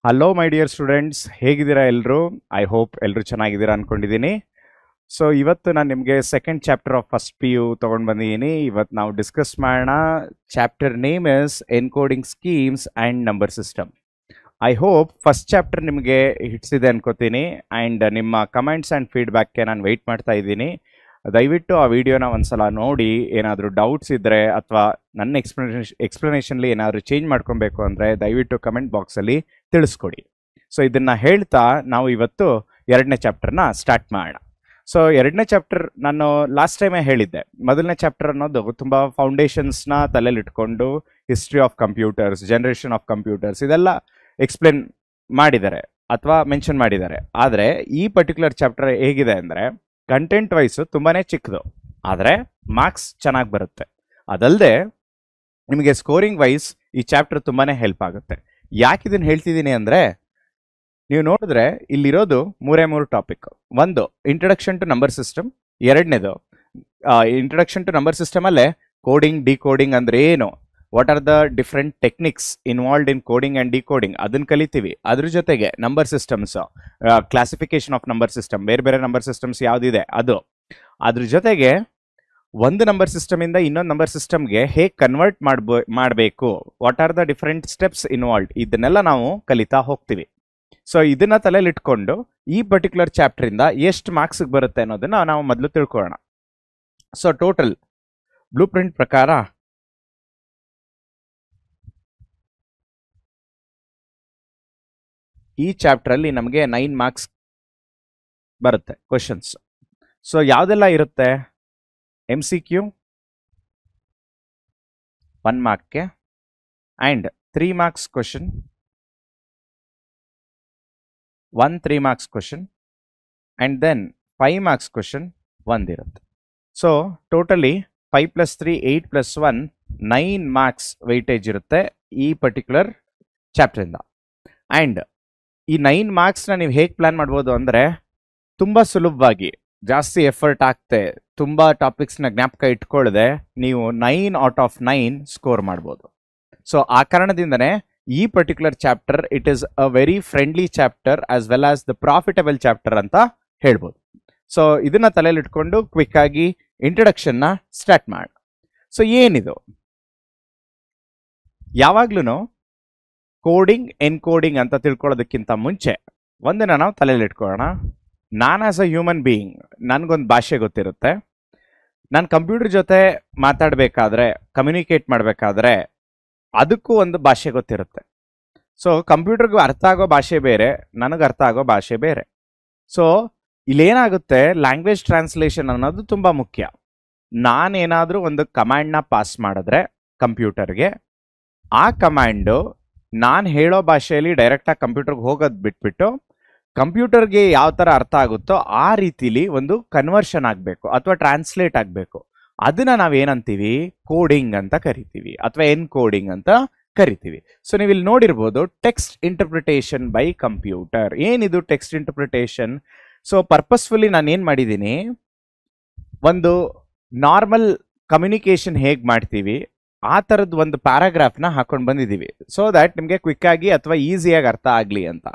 Hello my dear students, ಹೇಗಿದ್ದೀರಾ ಎಲ್ಲರೂ? I hope ಎಲ್ಲರೂ ಚೆನ್ನಾಗಿದ್ದೀರಾ ಅನ್ಕೊಂಡಿದ್ದೀನಿ. ಸೊ ಇವತ್ತು ನಾನು ನಿಮಗೆ second chapter of first P U ತೊಗೊಂಡು ಬಂದಿದ್ದೀನಿ. ಇವತ್ತು ನಾವು ಡಿಸ್ಕಸ್ ಮಾಡೋಣ. Chapter name is encoding schemes and number system. I hope first chapter ನಿಮಗೆ ಹಿಡಿಸಿದೆ ಅನ್ಕೋತೀನಿ. ಆ್ಯಂಡ್ ನಿಮ್ಮ ಕಮೆಂಟ್ಸ್ ಆ್ಯಂಡ್ ಫೀಡ್ಬ್ಯಾಕ್ಗೆ ನಾನು ವೆಯ್ಟ್ ಮಾಡ್ತಾ ಇದ್ದೀನಿ. ದಯವಿಟ್ಟು ಆ ವಿಡಿಯೋನ ಒಂದ್ಸಲ ನೋಡಿ, ಏನಾದರೂ ಡೌಟ್ಸ್ ಇದ್ದರೆ ಅಥವಾ ನನ್ನ ಎಕ್ಸ್ಪ್ಲನೇಷನ್ಲಿ ಏನಾದರೂ ಚೇಂಜ್ ಮಾಡ್ಕೊಬೇಕು ಅಂದರೆ ದಯವಿಟ್ಟು ಕಮೆಂಟ್ ಬಾಕ್ಸಲ್ಲಿ ತಿಳಿಸ್ಕೊಡಿ. ಸೊ ಇದನ್ನು ಹೇಳ್ತಾ ನಾವು ಇವತ್ತು ಎರಡನೇ ಚಾಪ್ಟರ್ನ ಸ್ಟಾರ್ಟ್ ಮಾಡೋಣ. ಸೊ ಎರಡನೇ ಚಾಪ್ಟರ್ ನಾನು ಲಾಸ್ಟ್ ಟೈಮೇ ಹೇಳಿದ್ದೆ. ಮೊದಲನೇ ಚಾಪ್ಟರ್ ಅನ್ನೋದು ತುಂಬ ಫೌಂಡೇಶನ್ಸ್ನ ತಲೆಯಲ್ಲಿಟ್ಕೊಂಡು history of computers, generation of computers ಇದೆಲ್ಲ ಎಕ್ಸ್ಪ್ಲೇನ್ ಮಾಡಿದ್ದಾರೆ ಅಥವಾ ಮೆನ್ಷನ್ ಮಾಡಿದ್ದಾರೆ. ಆದರೆ ಈ ಪರ್ಟಿಕ್ಯುಲರ್ ಚಾಪ್ಟರ್ ಹೇಗಿದೆ ಅಂದರೆ ಕಂಟೆಂಟ್ ವೈಸು ತುಂಬಾ ಚಿಕ್ಕದು, ಆದರೆ ಮಾರ್ಕ್ಸ್ ಚೆನ್ನಾಗಿ ಬರುತ್ತೆ. ಅದಲ್ಲದೆ ನಿಮಗೆ ಸ್ಕೋರಿಂಗ್ ವೈಸ್ ಈ ಚಾಪ್ಟರ್ ತುಂಬಾ ಹೆಲ್ಪ್ ಆಗುತ್ತೆ. ಯಾಕೆ ಇದನ್ನು ಹೇಳ್ತಿದ್ದೀನಿ ಅಂದರೆ, ನೀವು ನೋಡಿದ್ರೆ ಇಲ್ಲಿರೋದು ಮೂರು ಟಾಪಿಕ್. ಒಂದು ಇಂಟ್ರಡಕ್ಷನ್ ಟು ನಂಬರ್ ಸಿಸ್ಟಮ್, ಎರಡನೇದು ಇಂಟ್ರಡಕ್ಷನ್ ಟು ನಂಬರ್ ಸಿಸ್ಟಮಲ್ಲೇ ಕೋಡಿಂಗ್ ಡಿಕೋಡಿಂಗ್ ಅಂದರೆ ಏನು, what are the different techniques involved in coding and decoding ಅದನ್ನು ಕಲಿತೀವಿ. ಅದ್ರ ಜೊತೆಗೆ number systems, classification of number system, ಬೇರೆ ಬೇರೆ ನಂಬರ್ ಸಿಸ್ಟಮ್ಸ್ ಯಾವುದಿದೆ ಅದು. ಅದ್ರ ಜೊತೆಗೆ ಒಂದು ನಂಬರ್ ಸಿಸ್ಟಮಿಂದ ಇನ್ನೊಂದು ನಂಬರ್ ಸಿಸ್ಟಮ್ಗೆ ಹೇಗೆ ಕನ್ವರ್ಟ್ ಮಾಡಬೇಕು, what are the different steps involved, ಇದನ್ನೆಲ್ಲ ನಾವು ಕಲಿತಾ ಹೋಗ್ತೀವಿ. ಸೊ ಇದನ್ನ ತಲೆಯಲ್ಲಿಟ್ಕೊಂಡು ಈ ಪರ್ಟಿಕ್ಯುಲರ್ ಚಾಪ್ಟರಿಂದ ಎಷ್ಟು ಮಾರ್ಕ್ಸ್ಗೆ ಬರುತ್ತೆ ಅನ್ನೋದನ್ನ ನಾವು ಮೊದಲು ತಿಳ್ಕೊಳ್ಳೋಣ. ಸೊ ಟೋಟಲ್ ಬ್ಲೂ ಪ್ರಿಂಟ್ ಪ್ರಕಾರ ಈ ಚಾಪ್ಟರಲ್ಲಿ ನಮಗೆ 9 ಮಾರ್ಕ್ಸ್ ಬರುತ್ತೆ ಕ್ವಶನ್ಸ್. ಸೊ ಯಾವುದೆಲ್ಲ ಇರುತ್ತೆ? MCQ 1 ಮಾರ್ಕ್ಗೆ, and 3 marks question, 1 3 marks question, and then 5 marks question ಒಂದಿರುತ್ತೆ. ಸೊ ಟೋಟಲಿ 5 + 3 8 + 1 9 ಮಾರ್ಕ್ಸ್ ವೆಯ್ಟೇಜ್ ಇರುತ್ತೆ ಈ ಪರ್ಟಿಕ್ಯುಲರ್ ಚಾಪ್ಟರಿಂದ. ಆ್ಯಂಡ್ ಈ 9 ಮಾರ್ಕ್ಸ್ನ ನೀವು ಹೇಗೆ ಪ್ಲ್ಯಾನ್ ಮಾಡ್ಬೋದು ಅಂದರೆ, ತುಂಬ ಸುಲಭವಾಗಿ, ಜಾಸ್ತಿ ಎಫರ್ಟ್ ಆಗ್ತೆ, ತುಂಬ ಟಾಪಿಕ್ಸ್ನ ಜ್ಞಾಪಕ ಇಟ್ಕೊಳ್ಳದೆ ನೀವು 9 ಔಟ್ ಆಫ್ 9 ಸ್ಕೋರ್ ಮಾಡ್ಬೋದು. ಸೊ ಆ ಕಾರಣದಿಂದನೇ ಈ particular chapter it is a very friendly chapter as well as the profitable chapter ಅಂತ ಹೇಳ್ಬೋದು. ಸೊ ಇದನ್ನ ತಲೆಯಲ್ಲಿ ಇಟ್ಕೊಂಡು ಕ್ವಿಕ್ ಆಗಿ ಇಂಟ್ರಡಕ್ಷನ್ನ ಸ್ಟಾರ್ಟ್ ಮಾಡೋಣ. ಸೊ ಏನಿದು? ಯಾವಾಗ್ಲೂ ಕೋಡಿಂಗ್ ಎನ್ಕೋಡಿಂಗ್ ಅಂತ ತಿಳ್ಕೊಳ್ಳೋದಕ್ಕಿಂತ ಮುಂಚೆ ಒಂದನ್ನ ನಾವು ತಲೆಯಲ್ಲಿ ಇಟ್ಕೊಳ್ಳೋಣ. ನಾನು ಆಸ್ ಅ ಹ್ಯೂಮನ್ ಬೀಯಿಂಗ್, ನನಗೊಂದು ಭಾಷೆ ಗೊತ್ತಿರುತ್ತೆ. ನಾನು ಕಂಪ್ಯೂಟರ್ ಜೊತೆ ಮಾತಾಡಬೇಕಾದ್ರೆ, ಕಮ್ಯುನಿಕೇಟ್ ಮಾಡಬೇಕಾದ್ರೆ ಅದಕ್ಕೂ ಒಂದು ಭಾಷೆ ಗೊತ್ತಿರುತ್ತೆ. ಸೊ ಕಂಪ್ಯೂಟರ್ಗೂ ಅರ್ಥ ಆಗೋ ಭಾಷೆ ಬೇರೆ, ನನಗೆ ಅರ್ಥ ಆಗೋ ಭಾಷೆ ಬೇರೆ. ಸೊ ಇಲ್ಲೇನಾಗುತ್ತೆ, ಲ್ಯಾಂಗ್ವೇಜ್ ಟ್ರಾನ್ಸ್ಲೇಷನ್ ಅನ್ನೋದು ತುಂಬ ಮುಖ್ಯ. ನಾನೇನಾದರೂ ಒಂದು ಕಮಾಂಡ್ನ ಪಾಸ್ ಮಾಡಿದ್ರೆ ಕಂಪ್ಯೂಟರ್ಗೆ, ಆ ಕಮಾಂಡು ನಾನು ಹೇಳೋ ಭಾಷೆಯಲ್ಲಿ ಡೈರೆಕ್ಟಾಗಿ ಕಂಪ್ಯೂಟರ್ಗೆ ಹೋಗೋದು ಬಿಟ್ಬಿಟ್ಟು ಕಂಪ್ಯೂಟರ್ಗೆ ಯಾವ ಥರ ಅರ್ಥ ಆಗುತ್ತೋ ಆ ರೀತಿಲಿ ಒಂದು ಕನ್ವರ್ಷನ್ ಆಗಬೇಕು ಅಥವಾ ಟ್ರಾನ್ಸ್ಲೇಟ್ ಆಗಬೇಕು. ಅದನ್ನ ನಾವೇನಂತೀವಿ? ಕೋಡಿಂಗ್ ಅಂತ ಕರಿತೀವಿ ಅಥವಾ ಎನ್ಕೋಡಿಂಗ್ ಅಂತ ಕರಿತೀವಿ. ಸೊ ನೀವು ಇಲ್ಲಿ ನೋಡಿರ್ಬೋದು, ಟೆಕ್ಸ್ಟ್ ಇಂಟರ್ಪ್ರಿಟೇಷನ್ ಬೈ ಕಂಪ್ಯೂಟರ್. ಏನಿದು ಟೆಕ್ಸ್ಟ್ ಇಂಟರ್ಪ್ರಿಟೇಷನ್? ಸೊ ಪರ್ಪಸ್ಫುಲಿ ನಾನು ಏನು ಮಾಡಿದ್ದೀನಿ, ಒಂದು ನಾರ್ಮಲ್ ಕಮ್ಯುನಿಕೇಷನ್ ಹೇಗೆ ಮಾಡ್ತೀವಿ ಆ ಥರದ್ದು ಒಂದು ಪ್ಯಾರಾಗ್ರಾಫ್ನ ಹಾಕೊಂಡು ಬಂದಿದ್ದೀವಿ. ಸೊ ದ್ಯಾಟ್ ನಿಮಗೆ ಕ್ವಿಕ್ ಆಗಿ ಅಥವಾ ಈಸಿಯಾಗಿ ಅರ್ಥ ಆಗಲಿ ಅಂತ.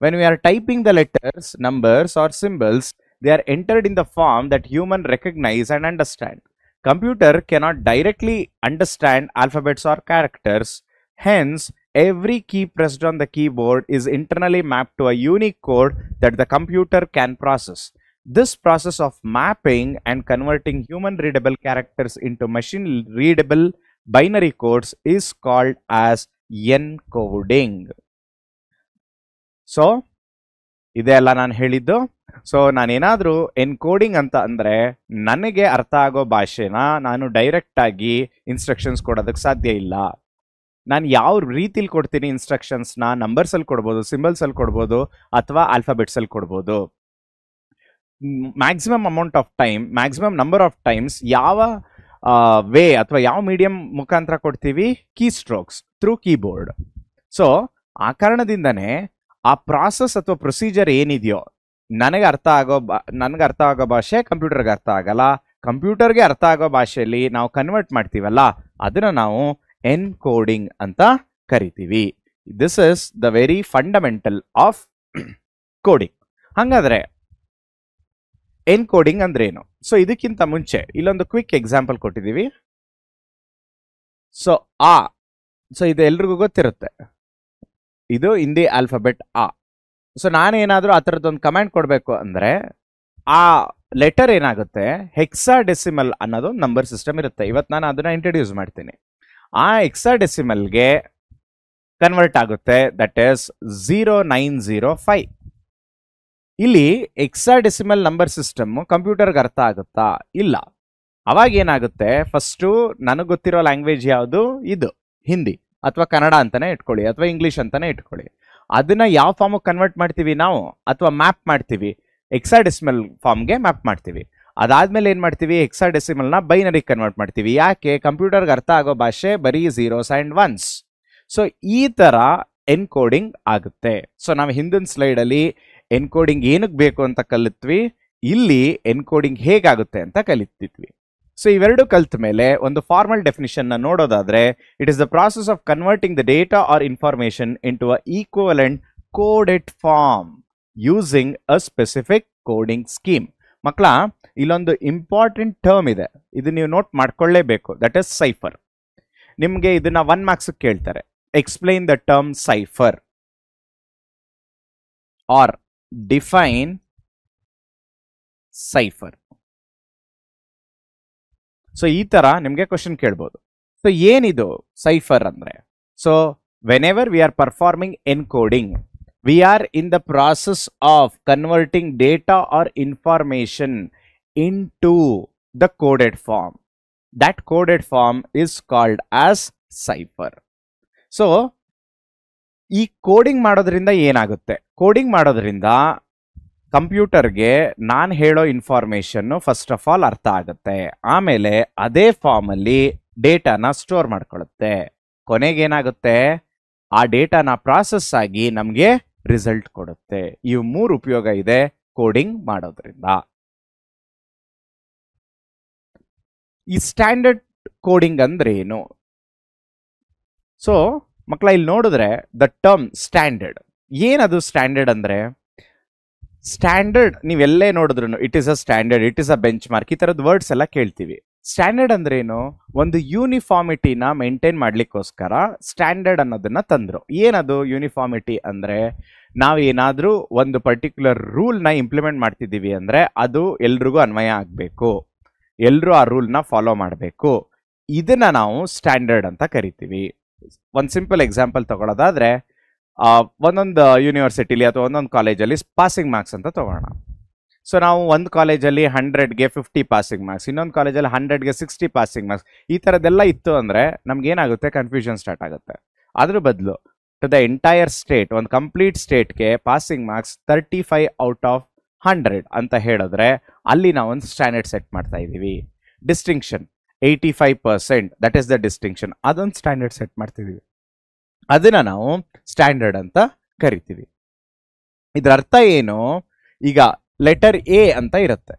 When we are typing the letters, numbers or symbols, they are entered in the form that human recognise and understand. Computer cannot directly understand alphabets or characters. Hence every key pressed on the keyboard is internally mapped to a unique code that the computer can process. This process of mapping and converting human readable characters into machine readable binary codes is called as encoding. So ಇದೆಲ್ಲ ನಾನು ಹೇಳಿದ್ದು. So ನಾನೇನಾದರೂ encoding ಅಂತ ಅಂದರೆ ನನಗೆ ಅರ್ಥ ಆಗೋ ಭಾಷೆನ ನಾನು ಡೈರೆಕ್ಟಾಗಿ ಇನ್ಸ್ಟ್ರಕ್ಷನ್ಸ್ ಕೊಡೋದಕ್ಕೆ ಸಾಧ್ಯ ಇಲ್ಲ. ನಾನು ಯಾವ ರೀತಿಲಿ ಕೊಡ್ತೀನಿ ಇನ್ಸ್ಟ್ರಕ್ಷನ್ಸ್ನ, ನಂಬರ್ಸಲ್ಲಿ ಕೊಡ್ಬೋದು, ಸಿಂಬಲ್ಸಲ್ಲಿ ಕೊಡ್ಬೋದು ಅಥವಾ ಆಲ್ಫಾಬೆಟ್ಸಲ್ಲಿ ಕೊಡ್ಬೋದು. Maximum amount of time, maximum number of times ಯಾವ ವೇ ಅಥವಾ ಯಾವ ಮೀಡಿಯಂ ಮುಖಾಂತರ ಕೊಡ್ತೀವಿ? Key strokes through keyboard. So ಆ ಕಾರಣದಿಂದನೇ ಆ ಪ್ರಾಸೆಸ್ ಅಥವಾ ಪ್ರೊಸೀಜರ್ ಏನಿದೆಯೋ, ನನಗೆ ಅರ್ಥ ಆಗೋ ಭಾಷೆ ಕಂಪ್ಯೂಟರ್ಗೆ ಅರ್ಥ ಆಗಲ್ಲ, ಕಂಪ್ಯೂಟರ್ಗೆ ಅರ್ಥ ಆಗೋ ಭಾಷೆಯಲ್ಲಿ ನಾವು ಕನ್ವರ್ಟ್ ಮಾಡ್ತೀವಲ್ಲ, ಅದನ್ನು ನಾವು ಎನ್ಕೋಡಿಂಗ್ ಅಂತ ಕರಿತೀವಿ. This is the very fundamental of coding. ಹಾಗಾದ್ರೆ ಎನ್ಕೋಡಿಂಗ್ ಅಂದ್ರೆ ಏನು? ಸೊ ಇದಕ್ಕಿಂತ ಮುಂಚೆ ಇಲ್ಲೊಂದು ಕ್ವಿಕ್ ಎಕ್ಸಾಂಪಲ್ ಕೊಟ್ಟಿದ್ದೀವಿ. ಸೊ ಸೊ ಇದು ಎಲ್ರಿಗೂ ಗೊತ್ತಿರುತ್ತೆ, ಇದು ಹಿಂದಿ ಆಲ್ಫಾಬೆಟ್ ಆ. ಸೊ ನಾನೇನಾದ್ರೂ ಆ ಥರದ್ದೊಂದು ಕಮಾಂಡ್ ಕೊಡಬೇಕು ಅಂದ್ರೆ ಆ ಲೆಟರ್ ಏನಾಗುತ್ತೆ, ಹೆಕ್ಸಾಡೆಸಿಮಲ್ ಅನ್ನೋದು ನಂಬರ್ ಸಿಸ್ಟಮ್ ಇರುತ್ತೆ. ಇವತ್ತು ನಾನು ಅದನ್ನ ಇಂಟ್ರೊಡ್ಯೂಸ್ ಮಾಡ್ತೀನಿ. ಆ ಹೆಕ್ಸಾಡೆಸಿಮಲ್ಗೆ ಕನ್ವರ್ಟ್ ಆಗುತ್ತೆ, ದಟ್ ಈಸ್ 0905. ಇಲ್ಲಿ ಹೆಕ್ಸಾಡೆಸಿಮಲ್ ನಂಬರ್ ಸಿಸ್ಟಮ್ ಕಂಪ್ಯೂಟರ್ಗೆ ಅರ್ಥ ಆಗುತ್ತಾ? ಇಲ್ಲ. ಅವಾಗ ಏನಾಗುತ್ತೆ, ಫಸ್ಟು ನನಗೆ ಗೊತ್ತಿರೋ ಲ್ಯಾಂಗ್ವೇಜ್ ಯಾವುದು? ಇದು ಹಿಂದಿ ಅಥವಾ ಕನ್ನಡ ಅಂತಾನೆ ಇಟ್ಕೊಳ್ಳಿ, ಅಥವಾ ಇಂಗ್ಲಿಷ್ ಅಂತಾನೆ ಇಟ್ಕೊಳ್ಳಿ. ಅದನ್ನ ಯಾವ ಫಾರ್ಮಿಗೆ ಕನ್ವರ್ಟ್ ಮಾಡ್ತೀವಿ ನಾವು, ಅಥವಾ ಮ್ಯಾಪ್ ಮಾಡ್ತೀವಿ, ಹೆಕ್ಸಾಡೆಸಿಮಲ್ ಫಾರ್ಮ್ಗೆ ಮ್ಯಾಪ್ ಮಾಡ್ತೀವಿ. ಅದಾದ್ಮೇಲೆ ಏನ್ ಮಾಡ್ತೀವಿ, ಹೆಕ್ಸಾಡೆಸಿಮಲ್ನ ಬೈನರಿ ಕನ್ವರ್ಟ್ ಮಾಡ್ತೀವಿ. ಯಾಕೆ? ಕಂಪ್ಯೂಟರ್ಗೆ ಅರ್ಥ ಆಗೋ ಭಾಷೆ ಬರೀ 0s and 1s. ಸೊ ಈ ತರ ಎನ್ಕೋಡಿಂಗ್ ಆಗುತ್ತೆ. ಸೊ ನಾವು ಹಿಂದಿನ ಸ್ಲೈಡ್ ಅಲ್ಲಿ ಎನ್ಕೋಡಿಂಗ್ ಏನಕ್ಕೆ ಬೇಕು ಅಂತ ಕಲಿತ್ವಿ, ಇಲ್ಲಿ ಎನ್ಕೋಡಿಂಗ್ ಹೇಗಾಗುತ್ತೆ ಅಂತ ಕಲಿತಿದ್ವಿ. ಸೊ ಇವೆರಡು ಕಲ್ತ ಮೇಲೆ ಒಂದು ಫಾರ್ಮಲ್ ಡೆಫಿನಿಷನ್ ನ ನೋಡೋದಾದ್ರೆ, it is the process of converting the data or information into a equivalent coded form using a specific coding scheme. ಮಕ್ಕಳ, ಇಲ್ಲೊಂದು ಇಂಪಾರ್ಟೆಂಟ್ ಟರ್ಮ್ ಇದೆ, ಇದು ನೀವು ನೋಟ್ ಮಾಡ್ಕೊಳ್ಳೇಬೇಕು, ದಟ್ ಇಸ್ ಸೈಫರ್. ನಿಮ್ಗೆ ಇದನ್ನ 1 marks ಕೇಳ್ತಾರೆ. Explain the term cipher or define cipher. So ಈ ತರ ನಿಮ್ಗೆ ಕ್ವಶನ್ ಕೇಳ್ಬೋದು. ಸೊ ಏನಿದು ಸೈಫರ್ ಅಂದ್ರೆ? So whenever we are performing encoding, we are in the process of converting data or information into the coded form. That coded form is called as cipher. So ಈ coding ಮಾಡೋದ್ರಿಂದ ಏನಾಗುತ್ತೆ? Coding ಮಾಡೋದ್ರಿಂದ ಕಂಪ್ಯೂಟರ್ಗೆ ನಾನು ಹೇಳೋ information first of all ಅರ್ಥ ಆಗುತ್ತೆ, ಆಮೇಲೆ ಅದೇ ಫಾರ್ಮ್ ಅಲ್ಲಿ ಡೇಟಾನ ಸ್ಟೋರ್ ಮಾಡ್ಕೊಳ್ಳುತ್ತೆ. ಕೊನೆಗೇನಾಗುತ್ತೆ, ಆ ಡೇಟಾನ ಪ್ರಾಸೆಸ್ ಆಗಿ ನಮಗೆ ರಿಸಲ್ಟ್ ಕೊಡುತ್ತೆ. ಇವು 3 ಉಪಯೋಗ ಇದೆ ಕೋಡಿಂಗ್ ಮಾಡೋದ್ರಿಂದ. ಈ ಸ್ಟ್ಯಾಂಡರ್ಡ್ ಕೋಡಿಂಗ್ ಅಂದ್ರೆ ಏನು? ಸೊ ಮಕ್ಕಳ, ಇಲ್ಲಿ ನೋಡಿದ್ರೆ ದ ಟರ್ಮ್ ಸ್ಟ್ಯಾಂಡರ್ಡ್, ಏನದು ಸ್ಟ್ಯಾಂಡರ್ಡ್ ಅಂದ್ರೆ? ಸ್ಟ್ಯಾಂಡರ್ಡ್ ನೀವೆಲ್ಲೇ ನೋಡಿದ್ರು it is a standard, it is a bench mark, ಈ ತರದ ವರ್ಡ್ಸ್ ಎಲ್ಲ ಕೇಳ್ತೀವಿ. ಸ್ಟ್ಯಾಂಡರ್ಡ್ ಅಂದ್ರೆ ಏನು? ಒಂದು ಯೂನಿಫಾರ್ಮಿಟಿನ ಮೇಂಟೈನ್ ಮಾಡ್ಲಿಕ್ಕೋಸ್ಕರ ಸ್ಟ್ಯಾಂಡರ್ಡ್ ಅನ್ನೋದನ್ನ ತಂದ್ರು. ಏನದು ಯೂನಿಫಾರ್ಮಿಟಿ ಅಂದ್ರೆ? ನಾವು ಏನಾದ್ರೂ ಒಂದು ಪರ್ಟಿಕ್ಯುಲರ್ ರೂಲ್ನ ಇಂಪ್ಲಿಮೆಂಟ್ ಮಾಡ್ತಿದ್ದೀವಿ ಅಂದ್ರೆ ಅದು ಎಲ್ರಿಗೂ ಅನ್ವಯ ಆಗಬೇಕು, ಎಲ್ರೂ ಆ ರೂಲ್ನ ಫಾಲೋ ಮಾಡಬೇಕು. ಇದನ್ನ ನಾವು ಸ್ಟ್ಯಾಂಡರ್ಡ್ ಅಂತ ಕರಿತೀವಿ. ಒಂದು ಸಿಂಪಲ್ ಎಕ್ಸಾಂಪಲ್ ತಗೊಳ್ಳೋದಾದ್ರೆ, ಒಂದೊಂದು ಯೂನಿವರ್ಸಿಟಿಲಿ ಅಥವಾ ಒಂದೊಂದು ಕಾಲೇಜಲ್ಲಿ ಪಾಸಿಂಗ್ ಮಾರ್ಕ್ಸ್ ಅಂತ ತಗೋಣ. ಸೊ ನಾವು ಒಂದು ಕಾಲೇಜಲ್ಲಿ 100ಗೆ 50 ಪಾಸಿಂಗ್ ಮಾರ್ಕ್ಸ್, ಇನ್ನೊಂದು ಕಾಲೇಜಲ್ಲಿ 100ಗೆ 60 ಪಾಸಿಂಗ್ ಮಾರ್ಕ್ಸ್, ಈ ಥರದ್ದೆಲ್ಲ ಇತ್ತು ಅಂದರೆ ನಮ್ಗೆ ಏನಾಗುತ್ತೆ, ಕನ್ಫ್ಯೂಷನ್ ಸ್ಟಾರ್ಟ್ ಆಗುತ್ತೆ. ಅದ್ರ ಬದಲು ಟು ದ ಎಂಟೈರ್ ಸ್ಟೇಟ್, ಒಂದು ಕಂಪ್ಲೀಟ್ ಸ್ಟೇಟ್ಗೆ ಪಾಸಿಂಗ್ ಮಾರ್ಕ್ಸ್ 35 ಔಟ್ ಆಫ್ 100 ಅಂತ ಹೇಳಿದ್ರೆ ಅಲ್ಲಿ ನಾವು ಒಂದು ಸ್ಟ್ಯಾಂಡರ್ಡ್ ಸೆಟ್ ಮಾಡ್ತಾ ಇದ್ದೀವಿ. Distinction 85%, that is the distinction, ಅದೊಂದು ಸ್ಟ್ಯಾಂಡರ್ಡ್ ಸೆಟ್ ಮಾಡ್ತಿದ್ದೀವಿ. ಅದನ್ನ ನಾವು ಸ್ಟ್ಯಾಂಡರ್ಡ್ ಅಂತ ಕರಿತೀವಿ. ಇದ್ರ ಅರ್ಥ ಏನು? ಈಗ ಲೆಟರ್ ಎ ಅಂತ ಇರುತ್ತೆ,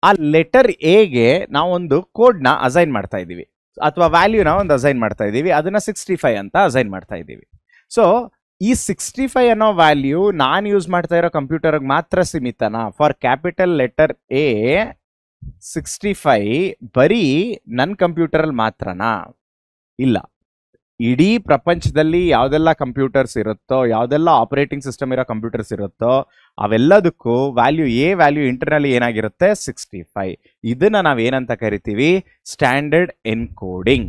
ಆ ಲೆಟರ್ ಎಗೆ ನಾವೊಂದು ಕೋಡ್ನ ಅಸೈನ್ ಮಾಡ್ತಾ ಇದ್ದೀವಿ, ಅಥವಾ ವ್ಯಾಲ್ಯೂನ ಒಂದು ಅಸೈನ್ ಮಾಡ್ತಾ ಇದ್ದೀವಿ, ಅದನ್ನ 65 ಅಂತ ಅಸೈನ್ ಮಾಡ್ತಾ ಇದ್ದೀವಿ. ಸೊ ಈ 65 ಅನ್ನೋ ವ್ಯಾಲ್ಯೂ ನಾನು ಯೂಸ್ ಮಾಡ್ತಾ ಇರೋ ಕಂಪ್ಯೂಟರ್ಗೆ ಮಾತ್ರ ಸೀಮಿತನಾ? ಫಾರ್ ಕ್ಯಾಪಿಟಲ್ ಲೆಟರ್ ಎ 65 ಬರೀ ನನ್ನ ಕಂಪ್ಯೂಟರಲ್ಲಿ ಮಾತ್ರನಾ? ಇಲ್ಲ, ಇಡೀ ಪ್ರಪಂಚದಲ್ಲಿ ಯಾವುದೆಲ್ಲ ಕಂಪ್ಯೂಟರ್ಸ್ ಇರುತ್ತೋ, ಯಾವುದೆಲ್ಲ ಆಪರೇಟಿಂಗ್ ಸಿಸ್ಟಮ್ ಇರೋ ಕಂಪ್ಯೂಟರ್ಸ್ ಇರುತ್ತೋ ಅವೆಲ್ಲದಕ್ಕೂ ವ್ಯಾಲ್ಯೂ ಇಂಟರ್ನಲಿ ಏನಾಗಿರುತ್ತೆ? 65. ಇದನ್ನ ನಾವೇನಂತ ಕರಿತೀವಿ? Standard encoding.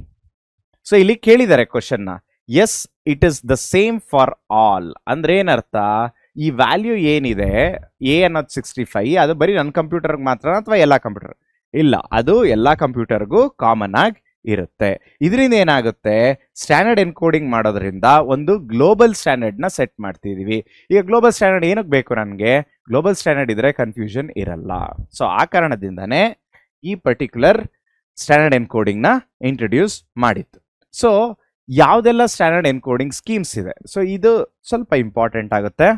ಸೊ ಇಲ್ಲಿ ಕೇಳಿದ್ದಾರೆ ಕ್ವಶನ್ನ, is it is the same for all ಅಂದ್ರೆ ಏನರ್ಥ? ಈ ವ್ಯಾಲ್ಯೂ ಏನಿದೆ ಎ ಅನ್ನೋದು 65, ಅದು ಬರೀ ನನ್ನ ಕಂಪ್ಯೂಟರ್ಗೆ ಮಾತ್ರ ಅಥವಾ ಎಲ್ಲ ಕಂಪ್ಯೂಟರ್? ಇಲ್ಲ, ಅದು ಎಲ್ಲ ಕಂಪ್ಯೂಟರ್ಗೂ ಕಾಮನ್ ಆಗಿ ಇರುತ್ತೆ. ಇದರಿಂದ ಏನಾಗುತ್ತೆ? ಸ್ಟ್ಯಾಂಡರ್ಡ್ ಎನ್ಕೋಡಿಂಗ್ ಮಾಡೋದ್ರಿಂದ ಒಂದು ಗ್ಲೋಬಲ್ ಸ್ಟ್ಯಾಂಡರ್ಡ್ನ ಸೆಟ್ ಮಾಡ್ತಿದೀವಿ. ಈಗ ಗ್ಲೋಬಲ್ ಸ್ಟ್ಯಾಂಡರ್ಡ್ ಏನಕ್ಕೆ ಬೇಕು? ನನಗೆ ಗ್ಲೋಬಲ್ ಸ್ಟ್ಯಾಂಡರ್ಡ್ ಇದ್ರೆ ಕನ್ಫ್ಯೂಷನ್ ಇರಲ್ಲ. ಸೊ ಆ ಕಾರಣದಿಂದಾನೇ ಈ ಪರ್ಟಿಕ್ಯುಲರ್ ಸ್ಟ್ಯಾಂಡರ್ಡ್ ಎನ್ಕೋಡಿಂಗ್ನ ಇಂಟ್ರೊಡ್ಯೂಸ್ ಮಾಡಿತ್ತು. ಸೊ ಯಾವುದೆಲ್ಲ ಸ್ಟ್ಯಾಂಡರ್ಡ್ ಎನ್ಕೋಡಿಂಗ್ ಸ್ಕೀಮ್ಸ್ ಇದೆ? ಸೊ ಇದು ಸ್ವಲ್ಪ ಇಂಪಾರ್ಟೆಂಟ್ ಆಗುತ್ತೆ.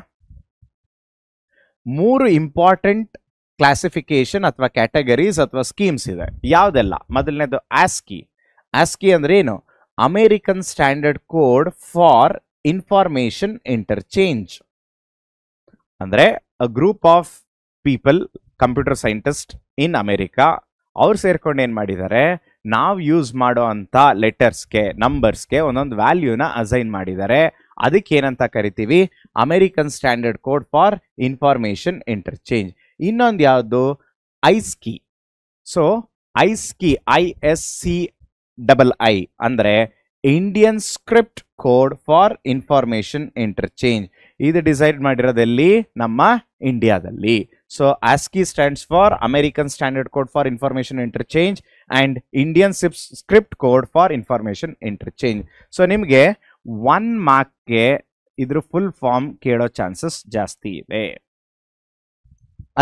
3 ಇಂಪಾರ್ಟೆಂಟ್ ಕ್ಲಾಸಿಫಿಕೇಶನ್ ಅಥವಾ ಕ್ಯಾಟಗರೀಸ್ ಅಥವಾ ಸ್ಕೀಮ್ಸ್ ಇದೆ. ಯಾವುದೆಲ್ಲ? ಮೊದಲನೇದು ಆಸ್ಕಿ. ಆಸ್ಕಿ ಅಂದ್ರೆ ಏನು? American standard code for information interchange. ಅಂದ್ರೆ a group of people, computer scientist in America, ಅವ್ರು ಸೇರ್ಕೊಂಡು ಏನ್ ಮಾಡಿದ್ದಾರೆ, ನಾವು ಯೂಸ್ ಮಾಡೋ ಅಂತ ಲೆಟರ್ಸ್ಗೆ, ನಂಬರ್ಸ್ಗೆ ಒಂದೊಂದು ವ್ಯಾಲ್ಯೂನ ಅಸೈನ್ ಮಾಡಿದ್ದಾರೆ. ಅದಕ್ಕೆ ಏನಂತ ಕರಿತೀವಿ, American standard code for information interchange. ಇನ್ನೊಂದು ಯಾವುದು, ಐಸ್ಕಿ. ಸೊ ಐಸ್ಕಿ, ISCII ಅಂದ್ರೆ Indian script code for information interchange. ಇದು ಡಿಸೈಡ್ ಮಾಡಿರೋದಲ್ಲಿ ನಮ್ಮ ಇಂಡಿಯಾದಲ್ಲಿ. So ASCII stands for American standard code for information interchange and Indian script code for information interchange. So ನಿಮಗೆ 1 ಮಾರ್ಕ್ಗೆ ಇದ್ರ full form ಕೇಳೋ chances ಜಾಸ್ತಿ ಇದೆ.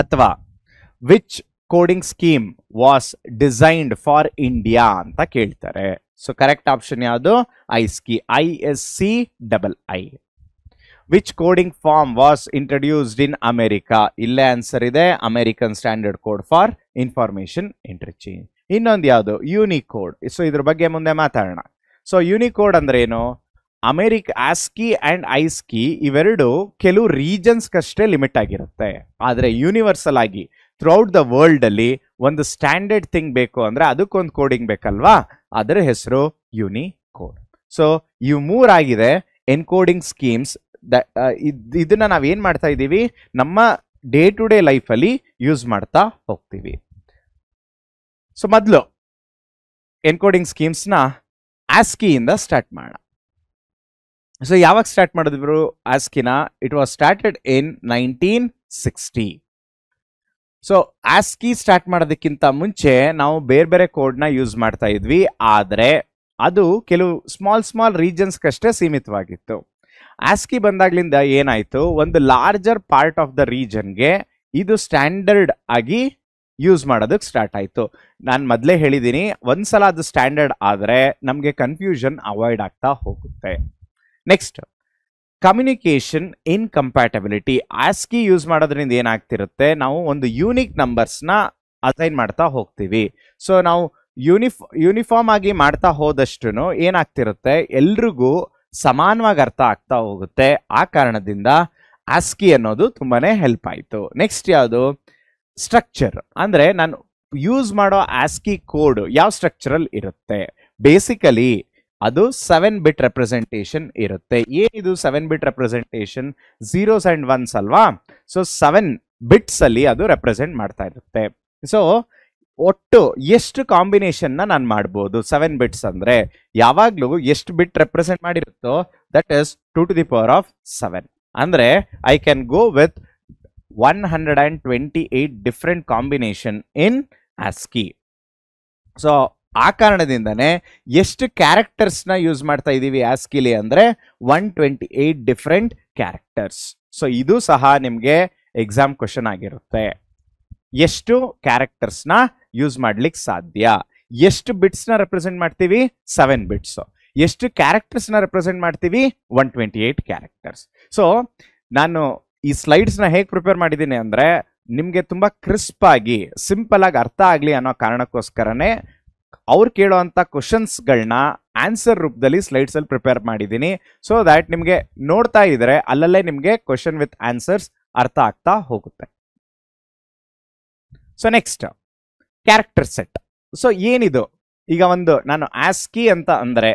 ಅಥವಾ which coding scheme was designed for India ಅಂತ ಕೇಳ್ತಾರೆ. ಸೊ ಕರೆಕ್ಟ್ ಆಪ್ಷನ್ ಯಾವುದು, ಐಸ್ಕಿ, ISCII. Which coding form was introduced in America, ಇಲ್ಲೇ ಆನ್ಸರ್ ಇದೆ, American standard code for information interchange. ಇನ್ನೊಂದು ಯಾವುದು, ಯೂನಿಕೋಡ್. ಸೊ ಇದ್ರ ಬಗ್ಗೆ ಮುಂದೆ ಮಾತಾಡೋಣ. ಸೊ ಯೂನಿಕೋಡ್ ಅಂದ್ರೆ ಏನು, ASCII ಅಂಡ್ ಐಸ್ಕಿ ಇವೆರಡು ಕೆಲವು ರೀಜನ್ಸ್ಗಷ್ಟೇ ಲಿಮಿಟ್ ಆಗಿರುತ್ತೆ. ಆದರೆ ಯೂನಿವರ್ಸಲ್ ಆಗಿ ಥ್ರೂಔಟ್ ದ ವರ್ಲ್ಡ್ ಅಲ್ಲಿ ಒಂದು ಸ್ಟ್ಯಾಂಡರ್ಡ್ ಥಿಂಗ್ ಬೇಕು ಅಂದ್ರೆ ಅದಕ್ಕೊಂದು ಕೋಡಿಂಗ್ ಬೇಕಲ್ವಾ, ಅದರ ಹೆಸರು ಯೂನಿಕೋಡ್. ಸೊ ಇವು ಮೂರಾಗಿದೆ ಎನ್ಕೋಡಿಂಗ್ ಸ್ಕೀಮ್ಸ್. ಇದನ್ನ ನಾವೇನ್ ಮಾಡ್ತಾ ಇದ್ದೀವಿ, ನಮ್ಮ ಡೇ ಟು ಡೇ ಲೈಫ್ ಅಲ್ಲಿ ಯೂಸ್ ಮಾಡ್ತಾ ಹೋಗ್ತೀವಿ. ಸೊ ಮೊದಲು ಎನ್ಕೋಡಿಂಗ್ ಸ್ಕೀಮ್ಸ್ ನ ASCII ಇಂದ ಸ್ಟಾರ್ಟ್ ಮಾಡೋಣ. ಸೊ ಯಾವಾಗ ಸ್ಟಾರ್ಟ್ ಮಾಡಿದ್ರು ASCII-ನ, it was started in 1960. So ASCII start ಮಾಡೋದಕ್ಕಿಂತ ಮುಂಚೆ ನಾವು ಬೇರೆ ಬೇರೆ ಕೋಡ್ನ ಯೂಸ್ ಮಾಡ್ತಾ ಇದ್ವಿ, ಆದರೆ ಅದು ಕೆಲವು ಸ್ಮಾಲ್ ರೀಜನ್ಸ್ಗಷ್ಟೇ ಸೀಮಿತವಾಗಿತ್ತು. ASCII ಬಂದಾಗ್ಲಿಂದ ಏನಾಯ್ತು, ಒಂದು ಲಾರ್ಜರ್ ಪಾರ್ಟ್ ಆಫ್ ದ ರೀಜನ್ಗೆ ಇದು ಸ್ಟ್ಯಾಂಡರ್ಡ್ ಆಗಿ ಯೂಸ್ ಮಾಡೋದಕ್ಕೆ ಸ್ಟಾರ್ಟ್ ಆಯ್ತು. ನಾನು ಮೊದಲೇ ಹೇಳಿದ್ದೀನಿ, ಒಂದ್ಸಲ ಅದು ಸ್ಟ್ಯಾಂಡರ್ಡ್ ಆದರೆ ನಮಗೆ ಕನ್ಫ್ಯೂಷನ್ ಅವಾಯ್ಡ್ ಆಗ್ತಾ ಹೋಗುತ್ತೆ. Next, communication incompatibility. ASCII use ಮಾಡೋದ್ರಿಂದ ಏನಾಗ್ತಿರುತ್ತೆ, ನಾವು ಒಂದು ಯೂನಿಕ್ ನಂಬರ್ಸ್ನ ಅಸೈನ್ ಮಾಡ್ತಾ ಹೋಗ್ತೀವಿ. ಸೊ ನಾವು ಯೂನಿಫಾರ್ಮ್ ಆಗಿ ಮಾಡ್ತಾ ಹೋದಷ್ಟು ಏನಾಗ್ತಿರುತ್ತೆ, ಎಲ್ರಿಗೂ ಸಮಾನವಾಗಿ ಅರ್ಥ ಆಗ್ತಾ ಹೋಗುತ್ತೆ. ಆ ಕಾರಣದಿಂದ ASCII ಅನ್ನೋದು ತುಂಬಾನೇ ಹೆಲ್ಪ್ ಆಯಿತು. ನೆಕ್ಸ್ಟ್ ಯಾವುದು, ಸ್ಟ್ರಕ್ಚರ್. ಅಂದ್ರೆ ನಾನು ಯೂಸ್ ಮಾಡೋ ASCII ಕೋಡ್ ಯಾವ ಸ್ಟ್ರಕ್ಚರಲ್ ಇರುತ್ತೆ, ಬೇಸಿಕಲಿ ಅದು 7 ಬಿಟ್ ರೆಪ್ರೆಸೆಂಟೇಷನ್ ಇರುತ್ತೆ. ಏನಿದು 7 ಬಿಟ್ ರೆಪ್ರೆಸೆಂಟೇಷನ್, 0s and 1s ಅಲ್ವಾ. ಸೊ 7 ಬಿಟ್ಸ್ ಅಲ್ಲಿ ಅದು ರೆಪ್ರೆಸೆಂಟ್ ಮಾಡ್ತಾ ಇರುತ್ತೆ. ಸೊ ಒಟ್ಟು ಎಷ್ಟು ಕಾಂಬಿನೇಷನ್ ನಾನು ಮಾಡ್ಬೋದು, 7 ಬಿಟ್ಸ್ ಅಂದ್ರೆ ಯಾವಾಗ್ಲೂ ಎಷ್ಟು ಬಿಟ್ ರೆಪ್ರೆಸೆಂಟ್ ಮಾಡಿರುತ್ತೋ that is 2 to the power of 7. ಅಂದ್ರೆ I can go with 128 different combination in ASCII. So ಆ ಕಾರಣದಿಂದನೇ ಎಷ್ಟು ಕ್ಯಾರೆಕ್ಟರ್ಸ್ನ ಯೂಸ್ ಮಾಡ್ತಾ ಇದ್ದೀವಿ ASCII ಅಂದ್ರೆ 128 ಡಿಫ್ರೆಂಟ್ ಕ್ಯಾರೆಕ್ಟರ್ಸ್. ಸೊ ಇದು ಸಹ ನಿಮಗೆ ಎಕ್ಸಾಮ್ ಕ್ವಶನ್ ಆಗಿರುತ್ತೆ. ಎಷ್ಟು ಕ್ಯಾರೆಕ್ಟರ್ಸ್ನ ಯೂಸ್ ಮಾಡ್ಲಿಕ್ಕೆ ಸಾಧ್ಯ, ಎಷ್ಟು ಬಿಟ್ಸ್ನ ರೆಪ್ರೆಸೆಂಟ್ ಮಾಡ್ತೀವಿ, 7 ಬಿಟ್ಸ್. ಎಷ್ಟು ಕ್ಯಾರೆಕ್ಟರ್ಸ್ನ ರೆಪ್ರೆಸೆಂಟ್ ಮಾಡ್ತೀವಿ, 128 ಕ್ಯಾರೆಕ್ಟರ್ಸ್. ಸೊ ನಾನು ಈ ಸ್ಲೈಡ್ಸ್ನ ಹೇಗೆ ಪ್ರಿಪೇರ್ ಮಾಡಿದ್ದೀನಿ ಅಂದ್ರೆ ನಿಮಗೆ ತುಂಬಾ ಕ್ರಿಸ್ಪ್ ಆಗಿ ಸಿಂಪಲ್ ಆಗಿ ಅರ್ಥ ಆಗಲಿ ಅನ್ನೋ ಕಾರಣಕ್ಕೋಸ್ಕರನೇ ಅವ್ರು ಕೇಳೋವಂಥ ಕ್ವಶನ್ಸ್ಗಳನ್ನ ಆನ್ಸರ್ ರೂಪದಲ್ಲಿ ಸ್ಲೈಡ್ಸ್ ಅಲ್ಲಿ ಪ್ರಿಪೇರ್ ಮಾಡಿದ್ದೀನಿ. ಸೊ ದ್ಯಾಟ್ ನಿಮಗೆ ನೋಡ್ತಾ ಇದ್ರೆ ಅಲ್ಲಲ್ಲೇ ನಿಮಗೆ ಕ್ವಶನ್ ವಿತ್ ಆನ್ಸರ್ಸ್ ಅರ್ಥ ಆಗ್ತಾ ಹೋಗುತ್ತೆ. So next, character set. So ಏನಿದು, ಈಗ ಒಂದು ನಾನು ASCII ಅಂತ ಅಂದ್ರೆ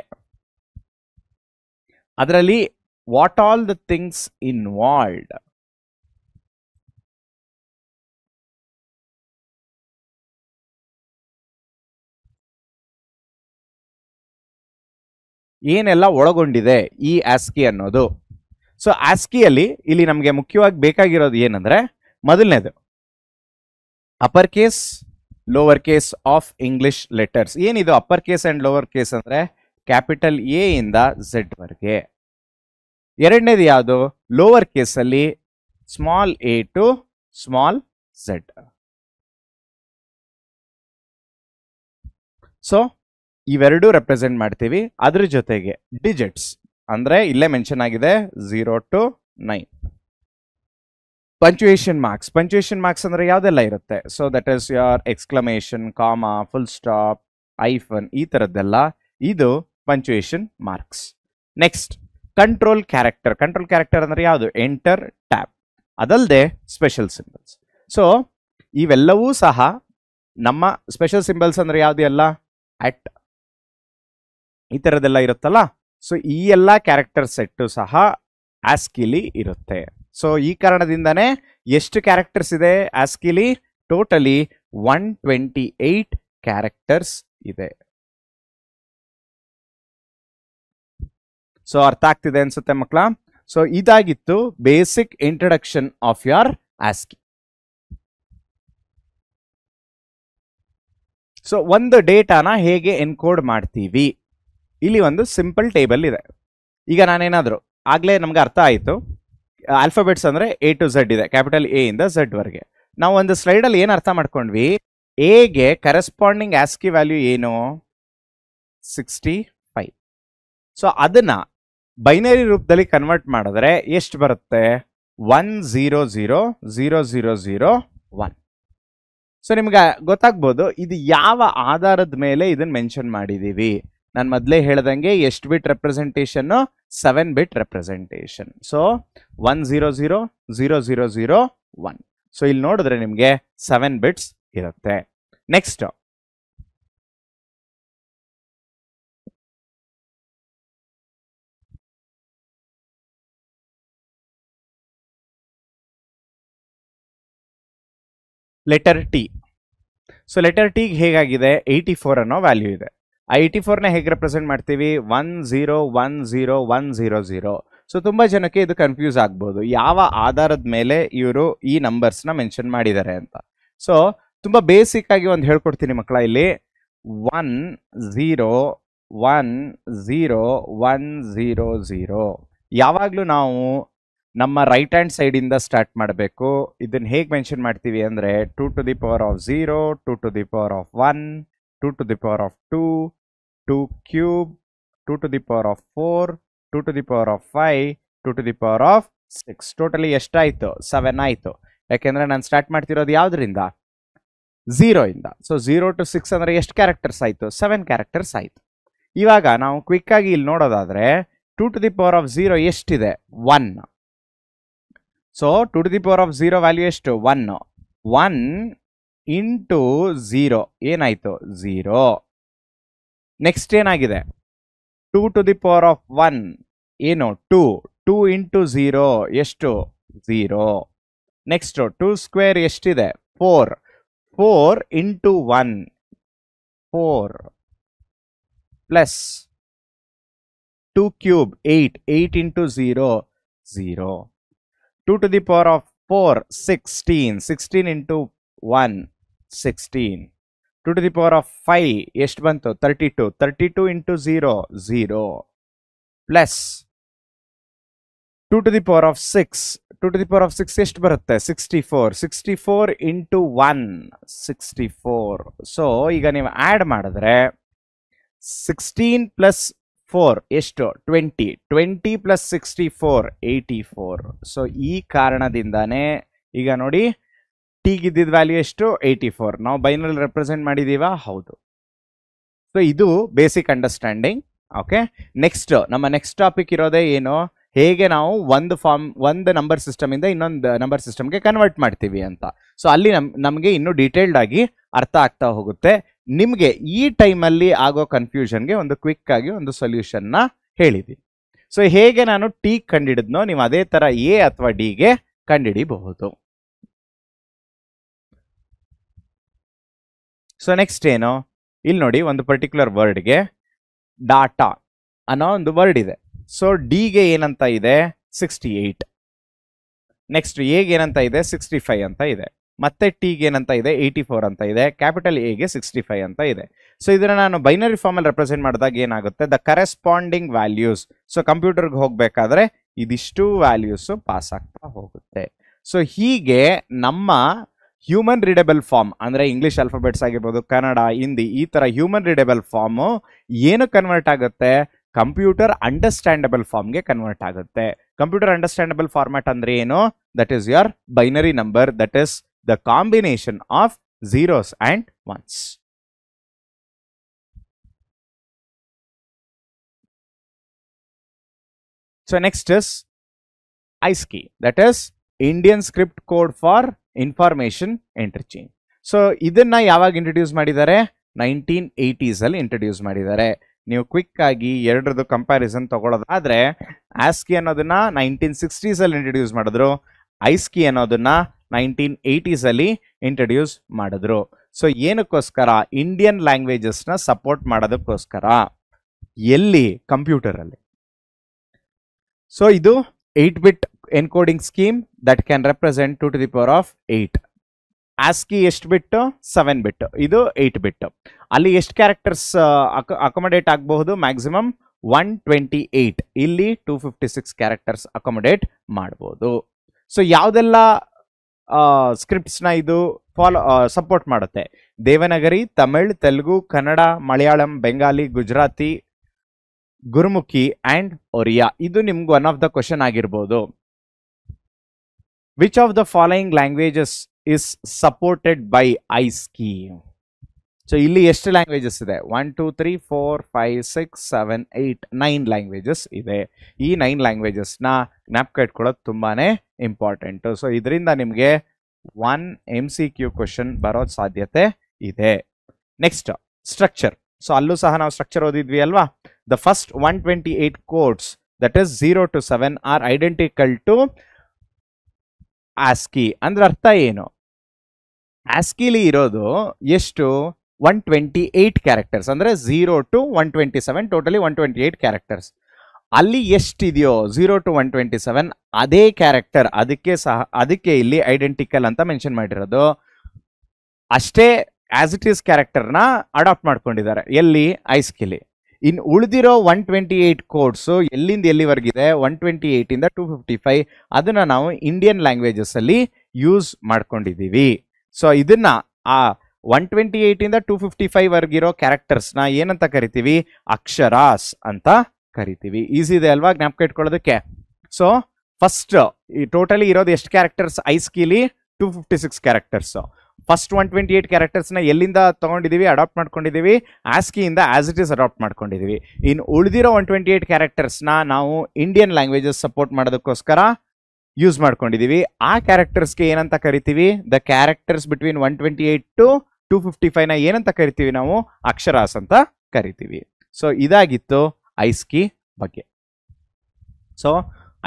ಅದರಲ್ಲಿ what all the things involved. ಏನೆಲ್ಲ ಒಳಗೊಂಡಿದೆ ಈ ASCII ಅನ್ನೋದು. ಸೊ ASCII ಅಲ್ಲಿ ಇಲ್ಲಿ ನಮಗೆ ಮುಖ್ಯವಾಗಿ ಬೇಕಾಗಿರೋದು ಏನಂದ್ರೆ, ಮೊದಲನೇದು upper case, lower case of English letters. ಏನಿದು upper case and lower case ಅಂದ್ರೆ ಕ್ಯಾಪಿಟಲ್ A ಇಂದ Z ವರೆಗೆ. ಎರಡನೇದು ಯಾವುದು, ಲೋವರ್ ಕೇಸ್ ಅಲ್ಲಿ small a to small z. So ಇವೆರಡು ರೆಪ್ರೆಸೆಂಟ್ ಮಾಡ್ತೀವಿ. ಅದ್ರ ಜೊತೆಗೆ ಡಿಜಿಟ್ಸ್ ಅಂದ್ರೆ ಇಲ್ಲೇ ಮೆನ್ಷನ್ ಆಗಿದೆ 0 to 9. Punctuation marks. Punctuation marks ಅಂದ್ರೆ ಯಾವ್ದೆಲ್ಲ ಇರುತ್ತೆ, so that is your exclamation, comma, full stop, hyphen, ಈ ತರದ್ದೆಲ್ಲ ಇದು punctuation marks. Next control character ಅಂದ್ರೆ ಯಾವುದು? Enter, tab. ಅದಲ್ಲದೆ ಸ್ಪೆಷಲ್ ಸಿಂಬಲ್ಸ್. ಸೊ ಇವೆಲ್ಲವೂ ಸಹ ನಮ್ಮ ಸ್ಪೆಷಲ್ ಸಿಂಬಲ್ಸ್ ಅಂದ್ರೆ ಯಾವ್ದು? ಎಲ್ಲ ಅಟ್ ಈ ತರದೆಲ್ಲ ಇರುತ್ತಲ್ಲ. ಸೊ ಈ ಎಲ್ಲ ಕ್ಯಾರೆಕ್ಟರ್ ಸೆಟ್ ಸಹ ಆಸ್ಕಿಲಿ ಇರುತ್ತೆ. ಸೊ ಈ ಕಾರಣದಿಂದಾನೇ ಎಷ್ಟು ಕ್ಯಾರೆಕ್ಟರ್ಸ್ ಇದೆ ಆಸ್ಕಿಲಿ? ಟೋಟಲಿ 128 ಕ್ಯಾರೆಕ್ಟರ್ಸ್ ಇದೆ. ಸೊ ಅರ್ಥ ಆಗ್ತಿದೆ ಅನ್ಸುತ್ತೆ ಮಕ್ಕಳ. ಸೊ ಇದಾಗಿತ್ತು basic introduction of your ASCII. So ಒಂದು ಡೇಟಾನ ಹೇಗೆ ಎನ್ಕೋಡ್ ಮಾಡ್ತೀವಿ? ಇಲ್ಲಿ ಒಂದು ಸಿಂಪಲ್ ಟೇಬಲ್ ಇದೆ. ಈಗ ನಾನೇನಾದ್ರು ಆಗ್ಲೇ ನಮ್ಗೆ ಅರ್ಥ ಆಯಿತು, ಆಲ್ಫಾಬೆಟ್ಸ್ ಅಂದ್ರೆ A to Z ಇದೆ, ಕ್ಯಾಪಿಟಲ್ A ಇಂದ Z ವರೆಗೆ. ನಾವು ಒಂದು ಸ್ಲೈಡಲ್ಲಿ ಏನು ಅರ್ಥ ಮಾಡ್ಕೊಂಡ್ವಿ? ಎಗೆ ಕರೆಸ್ಪಾಂಡಿಂಗ್ ಆಸ್ಕಿ ವ್ಯಾಲ್ಯೂ ಏನು? 65. ಸೊ ಅದನ್ನ ಬೈನರಿ ರೂಪದಲ್ಲಿ ಕನ್ವರ್ಟ್ ಮಾಡಿದ್ರೆ ಎಷ್ಟು ಬರುತ್ತೆ? 1000001. ಸೊ ನಿಮ್ಗೆ ಗೊತ್ತಾಗ್ಬೋದು ಇದು ಯಾವ ಆಧಾರದ ಮೇಲೆ ಇದನ್ನ ಮೆನ್ಷನ್ ಮಾಡಿದೀವಿ. ನಾನು ಮೊದಲೇ ಹೇಳ್ದಂಗೆ ಎಷ್ಟು ಬಿಟ್ ರೆಪ್ರೆಸೆಂಟೇಷನ್? 7 ಬಿಟ್ ರೆಪ್ರೆಸೆಂಟೇಷನ್. ಸೊ 1000001. ಸೊ ಇಲ್ಲಿ ನೋಡಿದ್ರೆ ನಿಮ್ಗೆ 7 ಬಿಟ್ಸ್ ಇರುತ್ತೆ. Next letter T. So letter T ಹೇಗಾಗಿದೆ? 84 ಅನ್ನೋ ವ್ಯಾಲ್ಯೂ ಇದೆ. ಆ 84ನ ಹೇಗೆ ರೆಪ್ರೆಸೆಂಟ್ ಮಾಡ್ತೀವಿ? 1010100. ಸೊ ತುಂಬಾ ಜನಕ್ಕೆ ಇದು ಕನ್ಫ್ಯೂಸ್ ಆಗ್ಬೋದು, ಯಾವ ಆಧಾರದ ಮೇಲೆ ಇವರು ಈ ನಂಬರ್ಸ್ನ ಮೆನ್ಷನ್ ಮಾಡಿದ್ದಾರೆ ಅಂತ. ಸೊ ತುಂಬಾ ಬೇಸಿಕ್ ಆಗಿ ಒಂದು ಹೇಳ್ಕೊಡ್ತೀನಿ ಮಕ್ಕಳ. ಇಲ್ಲಿ 1010100. ಯಾವಾಗಲೂ ನಾವು ನಮ್ಮ ರೈಟ್ ಹ್ಯಾಂಡ್ ಸೈಡ್ ಇಂದ ಸ್ಟಾರ್ಟ್ ಮಾಡಬೇಕು. ಇದನ್ನ ಹೇಗೆ ಮೆನ್ಷನ್ ಮಾಡ್ತೀವಿ ಅಂದ್ರೆ 2 to the power of 0, 2 to the power of 1, 2 to the power of 2, 2 cube, 2 to the power of 4, 2 to the power of 5, 2 to the power of 6. Totally ಎಷ್ಟಾಯ್ತು? 7 ಆಯ್ತು. ಯಾಕೆಂದ್ರೆ ನಾನು ಸ್ಟಾರ್ಟ್ ಮಾಡ್ತಿರೋದು ಯಾವ್ದ್ರಿಂದ? 0 ಇಂದ. ಸೊ 0 to 6 ಅಂದ್ರೆ ಎಷ್ಟು ಕ್ಯಾರೆಕ್ಟರ್ಸ್ ಆಯ್ತು? 7 ಕ್ಯಾರೆಕ್ಟರ್ಸ್ ಆಯ್ತು. ಇವಾಗ ನಾವು ಕ್ವಿಕ್ ಆಗಿ ಇಲ್ಲಿ ನೋಡೋದಾದ್ರೆ 2 to the power of 0 ಎಷ್ಟಿದೆ? 1. So 2 to the power of 0 value ಎಷ್ಟು? 1. 1 ಇಂಟು 0 ಏನಾಯ್ತು? 0. ನೆಕ್ಸ್ಟ್ ಏನಾಗಿದೆ? 2 to the power of 1 ಏನು? 2. 2 ಇಂಟು 0 ಎಷ್ಟು? 0. ನೆಕ್ಸ್ಟ್ 2 ಸ್ಕ್ವೇರ್ ಎಷ್ಟಿದೆ? 4. 4 into 1 4 plus 2 cube 8. 8 into 0 0. 2 to the power of 4 16. 16 into 1 16. 2 to the power of 5 ಎಷ್ಟು ಬಂತು? 32. 32 into 0 0 plus 2 to the power of 6. 2 to the power of 6 ಎಷ್ಟು ಬರುತ್ತೆ? 64. 64 into 1 64. So ಈಗ ನೀವು add ಮಾಡಿದ್ರೆ 16 plus 4 ಎಷ್ಟು? 20. 20 plus 64 84. ಸೊ ಈ ಕಾರಣದಿಂದಾನೇ ಈಗ ನೋಡಿ ಟಿಗಿದ್ದ ವ್ಯಾಲ್ಯೂ ಎಷ್ಟು? 84. ನಾವು ಬೈನರಿ ರೆಪ್ರೆಸೆಂಟ್ ಮಾಡಿದೀವಾ? ಹೌದು. ಸೊ ಇದು ಬೇಸಿಕ್ ಅಂಡರ್ಸ್ಟ್ಯಾಂಡಿಂಗ್. ಓಕೆ, ನೆಕ್ಸ್ಟ್ ನಮ್ಮ ನೆಕ್ಸ್ಟ್ ಟಾಪಿಕ್ ಇರೋದೇ ಏನು? ಹೇಗೆ ನಾವು ಒಂದು ನಂಬರ್ ಸಿಸ್ಟಮ್ ಇಂದ ಇನ್ನೊಂದು ನಂಬರ್ ಸಿಸ್ಟಮ್ಗೆ ಕನ್ವರ್ಟ್ ಮಾಡ್ತೀವಿ ಅಂತ. ಸೊ ಅಲ್ಲಿ ನಮಗೆ ಇನ್ನೂ ಡೀಟೇಲ್ಡ್ ಆಗಿ ಅರ್ಥ ಆಗ್ತಾ ಹೋಗುತ್ತೆ. ನಿಮಗೆ ಈ ಟೈಮಲ್ಲಿ ಆಗೋ ಕನ್ಫ್ಯೂಷನ್ಗೆ ಒಂದು ಕ್ವಿಕ್ ಆಗಿ ಒಂದು ಸೊಲ್ಯೂಷನ್ನ ಹೇಳಿದ್ದೀನಿ. ಸೊ ಹೇಗೆ ನಾನು ಟಿ ಕಂಡಿಡಿದ್ನೋ ನೀವು ಅದೇ ತರ ಎ ಅಥವಾ ಡಿಗೆ ಕಂಡಿಡಿಬಹುದು. ಸೊ ನೆಕ್ಸ್ಟ್ ಏನು? ಇಲ್ಲಿ ನೋಡಿ ಒಂದು ಪರ್ಟಿಕ್ಯುಲರ್ ವರ್ಡ್ಗೆ ಡಾಟಾ ಅನ್ನೋ ಒಂದು ವರ್ಡ್ ಇದೆ. ಸೊ ಡಿಗೆ ಏನಂತ ಇದೆ? 68. ನೆಕ್ಸ್ಟ್ ಎಗೆ ಏನಂತ ಇದೆ? 65 ಅಂತ ಇದೆ. ಮತ್ತೆ ಟಿಗೆ ಏನಂತ ಇದೆ? 84 ಅಂತ ಇದೆ. ಕ್ಯಾಪಿಟಲ್ ಎಗೆ 65 ಅಂತ ಇದೆ. ಸೊ ಇದನ್ನ ನಾನು ಬೈನರಿ ಫಾರ್ಮಲ್ಲಿ ರೆಪ್ರೆಸೆಂಟ್ ಮಾಡಿದಾಗ ಏನಾಗುತ್ತೆ? The corresponding values. ಸೊ ಕಂಪ್ಯೂಟರ್ಗೆ ಹೋಗ್ಬೇಕಾದ್ರೆ ಇದಿಷ್ಟು ವ್ಯಾಲ್ಯೂಸ್ ಪಾಸ್ ಆಗ್ತಾ ಹೋಗುತ್ತೆ. ಸೊ ಹೀಗೆ ನಮ್ಮ ಹ್ಯೂಮನ್ ರೀಡೇಬಲ್ ಫಾರ್ಮ್ ಅಂದ್ರೆ ಇಂಗ್ಲಿಷ್ ಆಲ್ಫಾಬೆಟ್ಸ್ ಆಗಿರ್ಬೋದು, ಕನ್ನಡ, ಹಿಂದಿ, ಈ ತರ ಹ್ಯೂಮನ್ ರೀಡೇಬಲ್ ಫಾರ್ಮು ಏನು ಕನ್ವರ್ಟ್ ಆಗುತ್ತೆ? ಕಂಪ್ಯೂಟರ್ ಅಂಡರ್ಸ್ಟ್ಯಾಂಡಬಲ್ ಫಾರ್ಮ್ಗೆ ಕನ್ವರ್ಟ್ ಆಗುತ್ತೆ. ಕಂಪ್ಯೂಟರ್ ಅಂಡರ್ಸ್ಟ್ಯಾಂಡಬಲ್ ಫಾರ್ಮ್ಯಾಟ್ ಅಂದ್ರೆ ಏನು? That is your binary number, that is the combination of zeros and ones. So so next is ISCII, that is Indian Script Code for Information Interchange. So ಇದನ್ನ ಯಾವಾಗ introduce ಮಾಡಿದ್ದಾರೆ? 1980s ಅಲ್ಲಿ introduce ಮಾಡಿದ್ದಾರೆ. ನೀವು quick ಆಗಿ ಎರಡರದ್ದು comparison ತಗೊಳ್ಳೋದಾದ್ರೆ ASCII ಅನ್ನೋದನ್ನ 1960s ಅಲ್ಲಿ introduce ಮಾಡಿದ್ರು, ISCII ಅನ್ನೋದನ್ನ 1980s ಅಲ್ಲಿ ಇಂಟ್ರೊಡ್ಯೂಸ್ ಮಾಡಿದ್ರು. ಸೊ ಏನಕ್ಕೋಸ್ಕರ? ಇಂಡಿಯನ್ ಲ್ಯಾಂಗ್ವೇಜಸ್ ನ ಸಪೋರ್ಟ್ ಮಾಡೋದಕ್ಕೋಸ್ಕರ. ಎಲ್ಲಿ? ಕಂಪ್ಯೂಟರ್ ಅಲ್ಲಿ. ಸೊ ಇದು 8-bit encoding scheme that can represent 2 to the power of 8. ASCII ಎಷ್ಟು ಬಿಟ್ಟು? 7 ಬಿಟ್. ಇದು 8 ಬಿಟ್. ಅಲ್ಲಿ ಎಷ್ಟು ಕ್ಯಾರೆಕ್ಟರ್ಸ್ ಅಕೊಮಡೇಟ್ ಆಗಬಹುದು? ಮ್ಯಾಕ್ಸಿಮಮ್ 128. ಇಲ್ಲಿ 256 ಕ್ಯಾರೆಕ್ಟರ್ಸ್ ಅಕೊಮಡೇಟ್ ಮಾಡಬಹುದು. ಸೊ ಯಾವುದೆಲ್ಲ ಸ್ಕ್ರಿಪ್ಟ್ಸ್ನ ಇದು ಸಪೋರ್ಟ್ ಮಾಡುತ್ತೆ? ದೇವನಗರಿ, ತಮಿಳ್, ತೆಲುಗು, ಕನ್ನಡ, ಮಲಯಾಳಂ, ಬೆಂಗಾಲಿ, ಗುಜರಾತಿ, ಗುರುಮುಖಿ ಅಂಡ್ ಒರಿಯಾ. ಇದು ನಿಮ್ಗೆ ಒನ್ ಆಫ್ ದ ಕ್ವಶನ್ ಆಗಿರ್ಬೋದು. Which of the following languages is supported by ISCII? So ಇಲ್ಲಿ ಎಷ್ಟು ಲ್ಯಾಂಗ್ವೇಜಸ್ ಇದೆ? 1 2 3 4 5 6 7 8 9 ಲ್ಯಾಂಗ್ವೇಜಸ್ ಇದೆ. ಈ 9 ಲ್ಯಾಂಗ್ವೇಜಸ್ನ ಜ್ಞಾಪಕ ಇಟ್ಕೊಳ್ಳೋದು ತುಂಬಾನೇ ಇಂಪಾರ್ಟೆಂಟ್. ಸೊ ಇದರಿಂದ ನಿಮಗೆ 1 MCQ ಕ್ವಶನ್ ಬರೋದ್ ಸಾಧ್ಯತೆ ಇದೆ. Next structure. ಸೊ ಅಲ್ಲೂ ಸಹ ನಾವು ಸ್ಟ್ರಕ್ಚರ್ ಓದಿದ್ವಿ ಅಲ್ವಾ? The first 128 codes, that is 0 to 7, are identical to ASCII. ಅಂದ್ರೆ ಅರ್ಥ ಏನು? ASCII ಇರೋದು ಎಷ್ಟು? 128 ಕ್ಯಾರೆಕ್ಟರ್ಸ್. ಅಂದ್ರೆ 0 to 127, ಟೋಟಲಿ 128 ಕ್ಯಾರೆಕ್ಟರ್ಸ್. ಅಲ್ಲಿ ಎಷ್ಟಿದೆಯೋ 0 to 127 ಅದೇ ಕ್ಯಾರೆಕ್ಟರ್, ಅದಕ್ಕೆ ಇಲ್ಲಿ ಐಡೆಂಟಿಕಲ್ ಅಂತ ಮೆನ್ಷನ್ ಮಾಡಿರೋದು. ಅಷ್ಟೇ ಆಸ್ ಇಟ್ ಈಸ್ ಕ್ಯಾರೆಕ್ಟರ್ನ ಅಡಾಪ್ಟ್ ಮಾಡ್ಕೊಂಡಿದ್ದಾರೆ. ಎಲ್ಲಿ? ISCII. ಇನ್ ಉಳಿದಿರೋ 128 ಕೋಡ್ಸ್ ಎಲ್ಲಿಂದ ಎಲ್ಲಿವರೆಗಿದೆ? 128 ಇಂದ 255. ಅದನ್ನ ನಾವು ಇಂಡಿಯನ್ ಲ್ಯಾಂಗ್ವೇಜಸ್ ಅಲ್ಲಿ ಯೂಸ್ ಮಾಡ್ಕೊಂಡಿದೀವಿ. ಸೊ ಇದನ್ನ ಆ 128 ಇಂದ 255 ವರ್ಗಿರೋ ಕ್ಯಾರೆಕ್ಟರ್ಸ್ನ ಏನಂತ ಕರಿತೀವಿ? ಅಕ್ಷರಾಸ್ ಅಂತ ಕರಿತೀವಿ. ಈಸಿ ಇದೆ ಅಲ್ವಾ ಜ್ಞಾಪಕ ಇಟ್ಕೊಳ್ಳೋದಕ್ಕೆ? ಸೊ ಫಸ್ಟ್ ಈ ಟೋಟಲಿ ಇರೋದು ಎಷ್ಟು ಕ್ಯಾರೆಕ್ಟರ್ಸ್ ISCII? 256 ಕ್ಯಾರೆಕ್ಟರ್ಸ್. ಫಸ್ಟ್ 128 ಕ್ಯಾರೆಕ್ಟರ್ಸ್ನ ಎಲ್ಲಿಂದ ತಗೊಂಡಿದ್ದೀವಿ? ಅಡಾಪ್ಟ್ ಮಾಡ್ಕೊಂಡಿದ್ದೀವಿ. ASCII ಇಂದ ಆಸ್ ಇಟ್ ಈಸ್ ಅಡಾಪ್ಟ್ ಮಾಡ್ಕೊಂಡಿದ್ದೀವಿ. ಇನ್ನು ಉಳಿದಿರೋ 128 ಕ್ಯಾರೆಕ್ಟರ್ಸ್ನ ನಾವು ಇಂಡಿಯನ್ ಲ್ಯಾಂಗ್ವೇಜಸ್ ಸಪೋರ್ಟ್ ಮಾಡೋದಕ್ಕೋಸ್ಕರ ಯೂಸ್ ಮಾಡ್ಕೊಂಡಿದ್ದೀವಿ. ಆ ಕ್ಯಾರೆಕ್ಟರ್ಸ್ಗೆ ಏನಂತ ಕರಿತೀವಿ? ದ ಕ್ಯಾರೆಕ್ಟರ್ಸ್ ಬಿಟ್ವೀನ್ 128 to 255ನ ಏನಂತ ಕರಿತೀವಿ ನಾವು? ಅಕ್ಷರಾಸ್ ಅಂತ ಕರಿತೀವಿ. ಸೊ ಇದಾಗಿತ್ತು ISCII ಬಗ್ಗೆ. ಸೊ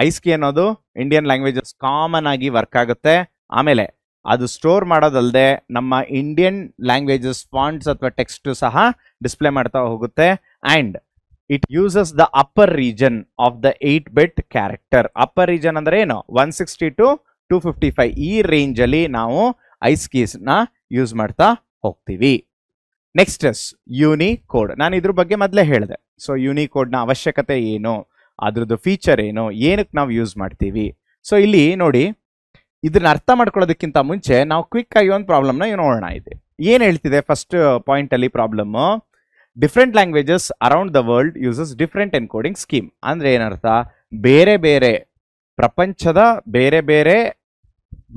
ISCII ಅನ್ನೋದು ಇಂಡಿಯನ್ ಲ್ಯಾಂಗ್ವೇಜಸ್ ಕಾಮನ್ ಆಗಿ ವರ್ಕ್ ಆಗುತ್ತೆ. ಆಮೇಲೆ ಅದು ಸ್ಟೋರ್ ಮಾಡೋದಲ್ಲದೆ ನಮ್ಮ ಇಂಡಿಯನ್ ಲ್ಯಾಂಗ್ವೇಜಸ್ ಫಾಂಟ್ಸ್ ಅಥವಾ ಟೆಕ್ಸ್ಟ್ ಸಹ ಡಿಸ್ಪ್ಲೇ ಮಾಡ್ತಾ ಹೋಗುತ್ತೆ. And it uses the upper region of the 8-bit character. Upper region ಅಂದ್ರೆ ಏನು? 160 to 255. ಈ ರೇಂಜ್ ಅಲ್ಲಿ ನಾವು ISCIIನ ಯೂಸ್ ಮಾಡ್ತಾ ಹೋಗ್ತೀವಿ. Next is Unicode. ನಾನು ಇದ್ರ ಬಗ್ಗೆ ಮೊದಲೇ ಹೇಳಿದೆ. ಸೊ ಯೂನಿಕೋಡ್ನ ಅವಶ್ಯಕತೆ ಏನು, ಅದ್ರದ್ದು ಫೀಚರ್ ಏನು, ಏನಕ್ಕೆ ನಾವು ಯೂಸ್ ಮಾಡ್ತೀವಿ? ಸೊ ಇಲ್ಲಿ ನೋಡಿ, ಇದನ್ನ ಅರ್ಥ ಮಾಡ್ಕೊಳ್ಳೋದಕ್ಕಿಂತ ಮುಂಚೆ ನಾವು ಕ್ವಿಕ್ ಆಗಿ ಒಂದು ಪ್ರಾಬ್ಲಮ್ನ ನೋಡೋಣ. ಇದೆ ಏನು ಹೇಳ್ತಿದೆ? ಫಸ್ಟ್ ಪಾಯಿಂಟ್ ಅಲ್ಲಿ problem, different languages around the world uses different encoding scheme. ಅಂದ್ರೆ ಏನರ್ಥ? ಬೇರೆ ಬೇರೆ ಪ್ರಪಂಚದ ಬೇರೆ ಬೇರೆ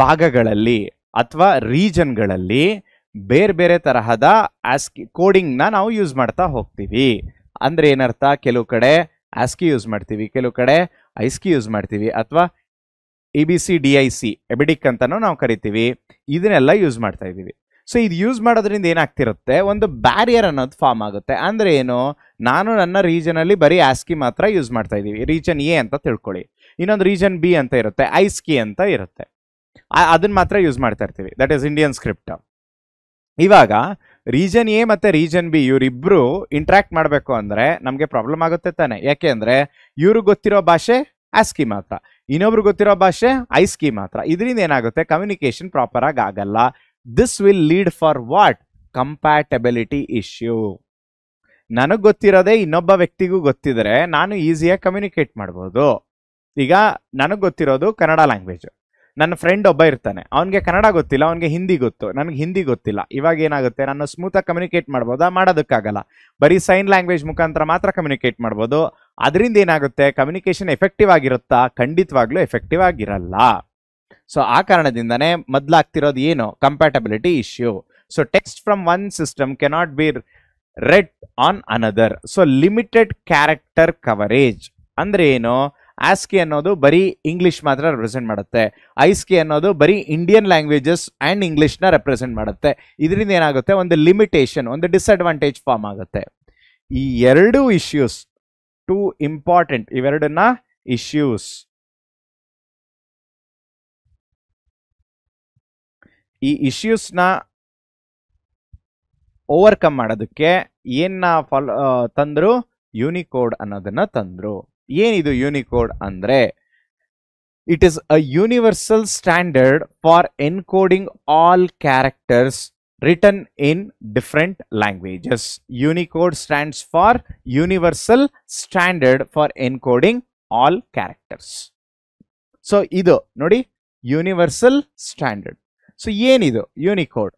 ಭಾಗಗಳಲ್ಲಿ ಅಥವಾ ರೀಜನ್ಗಳಲ್ಲಿ ಬೇರೆ ಬೇರೆ ತರಹದ ASCII ಕೋಡಿಂಗ್ನ ನಾವು ಯೂಸ್ ಮಾಡ್ತಾ ಹೋಗ್ತೀವಿ. ಅಂದ್ರೆ ಏನರ್ಥ? ಕೆಲವು ಕಡೆ ASCII ಯೂಸ್ ಮಾಡ್ತೀವಿ, ಕೆಲವು ಕಡೆ ISCII ಯೂಸ್ ಮಾಡ್ತೀವಿ, ಅಥವಾ ABCDIC ಎಬಿಡಿಕ್ ಅಂತಾನು ನಾವು ಕರಿತೀವಿ. ಇದನ್ನೆಲ್ಲ ಯೂಸ್ ಮಾಡ್ತಾ ಇದ್ದೀವಿ. ಸೊ ಇದು ಯೂಸ್ ಮಾಡೋದ್ರಿಂದ ಏನಾಗ್ತಿರುತ್ತೆ? ಒಂದು ಬ್ಯಾರಿಯರ್ ಅನ್ನೋದು ಫಾರ್ಮ್ ಆಗುತ್ತೆ. ಅಂದ್ರೆ ಏನು? ನಾನು ನನ್ನ ರೀಜನ್ ಅಲ್ಲಿ ಬರೀ ASCII ಮಾತ್ರ ಯೂಸ್ ಮಾಡ್ತಾ ಇದ್ದೀವಿ. ರೀಜನ್ A ಅಂತ ತಿಳ್ಕೊಳ್ಳಿ, ಇನ್ನೊಂದು ರೀಜನ್ B ಅಂತ ಇರುತ್ತೆ, ISCII ಅಂತ ಇರುತ್ತೆ. ಅದನ್ನ ಮಾತ್ರ ಯೂಸ್ ಮಾಡ್ತಾ ಇರ್ತೀವಿ. That is Indian script. ಇವಾಗ ರೀಜನ್ A ಮತ್ತೆ ರೀಜನ್ B ಇವರಿಬ್ರು ಇಂಟ್ರಾಕ್ಟ್ ಮಾಡಬೇಕು ಅಂದ್ರೆ ನಮಗೆ ಪ್ರಾಬ್ಲಮ್ ಆಗುತ್ತೆ ತಾನೆ? ಯಾಕೆ ಅಂದ್ರೆ ಇವ್ರಿಗೆ ಗೊತ್ತಿರೋ ಭಾಷೆ ASCII ಮಾತ್ರ, ಇನ್ನೊಬ್ರು ಗೊತ್ತಿರೋ ಭಾಷೆ ISCII ಮಾತ್ರ. ಇದರಿಂದ ಏನಾಗುತ್ತೆ? ಕಮ್ಯುನಿಕೇಶನ್ ಪ್ರಾಪರ್ ಆಗಿ ಆಗಲ್ಲ. This will lead for what? Compatibility issue. ನನಗೆ ಗೊತ್ತಿರೋದೇ ಇನ್ನೊಬ್ಬ ವ್ಯಕ್ತಿಗೂ ಗೊತ್ತಿದ್ರೆ ನಾನು ಈಸಿಯಾಗಿ ಕಮ್ಯುನಿಕೇಟ್ ಮಾಡ್ಬೋದು. ಈಗ ನನಗೆ ಗೊತ್ತಿರೋದು ಕನ್ನಡ ಲ್ಯಾಂಗ್ವೇಜ್, ನನ್ನ ಫ್ರೆಂಡ್ ಒಬ್ಬ ಇರ್ತಾನೆ, ಅವನಿಗೆ ಕನ್ನಡ ಗೊತ್ತಿಲ್ಲ, ಅವನಿಗೆ ಹಿಂದಿ ಗೊತ್ತು, ನನಗೆ ಹಿಂದಿ ಗೊತ್ತಿಲ್ಲ. ಇವಾಗ ಏನಾಗುತ್ತೆ? ನಾನು ಸ್ಮೂತಾಗಿ ಕಮ್ಯುನಿಕೇಟ್ ಮಾಡ್ಬೋದಾ? ಮಾಡೋದಕ್ಕಾಗಲ್ಲ. ಬರೀ ಸೈನ್ ಲ್ಯಾಂಗ್ವೇಜ್ ಮುಖಾಂತರ ಮಾತ್ರ ಕಮ್ಯುನಿಕೇಟ್ ಮಾಡ್ಬೋದು. ಅದರಿಂದ ಏನಾಗುತ್ತೆ? ಕಮ್ಯುನಿಕೇಶನ್ ಎಫೆಕ್ಟಿವ್ ಆಗಿರುತ್ತಾ? ಖಂಡಿತವಾಗ್ಲೂ ಎಫೆಕ್ಟಿವ್ ಆಗಿರಲ್ಲ. ಸೊ ಆ ಕಾರಣದಿಂದನೇ ಮೊದಲಾಗ್ತಿರೋದು ಏನು? Compatibility issue. So text from one system cannot be read on another. So limited character coverage ಅಂದ್ರೆ ಏನು? ಆಸ್ಕಿ ಅನ್ನೋದು ಬರೀ ಇಂಗ್ಲಿಷ್ ಮಾತ್ರ ರೆಪ್ರೆಸೆಂಟ್ ಮಾಡುತ್ತೆ. ಐಸ್ಕಿ ಅನ್ನೋದು ಬರೀ ಇಂಡಿಯನ್ ಲ್ಯಾಂಗ್ವೇಜಸ್ ಆ್ಯಂಡ್ ಇಂಗ್ಲಿಷ್ನ ರೆಪ್ರೆಸೆಂಟ್ ಮಾಡುತ್ತೆ. ಇದರಿಂದ ಏನಾಗುತ್ತೆ, ಒಂದು ಲಿಮಿಟೇಷನ್, ಒಂದು ಡಿಸ್ಅಡ್ವಾಂಟೇಜ್ ಫಾರ್ಮ್ ಆಗುತ್ತೆ. ಈ ಎರಡು ಇಶ್ಯೂಸ್ ಟು ಇಂಪಾರ್ಟೆಂಟ್, ಇವೆರಡನ್ನ ಇಶ್ಯೂಸ್, ಈ ಇಶ್ಯೂಸ್ನ ಓವರ್ಕಮ್ ಮಾಡೋದಕ್ಕೆ ಏನ್ನ ತಂದ್ರು, ಯೂನಿಕೋಡ್ ಅನ್ನೋದನ್ನ ತಂದ್ರು. ಏನಿದು ಯೂನಿಕೋಡ್ ಅಂದ್ರೆ, it is a universal standard for encoding all characters return in different languages. Unicode stands for universal standard for encoding all characters. So ಇದು ನೋಡಿ ಯೂನಿವರ್ಸಲ್ ಸ್ಟ್ಯಾಂಡರ್ಡ್. ಸೊ ಏನಿದು Unicode?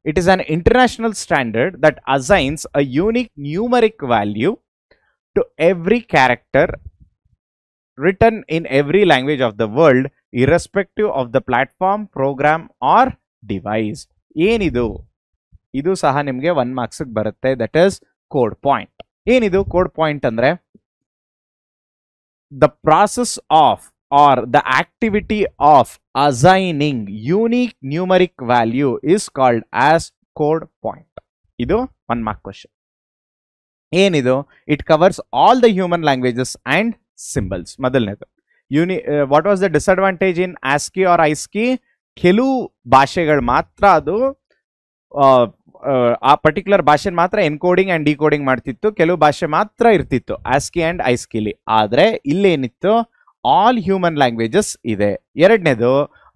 It is an international standard that assigns a unique numeric value to every character written in every language of the world, irrespective of the platform, program or device. ಏನಿದು? ಇದು ಸಹ ನಿಮಗೆ 1 marks ಬರುತ್ತೆ. That is code point. ಏನಿದು code point ಅಂದ್ರೆ, the process of or the activity of assigning unique numeric value is called as code point. ಇದು 1 mark question. ಏನಿದು? It covers all the human languages and symbols. ಮೊದಲನೇದು what was the disadvantage in ASCII or ISCII? ಕೆಲವು ಭಾಷೆಗಳು ಮಾತ್ರ ಅದು ಆ particular ಭಾಷೆ ಮಾತ್ರ ಎನ್ಕೋಡಿಂಗ್ ಅಂಡ್ ಡಿಕೋಡಿಂಗ್ ಮಾಡ್ತಿತ್ತು, ಕೆಲವು ಭಾಷೆ ಮಾತ್ರ ಇರ್ತಿತ್ತು ASCII ಅಂಡ್ ಐಸ್ಕಿಲಿ. ಆದ್ರೆ ಇಲ್ಲೇನಿತ್ತು, ಆಲ್ ಹ್ಯೂಮನ್ ಲ್ಯಾಂಗ್ವೇಜಸ್ ಇದೆ. ಎರಡನೇದು,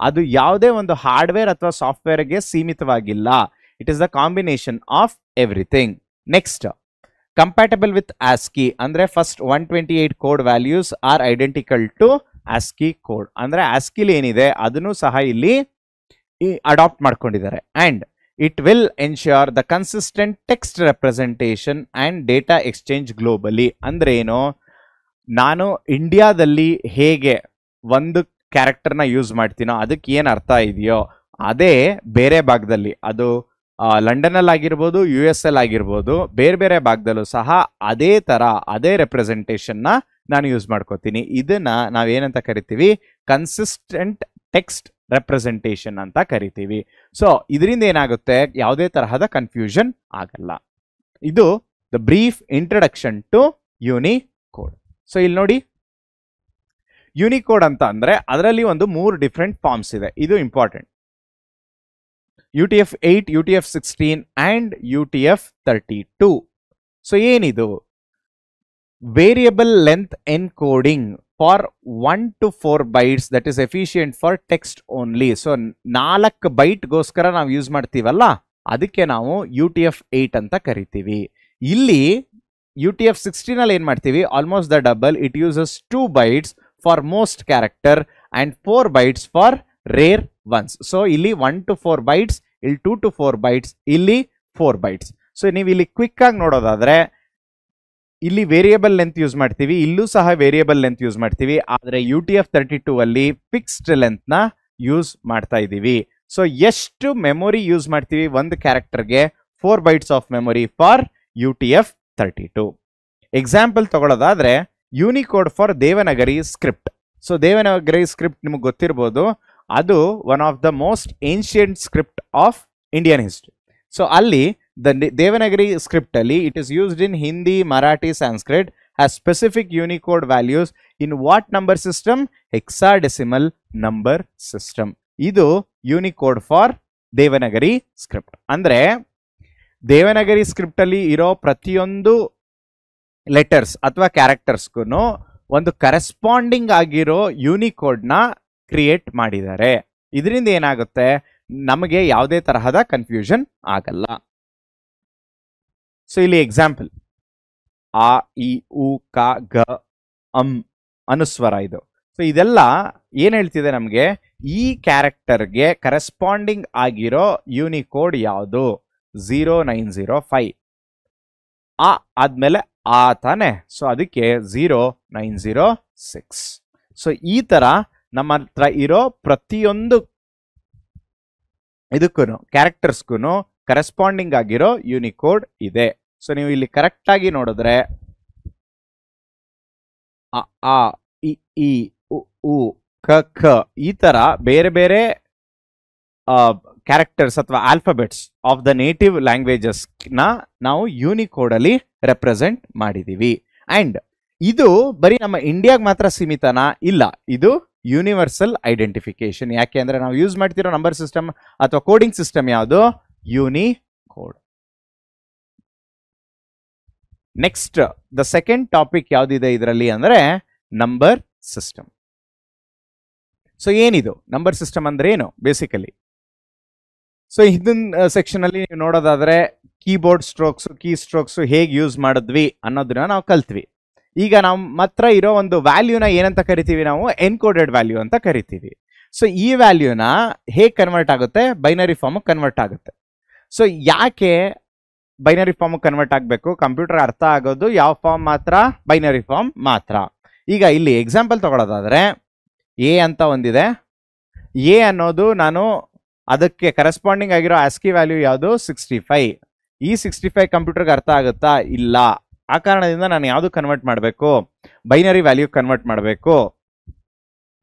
ಅದು ಯಾವುದೇ ಒಂದು ಹಾರ್ಡ್ವೇರ್ ಅಥವಾ ಸಾಫ್ಟ್ವೇರ್ಗೆ ಸೀಮಿತವಾಗಿಲ್ಲ. It is the combination of everything. Next, compatible with ASCII ಅಂದ್ರೆ first 128 code values are identical to ASCII code. ಅಂದ್ರೆ ASCII ಏನಿದೆ ಅದನ್ನು ಸಹ ಇಲ್ಲಿ ಅಡಾಪ್ಟ್ ಮಾಡ್ಕೊಂಡಿದ್ದಾರೆ. And it will ensure the consistent text representation and data exchange globally. ಅಂದ್ರೆ ಏನು, ನಾನು ಇಂಡಿಯಾದಲ್ಲಿ ಹೇಗೆ ಒಂದು ಕ್ಯಾರೆಕ್ಟರ್ನ ಯೂಸ್ ಮಾಡ್ತೀನೋ ಅದಕ್ಕೆ ಏನು ಅರ್ಥ ಇದೆಯೋ ಅದೇ ಬೇರೆ ಭಾಗದಲ್ಲಿ, ಅದು ಲಂಡನಲ್ಲಿ ಆಗಿರ್ಬೋದು, US ಅಲ್ಲಿ ಆಗಿರ್ಬೋದು, ಬೇರೆ ಬೇರೆ ಭಾಗದಲ್ಲೂ ಸಹ ಅದೇ ಥರ ಅದೇ ರೆಪ್ರೆಸೆಂಟೇಷನ್ನ ನಾನು ಯೂಸ್ ಮಾಡ್ಕೋತೀನಿ. ಇದನ್ನ ನಾವೇನಂತ ಕರಿತೀವಿ, ಕನ್ಸಿಸ್ಟೆಂಟ್ ಟೆಕ್ಸ್ಟ್ ರೆಪ್ರೆಸೆಂಟೇಷನ್ ಅಂತ ಕರಿತೀವಿ. ಸೊ ಇದರಿಂದ ಏನಾಗುತ್ತೆ, ಯಾವುದೇ ತರಹದ ಕನ್ಫ್ಯೂಷನ್ ಆಗಲ್ಲ. ಇದು the brief introduction to Unicode. So ಇಲ್ಲಿ ನೋಡಿ, ಯೂನಿಕೋಡ್ ಅಂತ ಅಂದ್ರೆ ಅದರಲ್ಲಿ ಒಂದು 3 ಡಿಫ್ರೆಂಟ್ ಫಾರ್ಮ್ಸ್ ಇದೆ. ಇದು important. UTF-8, UTF-16 and UTF-32. So ಏನಿದು? Variable length encoding for 1 to 4 bytes that is efficient for text only. So 4 ಬೈಟ್ಗೋಸ್ಕರ ನಾವು ಯೂಸ್ ಮಾಡ್ತೀವಲ್ಲ, ಅದಕ್ಕೆ ನಾವು UTF-8 ಅಂತ ಕರಿತೀವಿ. ಇಲ್ಲಿ UTF-16 ಅಲ್ಲಿ ಏನ್ ಮಾಡ್ತೀವಿ, almost the double. It uses 2 bytes for most character and 4 bytes for rare ones. So ಇಲ್ಲಿ 1 to 4 bytes, ಇಲ್ಲಿ 2 to 4 bytes, ಇಲ್ಲಿ 4 bytes. ಸೊ ನೀವು ಇಲ್ಲಿ ಕ್ವಿಕ್ ಆಗಿ ನೋಡೋದಾದ್ರೆ, ಇಲ್ಲಿ ವೇರಿಯಬಲ್ ಲೆಂತ್ ಯೂಸ್ ಮಾಡ್ತೀವಿ, ಇಲ್ಲೂ ಸಹ ವೇರಿಯಬಲ್ ಲೆಂತ್ ಯೂಸ್ ಮಾಡ್ತೀವಿ. ಆದ್ರೆ UTF-32 ಅಲ್ಲಿ ಫಿಕ್ಸ್ಡ್ ಲೆಂತ್ ನ ಯೂಸ್ ಮಾಡ್ತಾ ಇದ್ದೀವಿ. ಸೊ ಎಷ್ಟು ಮೆಮೊರಿ ಯೂಸ್ ಮಾಡ್ತೀವಿ ಒಂದು ಕ್ಯಾರೆಕ್ಟರ್ಗೆ? 4 bytes of memory for UTF-32. Example ತಗೊಳ್ಳೋದಾದ್ರೆ, Unicode for Devanagari script. So Devanagari script ನಿಮಗೆ ಗೊತ್ತಿರ್ಬೋದು, ಅದು one of the most ancient script of Indian history. So ಅಲ್ಲಿ ದೇವನಗರಿ ಸ್ಕ್ರಿಪ್ಟ್ ಅಲ್ಲಿ it is used in Hindi, Marathi, Sanskrit, has specific Unicode values in what number system? Hexadecimal number system. ಇದು Unicode for Devanagari script. ಅಂದ್ರೆ Devanagari script ಅಲ್ಲಿ ಇರೋ ಪ್ರತಿಯೊಂದು ಲೆಟರ್ಸ್ ಅಥವಾ ಕ್ಯಾರೆಕ್ಟರ್ಸ್ಗೂ ಒಂದು corresponding ಆಗಿರೋ ಯೂನಿಕೋಡ್ ನ ಕ್ರಿಯೇಟ್ ಮಾಡಿದ್ದಾರೆ. ಇದರಿಂದ ಏನಾಗುತ್ತೆ, ನಮಗೆ ಯಾವುದೇ ತರಹದ ಕನ್ಫ್ಯೂಷನ್ ಆಗಲ್ಲ. ಸೊ ಇಲ್ಲಿ ಎಕ್ಸಾಂಪಲ್, ಆ, ಇ, ಉ, ಕ, ಗ, ಅಂ ಅನುಸ್ವರ ಇದು. ಸೊ ಇದೆಲ್ಲ ಏನ್ ಹೇಳ್ತಿದೆ ನಮಗೆ, ಈ ಕ್ಯಾರೆಕ್ಟರ್ಗೆ ಕರೆಸ್ಪಾಂಡಿಂಗ್ ಆಗಿರೋ ಯೂನಿಕೋಡ್ ಯಾವುದು? 0905. ಆ ಆದ್ಮೇಲೆ ಆ ತಾನೆ, ಸೊ ಅದಕ್ಕೆ 0906. ಸೊ ಈ ತರ ನಮ್ಮ ಹತ್ರ ಇರೋ ಪ್ರತಿಯೊಂದು ಇದಕ್ಕೂ ಕ್ಯಾರೆಕ್ಟರ್ಸ್ಗೂ ಕರೆಸ್ಪಾಂಡಿಂಗ್ ಆಗಿರೋ ಯೂನಿಕೋಡ್ ಇದೆ. ಸೊ ನೀವು ಇಲ್ಲಿ ಕರೆಕ್ಟ್ ಆಗಿ ನೋಡಿದ್ರೆ, ಆ ಇ ಈ ಉ ಉ ಕ ಖ ಈ ತರ ಬೇರೆ ಬೇರೆ ಕ್ಯಾರೆಕ್ಟರ್ಸ್ ಅಥವಾ alphabets of the native languages ನ ನಾವು ಯೂನಿಕೋಡ್ ಅಲ್ಲಿ ರೆಪ್ರೆಸೆಂಟ್ ಮಾಡಿದೀವಿ. ಅಂಡ್ ಇದು ಬರೀ ನಮ್ಮ ಇಂಡಿಯಾಗ್ ಮಾತ್ರ ಸೀಮಿತನಾ? ಇಲ್ಲ, ಇದು ಯೂನಿವರ್ಸಲ್ ಐಡೆಂಟಿಫಿಕೇಶನ್. ಯಾಕೆ ಅಂದ್ರೆ ನಾವು ಯೂಸ್ ಮಾಡ್ತಿರೋ ನಂಬರ್ ಸಿಸ್ಟಮ್ ಅಥವಾ ಕೋಡಿಂಗ್ ಸಿಸ್ಟಮ್ ಯಾವುದು? Unicode. Next the second topic ಯಾವ್ದಿದೆ ಇದರಲ್ಲಿ ಅಂದ್ರೆ ನಂಬರ್ ಸಿಸ್ಟಮ್. ಸೊ ಏನಿದು ನಂಬರ್ ಸಿಸ್ಟಮ್ ಅಂದ್ರೆ ಏನು ಬೇಸಿಕಲಿ? ಸೊ ಇದನ್ನ ಸೆಕ್ಷನ್ ಅಲ್ಲಿ ನೀವು ನೋಡೋದಾದ್ರೆ ಕೀಬೋರ್ಡ್ ಸ್ಟ್ರೋಕ್ಸ್, ಕೀ ಸ್ಟ್ರೋಕ್ಸ್ ಹೇಗೆ ಯೂಸ್ ಮಾಡಿದ್ವಿ ಅನ್ನೋದನ್ನ ನಾವು ಕಲ್ತ್ವಿ. ಈಗ ನಮ್ಮ ಹತ್ರ ಇರೋ ಒಂದು ವ್ಯಾಲ್ಯೂನ ಏನಂತ ಕರಿತೀವಿ? ನಾವು ಎನ್ಕೋಡೆಡ್ ವ್ಯಾಲ್ಯೂ ಅಂತ ಕರಿತೀವಿ. ಸೊ ಈ ವ್ಯಾಲ್ಯೂನ ಹೇಗೆ ಕನ್ವರ್ಟ್ ಆಗುತ್ತೆ? ಬೈನರಿ ಫಾರ್ಮ್ ಕನ್ವರ್ಟ್ ಆಗುತ್ತೆ. ಸೊ ಯಾಕೆ ಬೈನರಿ ಫಾರ್ಮ್ ಕನ್ವರ್ಟ್ ಆಗಬೇಕು? ಕಂಪ್ಯೂಟರ್ ಅರ್ಥ ಆಗೋದು ಯಾವ ಫಾರ್ಮ್ ಮಾತ್ರ? ಬೈನರಿ ಫಾರ್ಮ್ ಮಾತ್ರ. ಈಗ ಇಲ್ಲಿ ಎಕ್ಸಾಂಪಲ್ ತಗೊಳ್ಳೋದಾದ್ರೆ ಎ ಅಂತ ಒಂದಿದೆ. ಎ ಅನ್ನೋದು ನಾನು ಅದಕ್ಕೆ ಕರೆಸ್ಪಾಂಡಿಂಗ್ ಆಗಿರೋ ಆಸ್ಕಿ ವ್ಯಾಲ್ಯೂ ಯಾವುದು? 65. ಈ 65 ಕಂಪ್ಯೂಟರ್ಗೆ ಅರ್ಥ ಆಗುತ್ತಾ? ಇಲ್ಲ. ಆ ಕಾರಣದಿಂದ ನಾನು ಯಾವುದು ಕನ್ವರ್ಟ್ ಮಾಡಬೇಕು? ಬೈನರಿ ವ್ಯಾಲ್ಯೂ ಕನ್ವರ್ಟ್ ಮಾಡಬೇಕು.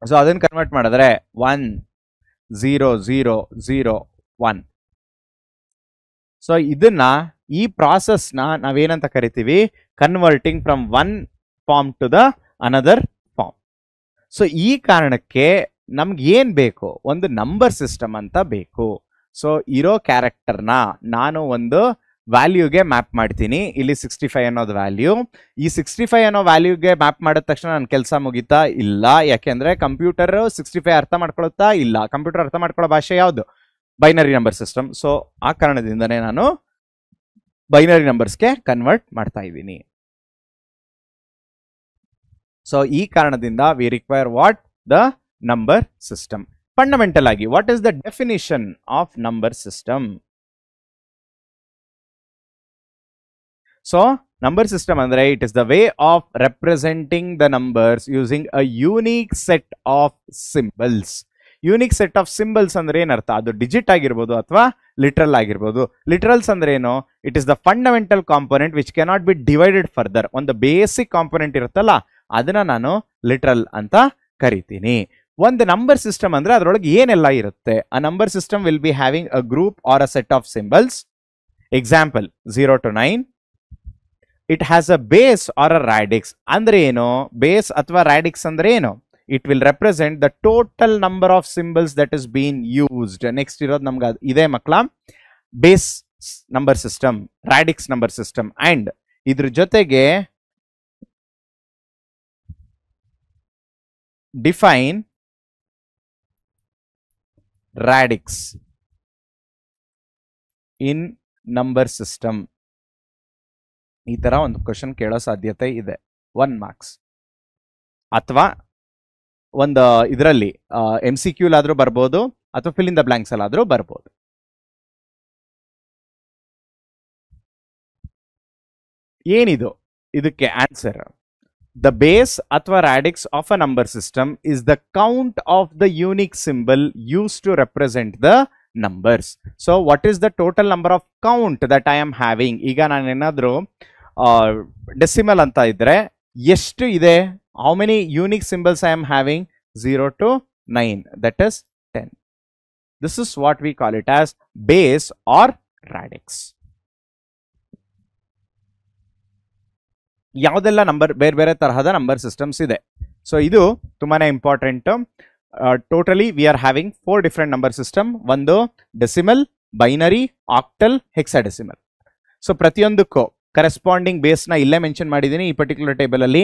ಸೊ ಅದನ್ನ ಕನ್ವರ್ಟ್ ಮಾಡಿದ್ರೆ 1 0 0 0 1. ಸೊ ಇದನ್ನ ಈ ಪ್ರಾಸೆಸ್ನ ನಾವೇನಂತ ಕರಿತೀವಿ? Converting from one form to the another form. So ಈ ಕಾರಣಕ್ಕೆ ನಮ್ಗೆ ಏನ್ ಬೇಕು? ಒಂದು ನಂಬರ್ ಸಿಸ್ಟಮ್ ಅಂತ ಬೇಕು. ಸೊ ಇರೋ ಕ್ಯಾರೆಕ್ಟರ್ನ ನಾನು ಒಂದು ವ್ಯಾಲ್ಯೂಗೆ ಮ್ಯಾಪ್ ಮಾಡ್ತೀನಿ. ಇಲ್ಲಿ 65 ಅನ್ನೋದು ವ್ಯಾಲ್ಯೂ. ಈ 65 ಅನ್ನೋ ವ್ಯಾಲ್ಯೂಗೆ ಮ್ಯಾಪ್ ಮಾಡಿದ ತಕ್ಷಣ ನನ್ನ ಕೆಲಸ ಮುಗಿತಾ? ಇಲ್ಲ. ಯಾಕೆಂದ್ರೆ ಕಂಪ್ಯೂಟರ್ 65 ಅರ್ಥ ಮಾಡ್ಕೊಳುತ್ತಾ? ಇಲ್ಲ. ಕಂಪ್ಯೂಟರ್ ಅರ್ಥ ಮಾಡ್ಕೊಳ್ಳೋ ಭಾಷೆ ಯಾವುದು? Binary number system. ಸೊ ಆ ಕಾರಣದಿಂದನೇ ನಾನು ಬೈನರಿ ನಂಬರ್ಸ್ಗೆ ಕನ್ವರ್ಟ್ ಮಾಡ್ತಾ ಇದ್ದೀನಿ. ಸೊ ಈ ಕಾರಣದಿಂದ we require what? The number system. Fundamental ಆಗಿ what is the definition of number system? So number system ಅಂದ್ರೆ it is the way of representing the numbers using a unique set of symbols. Unique set of symbols ಅಂದ್ರೆ ಏನರ್ಥ? ಅದು digit ಆಗಿರ್ಬೋದು ಅಥವಾ literal ಆಗಿರ್ಬೋದು. Literals ಅಂದ್ರೆ ಏನು? It is the fundamental component which cannot be divided further. ಒಂದು basic component ಇರುತ್ತಲ್ಲ, ಅದನ್ನ ನಾನು ಲಿಟ್ರಲ್ ಅಂತ ಕರಿತೀನಿ. ಒಂದು ನಂಬರ್ ಸಿಸ್ಟಮ್ ಅಂದ್ರೆ ಅದರೊಳಗೆ ಏನೆಲ್ಲ ಇರುತ್ತೆ? A number system will be having a group or a set of symbols. Example 0 to 9. It has a base or a radix. ಅಂದ್ರೆ ಏನು? ಬೇಸ್ ಅಥವಾ ರಾಡಿಕ್ಸ್ ಅಂದ್ರೆ ಏನು? It will represent the total number of symbols that is been used. Next ಇರೋದು ನಮ್ಗೆ ಇದೆ ಮಕ್ಕಳ, base number system, radix number system. And ಇದ್ರ ಜೊತೆಗೆ define radix in number system. ಈ ತರ ಒಂದು ಕ್ವಶನ್ ಕೇಳೋ ಸಾಧ್ಯತೆ ಇದೆ, 1 marks. ಅಥವಾ ಒಂದು ಇದರಲ್ಲಿ MCQ ಆದ್ರೂ ಬರ್ಬೋದು ಅಥವಾ ಫಿಲ್ ಇನ್ ದ ಬ್ಲಾಂಕ್ಸ್ ಅಲ್ಲಾದ್ರೂ ಬರ್ಬೋದು. ಏನಿದು ಇದಕ್ಕೆ ಆನ್ಸರ್? ದ ಬೇಸ್ ಅಥವಾ radix of a number system is the count of the unique symbol use to represent the numbers. So what is the total number of count that I am having? ಈಗ ನಾನು ಏನಾದರೂ decimal ಅಂತ ಇದ್ರೆ ಎಷ್ಟು ಇದೆ? How many unique symbols I am having? 0 to 9, that is 10. This is what we call it as base or radix. ಯಾವುದೆಲ್ಲ number ಬೇರೆ ಬೇರೆ ತರಹದ ನಂಬರ್ ಸಿಸ್ಟಮ್ಸ್ ಇದೆ. ಸೊ ಇದು ತುಂಬಾನೇ important. Totally we are having 4 different number system. ಒಂದು decimal, binary, octal, hexadecimal. So ಪ್ರತಿಯೊಂದಕ್ಕೂ corresponding base ನ ಇಲ್ಲೇ ಮೆನ್ಷನ್ ಮಾಡಿದ್ದೀನಿ ಈ ಪರ್ಟಿಕ್ಯುಲರ್ ಟೇಬಲ್ ಅಲ್ಲಿ.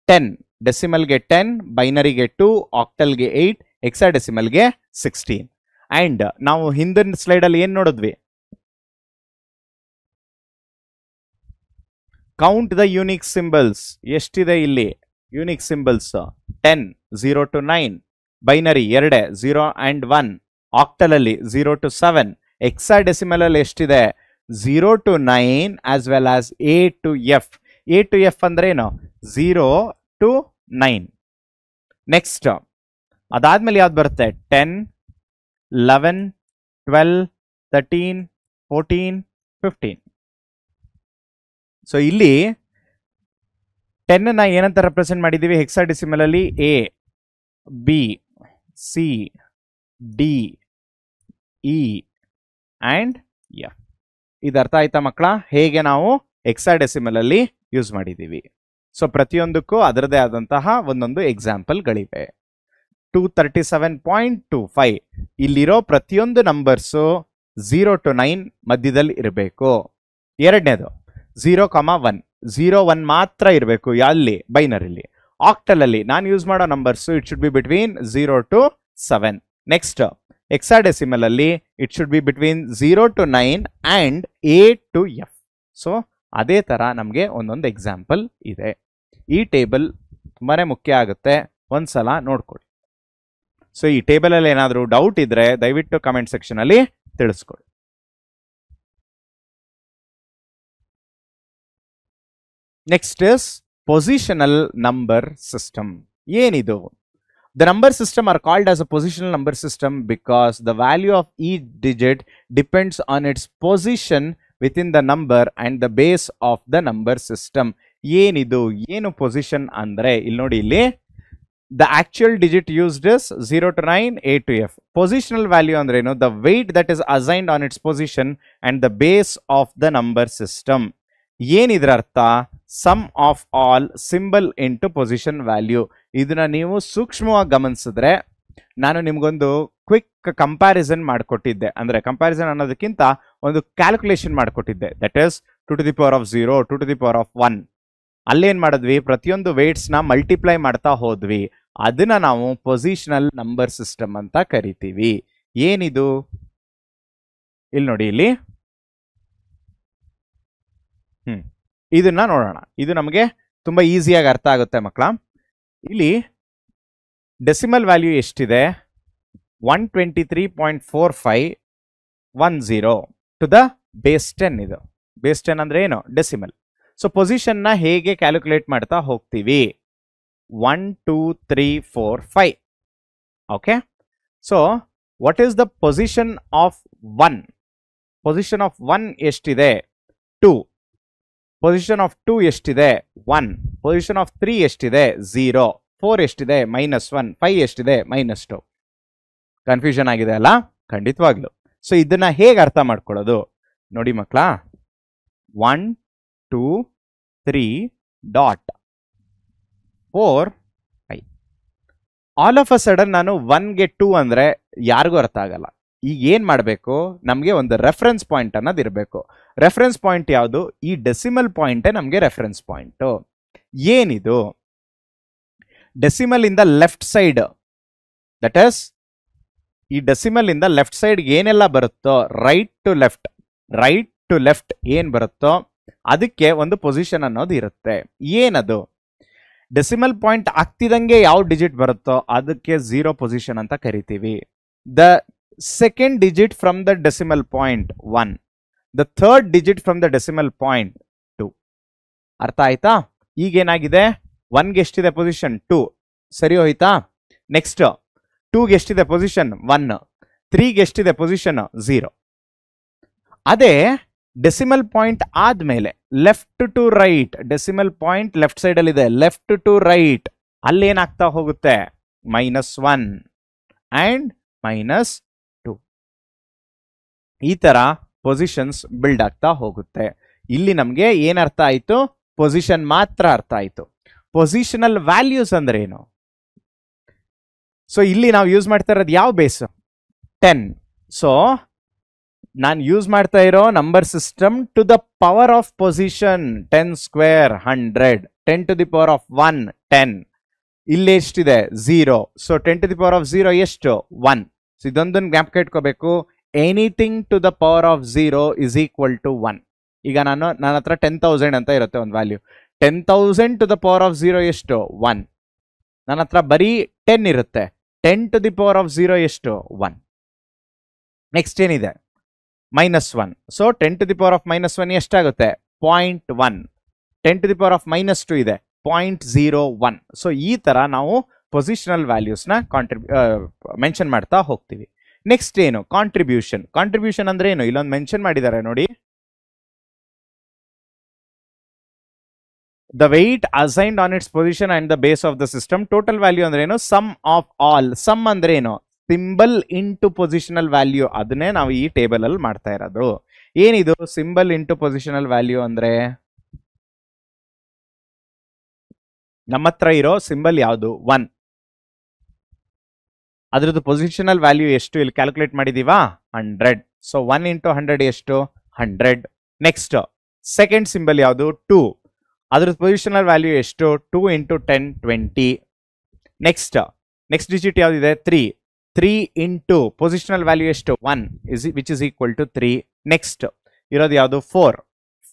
10 ಡೆಸಿಮಲ್ಗೆ 10, ಬೈನರಿಗೆ 2, ಆಕ್ಟಲ್ಗೆ 8, ಹೆಕ್ಸಾಡೆಸಿಮಲ್ಗೆ 16. ಅಂಡ್ ನಾವು ಹಿಂದಿನ ಸ್ಲೈಡ್ ಅಲ್ಲಿ ಏನ್ ನೋಡಿದ್ವಿ? Count the unique symbols. ಎಷ್ಟಿದೆ ಇಲ್ಲಿ unique symbols? 10, 0 to 9, binary 2, 0 and 1, octal ಅಲ್ಲಿ 0 to 7, ಹೆಕ್ಸಾಡೆಸಿಮಲ್ ಅಲ್ಲಿ ಎಷ್ಟಿದೆ? 0 to 9 as well as A to F. A to F ಅಂದ್ರೆ ಏನು? 0 to 9. ನೆಕ್ಸ್ಟ್ ಅದಾದ್ಮೇಲೆ ಯಾವ್ದು ಬರುತ್ತೆ? 10, 11, 12, 13, 14, 15. ಸೊ ಇಲ್ಲಿ 10 ಏನಂತ ರೆಪ್ರೆಸೆಂಟ್ ಮಾಡಿದ್ದೀವಿ ಹೆಕ್ಸಾಡೆಸಿಮಲ್ ಅಲ್ಲಿ A B C D E and F. ಇದು ಅರ್ಥ ಆಯ್ತಾ ಮಕ್ಕಳ, ಹೇಗೆ ನಾವು ಹೆಕ್ಸಾಡೆಸಿಮಲ್ ಅಲ್ಲಿ ಯೂಸ್ ಮಾಡಿದ್ದೀವಿ. ಸೊ ಪ್ರತಿಯೊಂದಕ್ಕೂ ಅದರದೇ ಆದಂತಹ ಒಂದೊಂದು ಎಕ್ಸಾಂಪಲ್ಗಳಿವೆ. 237.25 ಇಲ್ಲಿರೋ ಪ್ರತಿಯೊಂದು ನಂಬರ್ಸು 0 to 9 ಮಧ್ಯದಲ್ಲಿ ಇರಬೇಕು. ಎರಡನೇದು 0,1 0,1 ಮಾತ್ರ ಇರಬೇಕು. ಅಲ್ಲಿ ಬೈನರಿಲಿ. ಆಕ್ಟಲ್ ಅಲ್ಲಿ ನಾನು ಯೂಸ್ ಮಾಡೋ numbers it should be between 0 to 7. Next hexadecimal ಅಲ್ಲಿ it should be between 0 to 9 and A to F. So ಅದೇ ಥರ ನಮಗೆ ಒಂದೊಂದು ಎಕ್ಸಾಂಪಲ್ ಇದೆ. ಈ ಟೇಬಲ್ ತುಂಬಾ ಮುಖ್ಯ ಆಗುತ್ತೆ, ಒಂದ್ಸಲ ನೋಡ್ಕೊಳ್ಳಿ. ಸೊ ಈ ಟೇಬಲಲ್ಲಿ ಏನಾದರೂ ಡೌಟ್ ಇದ್ರೆ ದಯವಿಟ್ಟು ಕಮೆಂಟ್ ಸೆಕ್ಷನ್ ಅಲ್ಲಿ ತಿಳಿಸ್ಕೊಳ್ಳಿ. Next is positional number system. ಏನಿದು? The number system are called as a positional number system because the value of each digit depends on its position within the number and the base of the number system. ಏನಿದು? ಏನು position ಅಂದ್ರೆ ಇಲ್ಲಿ ನೋಡಿ, ಇಲ್ಲಿ the actual digit used is 0 to 9 a to f. Positional value ಅಂದ್ರೆ ಏನು? The weight that is assigned on its position and the base of the number system. ಏನಿದ್ರ ಅರ್ಥ? Sum of all symbol into position value. ಇದನ್ನ ನೀವು ಸೂಕ್ಷ್ಮವಾಗಿ ಗಮನಿಸಿದ್ರೆ ನಾನು ನಿಮ್ಗೊಂದು ಕ್ವಿಕ್ ಕಂಪ್ಯಾರಿಸನ್ ಮಾಡಿಕೊಟ್ಟಿದ್ದೆ. ಅಂದ್ರೆ ಕಂಪ್ಯಾರಿಸನ್ ಅನ್ನೋದಕ್ಕಿಂತ ಒಂದು ಕ್ಯಾಲ್ಕುಲೇಷನ್ ಮಾಡಿಕೊಟ್ಟಿದ್ದೆ. That is 2 to the power of 0, 2 to the power of 1. ಅಲ್ಲೇನ್ ಮಾಡಿದ್ವಿ? ಪ್ರತಿಯೊಂದು ವೇಟ್ಸ್ನ ಮಲ್ಟಿಪ್ಲೈ ಮಾಡ್ತಾ ಹೋದ್ವಿ. ಅದನ್ನ ನಾವು ಪೊಸಿಷನಲ್ ನಂಬರ್ ಸಿಸ್ಟಮ್ ಅಂತ ಕರಿತೀವಿ. ಏನಿದು? ಇಲ್ಲಿ ನೋಡಿ, ಇಲ್ಲಿ ಇದನ್ನ ನೋಡೋಣ. ಇದು ನಮಗೆ ತುಂಬಾ ಈಸಿಯಾಗಿ ಅರ್ಥ ಆಗುತ್ತೆ ಮಕ್ಕಳ. ಇಲ್ಲಿ ಡೆಸಿಮಲ್ ವ್ಯಾಲ್ಯೂ ಎಷ್ಟಿದೆ? 123.4510 ಟು ದ ಬೇಸ್ 10. ಇದು ಬೇಸ್ 10 ಅಂದ್ರೆ ಏನು? ಡೆಸಿಮಲ್. ಸೊ ಪೊಸಿಷನ್ ನ ಹೇಗೆ ಕ್ಯಾಲ್ಕುಲೇಟ್ ಮಾಡ್ತಾ ಹೋಗ್ತೀವಿ? 1 2 3 4 5. Okay. So what is the position of 1? Position of 1 ಎಷ್ಟಿದೆ? 2. ಪೊಸಿಷನ್ ಆಫ್ 2 ಎಷ್ಟಿದೆ? 1. ಪೊಸಿಷನ್ ಆಫ್ 3 ಎಷ್ಟಿದೆ? 0. 4 ಎಷ್ಟಿದೆ? -1. 5 ಎಷ್ಟಿದೆ? -2. ಕನ್ಫ್ಯೂಷನ್ ಆಗಿದೆ ಅಲ್ಲ? ಖಂಡಿತವಾಗ್ಲು. ಸೊ ಇದನ್ನ ಹೇಗೆ ಅರ್ಥ ಮಾಡ್ಕೊಳ್ಳೋದು ನೋಡಿ ಮಕ್ಕಳ. 1 2 3 dot 4 5. All of a sudden ನಾನು 1ಗೆ 2 ಅಂದ್ರೆ ಯಾರಿಗೂ ಅರ್ಥ ಆಗಲ್ಲ. ಈಗ ಏನ್ ಮಾಡಬೇಕು? ನಮಗೆ ಒಂದು ರೆಫರೆನ್ಸ್ ಪಾಯಿಂಟ್ ಅನ್ನೋದು ಇರಬೇಕು. ರೆಫರೆನ್ಸ್ ಪಾಯಿಂಟ್ ಯಾವುದು? ಈ ಡೆಸಿಮಲ್ ಪಾಯಿಂಟೇ ನಮಗೆ ರೆಫರೆನ್ಸ್ ಪಾಯಿಂಟ್. ಏನಿದು? ಡೆಸಿಮಲ್ ಇಂದ ಲೆಫ್ಟ್ ಸೈಡ್, ದಟ್ ಈಸ್ ಈ ಡೆಸಿಮಲ್ ಇಂದ ಲೆಫ್ಟ್ ಸೈಡ್ ಏನೆಲ್ಲ ಬರುತ್ತೋ, ರೈಟ್ ಟು ಲೆಫ್ಟ್ ಏನ್ ಬರುತ್ತೋ ಅದಕ್ಕೆ ಒಂದು ಪೊಸಿಷನ್ ಅನ್ನೋದು ಇರುತ್ತೆ. ಏನದು? ಡೆಸಿಮಲ್ ಪಾಯಿಂಟ್ ಆಗ್ತಿದಂಗೆ ಯಾವ ಡಿಜಿಟ್ ಬರುತ್ತೋ ಅದಕ್ಕೆ 0 ಪೊಸಿಷನ್ ಅಂತ ಕರಿತೀವಿ. The second digit from the decimal point 1. The third digit from the decimal point 2. ಅರ್ಥ ಆಯ್ತಾ? ಈಗೇನಾಗಿದೆ? 1ಗೆ ಎಷ್ಟಿದೆ ಪೊಸಿಷನ್? 2. ಸರಿ ಹೋಯ್ತಾ? ನೆಕ್ಸ್ಟ್ 2ಗೆ ಎಷ್ಟಿದೆ ಪೊಸಿಷನ್? 1. 3ಗೆ ಎಷ್ಟಿದೆ ಪೊಸಿಷನ್? 0. ಅದೇ ಡೆಸಿಮಲ್ ಪಾಯಿಂಟ್ ಆದ್ಮೇಲೆ left to right, decimal point left side ಅಲ್ಲಿ ಇದೆ, ಲೆಫ್ಟ್ ಟು ರೈಟ್ ಅಲ್ಲಿ ಏನಾಗ್ತಾ ಹೋಗುತ್ತೆ? -1 ಅಂಡ್ -2. ಈ ತರ ಪೊಸಿಷನ್ಸ್ ಬಿಲ್ಡ್ ಆಗ್ತಾ ಹೋಗುತ್ತೆ. ಇಲ್ಲಿ ನಮ್ಗೆ ಏನ್ ಅರ್ಥ ಆಯ್ತು? ಪೊಸಿಷನ್ ಮಾತ್ರ ಅರ್ಥ ಆಯ್ತು. ಪೊಸಿಷನಲ್ ವ್ಯಾಲ್ಯೂಸ್ ಅಂದ್ರೆ ಏನು? ಸೊ ಇಲ್ಲಿ ನಾವು ಯೂಸ್ ಮಾಡ್ತಾ ಇರೋದು ಯಾವ ಬೇಸ್? 10. ಸೊ ನಾನು ಯೂಸ್ ಮಾಡ್ತಾ ಇರೋ number system to the power of position 10 square 100, 10 to the power of 1 10. ಇಲ್ಲಿ ಎಷ್ಟಿದೆ? 0. So 10 to the power of 0 ಎಷ್ಟು? 1. ಸೊ ಇದೊಂದನ್ನು ಜ್ಞಾಪಕ ಇಟ್ಕೋಬೇಕು. Anything to the power of 0 is equal to 1. ಈಗ ನನ್ನ ಹತ್ರ 10,000 ಅಂತ ಇರುತ್ತೆ ಒಂದು value. 10,000 to the power of 0 ಎಷ್ಟು? 1. ನನ್ನ ಹತ್ರ ಬರೀ 10 ಇರುತ್ತೆ. 10 to the power of 0 ಎಷ್ಟು? 1. ನೆಕ್ಸ್ಟ್ ಏನಿದೆ? -1. So 10 to the power of -1 ಎಷ್ಟಾಗುತ್ತೆ? 0.1. 10 to the power of -2 ಇದೆ, 0.01. ಸೊ ಈ ತರ ನಾವು ಪೊಸಿಷನಲ್ ವ್ಯಾಲ್ಯೂಸ್ನ ಮೆನ್ಷನ್ ಮಾಡ್ತಾ ಹೋಗ್ತೀವಿ. ನೆಕ್ಸ್ಟ್ ಏನು? ಕಾಂಟ್ರಿಬ್ಯೂಷನ್. ಕಾಂಟ್ರಿಬ್ಯೂಷನ್ ಅಂದ್ರೆ ಏನು? ಇಲ್ಲೊಂದು ಮೆನ್ಷನ್ ಮಾಡಿದ್ದಾರೆ ನೋಡಿ. the weight assigned on its position and the base of the system. Total value ಅಂದ್ರೆ ಏನು? sum of all. sum ಅಂದ್ರೆ ಏನು? Symbol into positional value. ಅದನ್ನೇ ನಾವು ಈ ಟೇಬಲ್ ಅಲ್ಲಿ ಮಾಡ್ತಾ ಇರೋದು. ಏನಿದು ಸಿಂಬಲ್ ಇಂಟು ಪೊಸಿಷನಲ್ ವ್ಯಾಲ್ಯೂ ಅಂದ್ರೆ? ನಮ್ಮ ಹತ್ರ ಇರೋ ಸಿಂಬಲ್ ಯಾವುದು? 1. ಅದ್ರದ್ದು ಪೊಸಿಷನಲ್ ವ್ಯಾಲ್ಯೂ ಎಷ್ಟು ಇಲ್ಲಿ ಕ್ಯಾಲ್ಕುಲೇಟ್ ಮಾಡಿದೀವಾ? 100. ಸೊ 1 ಇಂಟು 100 ಎಷ್ಟು? 100. ನೆಕ್ಸ್ಟ್ ಸೆಕೆಂಡ್ ಸಿಂಬಲ್ ಯಾವುದು? 2. ಅದ್ರದ್ದು ಪೊಸಿಷನಲ್ ವ್ಯಾಲ್ಯೂ ಎಷ್ಟು? 2 ಇಂಟು 10 20. ನೆಕ್ಸ್ಟ್ ಡಿಜಿಟ್ ಯಾವ್ದಿದೆ? 3. 3 ಇಂಟು ಪೊಸಿಷನಲ್ ವ್ಯಾಲ್ಯೂ ಎಷ್ಟು? 1 which is equal to 3. Next ಇರೋದು ಯಾವುದು? 4.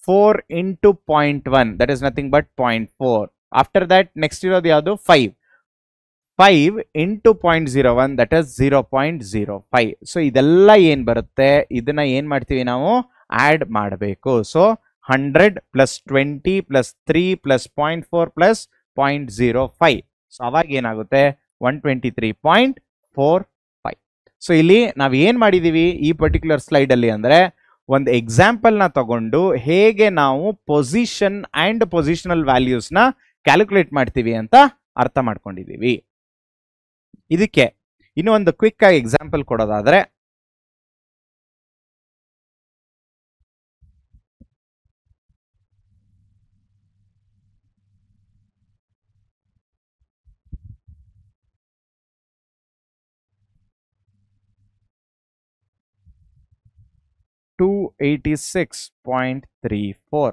4 into 0.1 that is nothing but 0.4. After that next ಇರೋದು ಯಾವುದು? 5. 5 ಇಂಟು 0.01 ದಟ್ ಇಸ್ 0.05. ಸೊ ಇದೆಲ್ಲ ಏನ್ ಬರುತ್ತೆ? ಇದನ್ನ ಏನ್ ಮಾಡ್ತೀವಿ ನಾವು? ಆಡ್ ಮಾಡಬೇಕು. So 100 plus 20 plus 3 plus 0.4 plus 0.05. So ಅವಾಗ ಏನಾಗುತ್ತೆ? 123.45. ಸೊ ಇಲ್ಲಿ ನಾವು ಏನ್ ಮಾಡಿದೀವಿ ಈ ಪರ್ಟಿಕ್ಯುಲರ್ ಸ್ಲೈಡ್ ಅಲ್ಲಿ ಅಂದ್ರೆ ಒಂದು ಎಕ್ಸಾಂಪಲ್ ನ ತಗೊಂಡು ಹೇಗೆ ನಾವು ಪೊಸಿಷನ್ ಅಂಡ್ ಪೊಸಿಷನಲ್ ವ್ಯಾಲ್ಯೂಸ್ ನ ಕ್ಯಾಲ್ಕುಲೇಟ್ ಮಾಡ್ತೀವಿ ಅಂತ ಅರ್ಥ ಮಾಡ್ಕೊಂಡಿದೀವಿ. ಇದಕ್ಕೆ ಇನ್ನು ಒಂದು ಕ್ವಿಕ್ ಆಗಿ ಎಕ್ಸಾಂಪಲ್ ಕೊಡೋದಾದ್ರೆ, $286.34.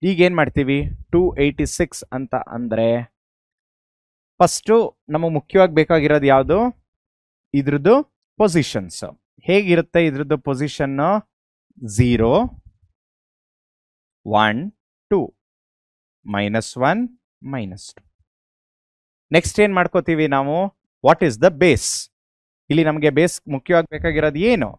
ಈಗ ಏನ್ ಮಾಡ್ತೀವಿ? 286 ಅಂತ ಅಂದ್ರೆ ಫಸ್ಟ್ ನಮಗೆ ಮುಖ್ಯವಾಗಿ ಬೇಕಾಗಿರೋದು ಯಾವುದು? ಇದ್ರದ್ದು ಪೊಸಿಷನ್ಸ್. ಹೇಗಿರುತ್ತೆ ಇದ್ರದ್ದು ಪೊಸಿಷನ್? 0 1 2 -1 -2. ನೆಕ್ಸ್ಟ್ ಏನ್ ಮಾಡ್ಕೋತೀವಿ ನಾವು? What is the base? ಇಲ್ಲಿ ನಮಗೆ ಬೇಸ್ ಮುಖ್ಯವಾಗಿ ಬೇಕಾಗಿರೋದು ಏನು?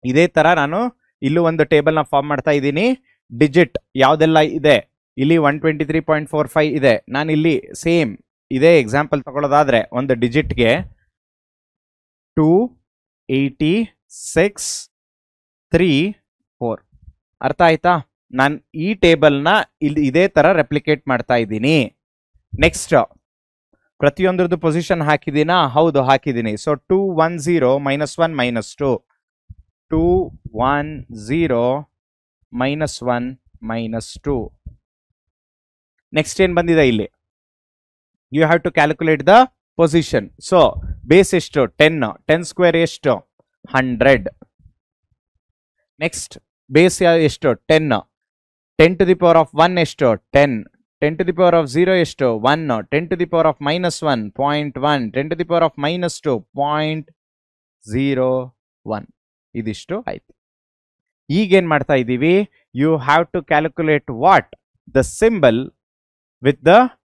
ಇದೇ ತರ ನಾನು ಇಲ್ಲೂ ಒಂದು ಟೇಬಲ್ ನ ಫಾರ್ಮ್ ಮಾಡ್ತಾ ಇದ್ದೀನಿ. ಡಿಜಿಟ್ ಯಾವ್ದೆಲ್ಲ ಇದೆ? ಇಲ್ಲಿ 123.45 ಇದೆ. ನಾನು ಇಲ್ಲಿ ಸೇಮ್ ಇದೇ ಎಕ್ಸಾಂಪಲ್ ತಗೊಳ್ಳೋದಾದ್ರೆ ಒಂದು ಡಿಜಿಟ್ಗೆ 286.34. ಅರ್ಥ ಆಯ್ತಾ? ನಾನು ಈ ಟೇಬಲ್ ನ ಇಲ್ಲಿ ಇದೇ ತರ ರೆಪ್ಲಿಕೇಟ್ ಮಾಡ್ತಾ ಇದ್ದೀನಿ. ನೆಕ್ಸ್ಟ್ ಪ್ರತಿಯೊಂದ್ರದ್ದು ಪೊಸಿಷನ್ ಹಾಕಿದೀನಾ? ಹೌದು ಹಾಕಿದ್ದೀನಿ. ಸೊ 210 -1 -2 210 -1 -2. ನೆಕ್ಸ್ಟ್ ಏನ್ ಬಂದಿದೆ ಇಲ್ಲಿ? You have to calculate the position. So base ಎಷ್ಟು? 10 ಸ್ಕ್ವೇರ್ ಎಷ್ಟು? 100. ನೆಕ್ಸ್ಟ್ ಬೇಸ್ ಎಷ್ಟು? 10 10 to the power of 1 ಎಷ್ಟು? 10 10 to the power of 0 ಎಷ್ಟು? 1 10 to the power of -1 0.1 10 to the power of -2 0.01. ಇದಿಷ್ಟು ಆಯ್ತು. ಈಗೇನ್ ಮಾಡ್ತಾ ಇದ್ದೀವಿ? You have to calculate what? The symbol with the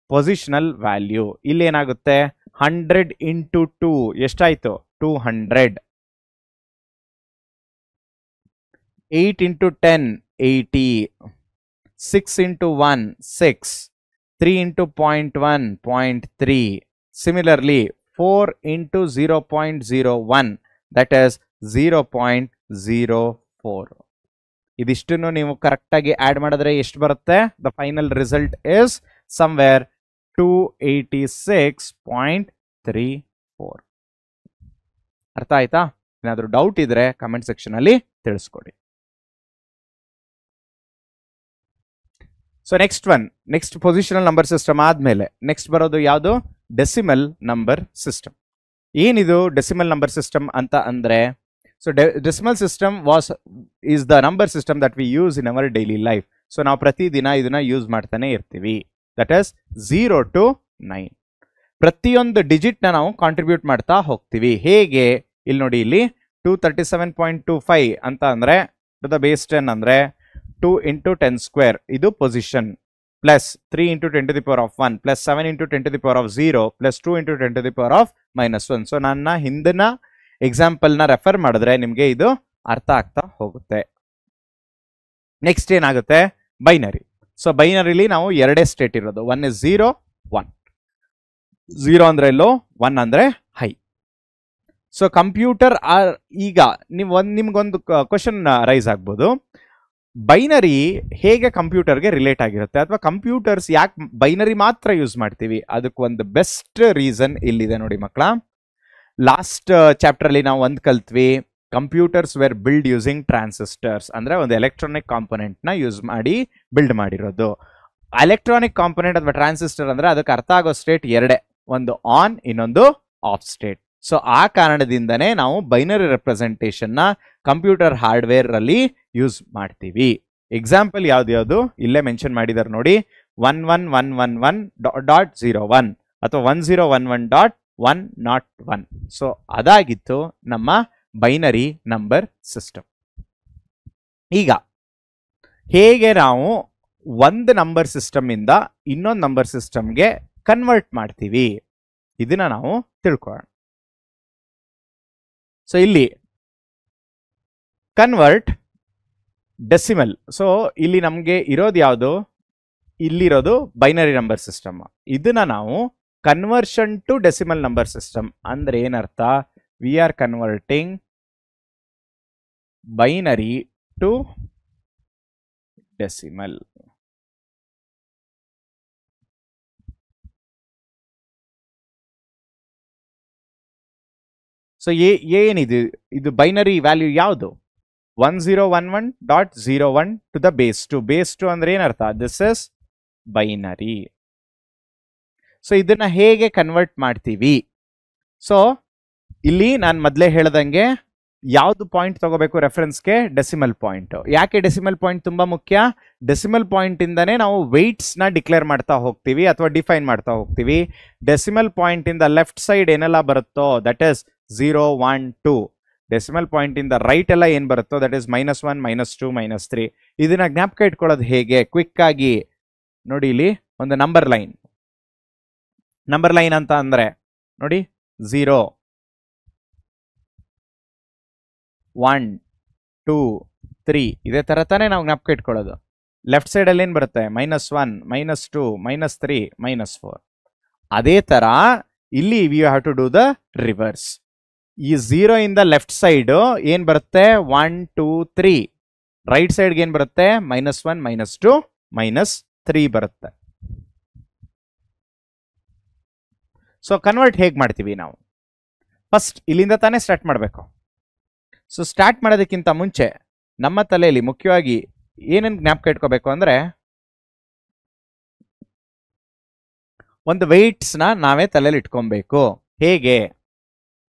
positional value. ಇಲ್ಲಿ ಏನಾಗುತ್ತೆ? 100 ಇಂಟು 2 ಎಷ್ಟಾಯ್ತು? 200. 8 into 10 80. 6 into 1 6. 3 into 0.1 0.3. Similarly 4 into 0.01 that is 0.04. ಇದಿಷ್ಟನ್ನು ನೀವು ಕರೆಕ್ಟ್ ಆಗಿ ಆಡ್ ಮಾಡಿದ್ರೆ ಎಷ್ಟು ಬರುತ್ತೆ? The final result is somewhere 286.34. ಅರ್ಥ ಆಯ್ತಾ? ಏನಾದರೂ ಡೌಟ್ ಇದ್ರೆ ಕಮೆಂಟ್ ಸೆಕ್ಷನ್ ಅಲ್ಲಿ ತಿಳಿಸ್ಕೊಡಿ. So next positional number system ಆದ್ಮೇಲೆ ನೆಕ್ಸ್ಟ್ ಬರೋದು ಯಾವುದು? Decimal number system. ಏನಿದು ಡೆಸಿಮಲ್ ನಂಬರ್ ಸಿಸ್ಟಮ್ ಅಂತ ಅಂದ್ರೆ? So decimal system is the number system that we use in our daily life. So ನಾವು ಪ್ರತಿದಿನ ಇದನ್ನ ಯೂಸ್ ಮಾಡ್ತಾನೆ ಇರ್ತೀವಿ. That is 0 to 9. ಪ್ರತಿಯೊಂದು ಡಿಜಿಟ್ ನ ನಾವು ಕಾಂಟ್ರಿಬ್ಯೂಟ್ ಮಾಡ್ತಾ ಹೋಗ್ತೀವಿ. ಹೇಗೆ? ಇಲ್ಲಿ ನೋಡಿ, ಇಲ್ಲಿ 237.25 ಅಂತ ಅಂದ್ರೆ ಟು ದ ಬೇಸ್ 10 ಅಂದ್ರೆ 2 ಇಂಟು 10 ಸ್ಕ್ವೇರ್ ಇದು position, plus 3 into 10 to the power of 1 plus 7 into 10 to the power of 0 plus 2 into 10 to the power of -1. So ನನ್ನ ಹಿಂದಿನ ಎಕ್ಸಾಂಪಲ್ ನ ರೆಫರ್ ಮಾಡಿದ್ರೆ ನಿಮ್ಗೆ ಇದು ಅರ್ಥ ಆಗ್ತಾ ಹೋಗುತ್ತೆ. ನೆಕ್ಸ್ಟ್ ಏನಾಗುತ್ತೆ? ಬೈನರಿ. ಸೊ ಬೈನರಿಲಿ ನಾವು ಎರಡೇ ಸ್ಟೇಟ್ ಇರೋದು. 1 is 0 1. 0 ಅಂದ್ರೆ ಲೋ, 1 ಅಂದ್ರೆ ಹೈ. ಸೊ ಕಂಪ್ಯೂಟರ್ ಈಗ ನಿಮ್ಗೊಂದು ಕ್ವಶನ್ ರೈಸ್ ಆಗ್ಬೋದು. ಬೈನರಿ ಹೇಗೆ ಕಂಪ್ಯೂಟರ್ಗೆ ರಿಲೇಟ್ ಆಗಿರುತ್ತೆ, ಅಥವಾ ಕಂಪ್ಯೂಟರ್ಸ್ ಯಾಕೆ ಬೈನರಿ ಮಾತ್ರ ಯೂಸ್ ಮಾಡ್ತೀವಿ, ಅದಕ್ಕೆ ಒಂದು ಬೆಸ್ಟ್ ರೀಸನ್ ಇಲ್ಲಿದೆ ನೋಡಿ ಮಕ್ಕಳ. ಲಾಸ್ಟ್ ಚಾಪ್ಟರ್ ಅಲ್ಲಿ ನಾವು ಒಂದು ಕಲ್ತ್ವಿ, computers were build using transistors, ಅಂದ್ರೆ ಒಂದು ಎಲೆಕ್ಟ್ರಾನಿಕ್ ಕಾಂಪೊನೆಂಟ್ ನ ಯೂಸ್ ಮಾಡಿ ಬಿಲ್ಡ್ ಮಾಡಿರೋದು. ಎಲೆಕ್ಟ್ರಾನಿಕ್ ಕಾಂಪೊನೆಂಟ್ ಅಥವಾ ಟ್ರಾನ್ಸಿಸ್ಟರ್ ಅಂದ್ರೆ ಅದಕ್ಕೆ ಅರ್ಥ ಆಗೋ ಸ್ಟೇಟ್ ಎರಡೇ, ಒಂದು ಆನ್ ಇನ್ನೊಂದು ಆಫ್ ಸ್ಟೇಟ್. ಸೊ ಆ ಕಾರಣದಿಂದನೇ ನಾವು ಬೈನರಿ ರೆಪ್ರೆಸೆಂಟೇಷನ್ ನ ಕಂಪ್ಯೂಟರ್ ಹಾರ್ಡ್ವೇರ್ ಅಲ್ಲಿ ಯೂಸ್ ಮಾಡ್ತೀವಿ. ಎಕ್ಸಾಂಪಲ್ ಯಾವ್ದು ಇಲ್ಲೇ ಮೆನ್ಷನ್ ಮಾಡಿದಾರೆ ನೋಡಿ, 1111.01 ಅಥವಾ 1011.101. ಸೊ ಅದಾಗಿತ್ತು ನಮ್ಮ ಬೈನರಿ ನಂಬರ್ ಸಿಸ್ಟಮ್. ಈಗ ಹೇಗೆ ನಾವು ಒಂದು ನಂಬರ್ ಸಿಸ್ಟಮ್ ಇಂದ ಇನ್ನೊಂದು ನಂಬರ್ ಸಿಸ್ಟಮ್ಗೆ ಕನ್ವರ್ಟ್ ಮಾಡ್ತೀವಿ ಇದನ್ನ ನಾವು ತಿಳ್ಕೊಳ್ಳೋಣ. ಸೊ ಇಲ್ಲಿ ಕನ್ವರ್ಟ್ ಡೆಸಿಮಲ್. ಸೊ ಇಲ್ಲಿ ನಮಗೆ ಇರೋದು ಯಾವುದು, ಇಲ್ಲಿರೋದು ಬೈನರಿ ನಂಬರ್ ಸಿಸ್ಟಮ್. ಇದನ್ನ ನಾವು conversion to decimal number system ಅಂದ್ರೆ ಏನರ್ಥ, we are converting binary to decimal. So ಏನಿದು, ಇದು ಬೈನರಿ ವ್ಯಾಲ್ಯೂ ಯಾವುದು, 1011.01 ಟು ದ ಬೇಸ್ 2. ಬೇಸ್ 2 ಅಂದ್ರೆ ಏನರ್ಥ, ದಿಸ್ ಇಸ್ ಬೈನರಿ. ಸೊ ಇದನ್ನ ಹೇಗೆ ಕನ್ವರ್ಟ್ ಮಾಡ್ತೀವಿ, ಸೊ ಇಲ್ಲಿ ನಾನು ಮೊದಲೇ ಹೇಳ್ದಂಗೆ ಯಾವ್ದು ಪಾಯಿಂಟ್ ತಗೋಬೇಕು ರೆಫರೆನ್ಸ್ಗೆ, ಡೆಸಿಮಲ್ ಪಾಯಿಂಟ್. ಯಾಕೆ ಡೆಸಿಮಲ್ ಪಾಯಿಂಟ್ ತುಂಬಾ ಮುಖ್ಯ, ಡೆಸಿಮಲ್ ಪಾಯಿಂಟ್ ಇಂದಾನೆ ನಾವು ವೆಯ್ಟ್ಸ್ ನ ಡಿಕ್ಲೇರ್ ಮಾಡ್ತಾ ಹೋಗ್ತೀವಿ ಅಥವಾ ಡಿಫೈನ್ ಮಾಡ್ತಾ ಹೋಗ್ತೀವಿ. ಡೆಸಿಮಲ್ ಪಾಯಿಂಟ್ ಇಂದ ಲೆಫ್ಟ್ ಸೈಡ್ ಏನೆಲ್ಲ ಬರುತ್ತೋ ದಟ್ ಇಸ್ 0, 1, 2. ಡೆಸಿಮಲ್ ಪಾಯಿಂಟ್ ಇಂದ ರೈಟ್ ಎಲ್ಲ ಏನ್ ಬರುತ್ತೋ ದಟ್ ಇಸ್ -1, -2, -3. ಇದನ್ನ ಜ್ಞಾಪಕ ಇಟ್ಕೊಳ್ಳೋದು ಹೇಗೆ, ಕ್ವಿಕ್ ಆಗಿ ನೋಡಿ, ಇಲ್ಲಿ ಒಂದು ನಂಬರ್ ಲೈನ್ ಅಂತ ಅಂದ್ರೆ ನೋಡಿ 0, 1, 2, 3 ಇದೇ ತರ ತಾನೇ ನಾವು ಜ್ಞಾಪಕ ಇಟ್ಕೊಳ್ಳೋದು. ಲೆಫ್ಟ್ ಸೈಡ್ ಅಲ್ಲಿ ಏನ್ ಬರುತ್ತೆ, -1, -2, -3, -4. ಅದೇ ತರ ಇಲ್ಲಿ we have to do the reverse. ಈ 0 ಇಂದ ಲೆಫ್ಟ್ ಸೈಡ್ ಏನ್ ಬರುತ್ತೆ, 1, 2, 3. ರೈಟ್ ಸೈಡ್ಗೆ ಏನ್ ಬರುತ್ತೆ, -1, -2, -3 ಬರುತ್ತೆ. ಸೊ ಕನ್ವರ್ಟ್ ಹೇಗೆ ಮಾಡ್ತೀವಿ ನಾವು, ಫಸ್ಟ್ ಇಲ್ಲಿಂದ ತಾನೇ ಸ್ಟಾರ್ಟ್ ಮಾಡಬೇಕು. ಸೊ ಸ್ಟಾರ್ಟ್ ಮಾಡೋದಕ್ಕಿಂತ ಮುಂಚೆ ನಮ್ಮ ತಲೆಯಲ್ಲಿ ಮುಖ್ಯವಾಗಿ ಏನೇನು ಜ್ಞಾಪಕ ಇಟ್ಕೋಬೇಕು ಅಂದ್ರೆ, ಒಂದು ವೆಯ್ಟ್ಸ್ ನ ನಾವೇ ತಲೆಯಲ್ಲಿ ಇಟ್ಕೊಬೇಕು. ಹೇಗೆ,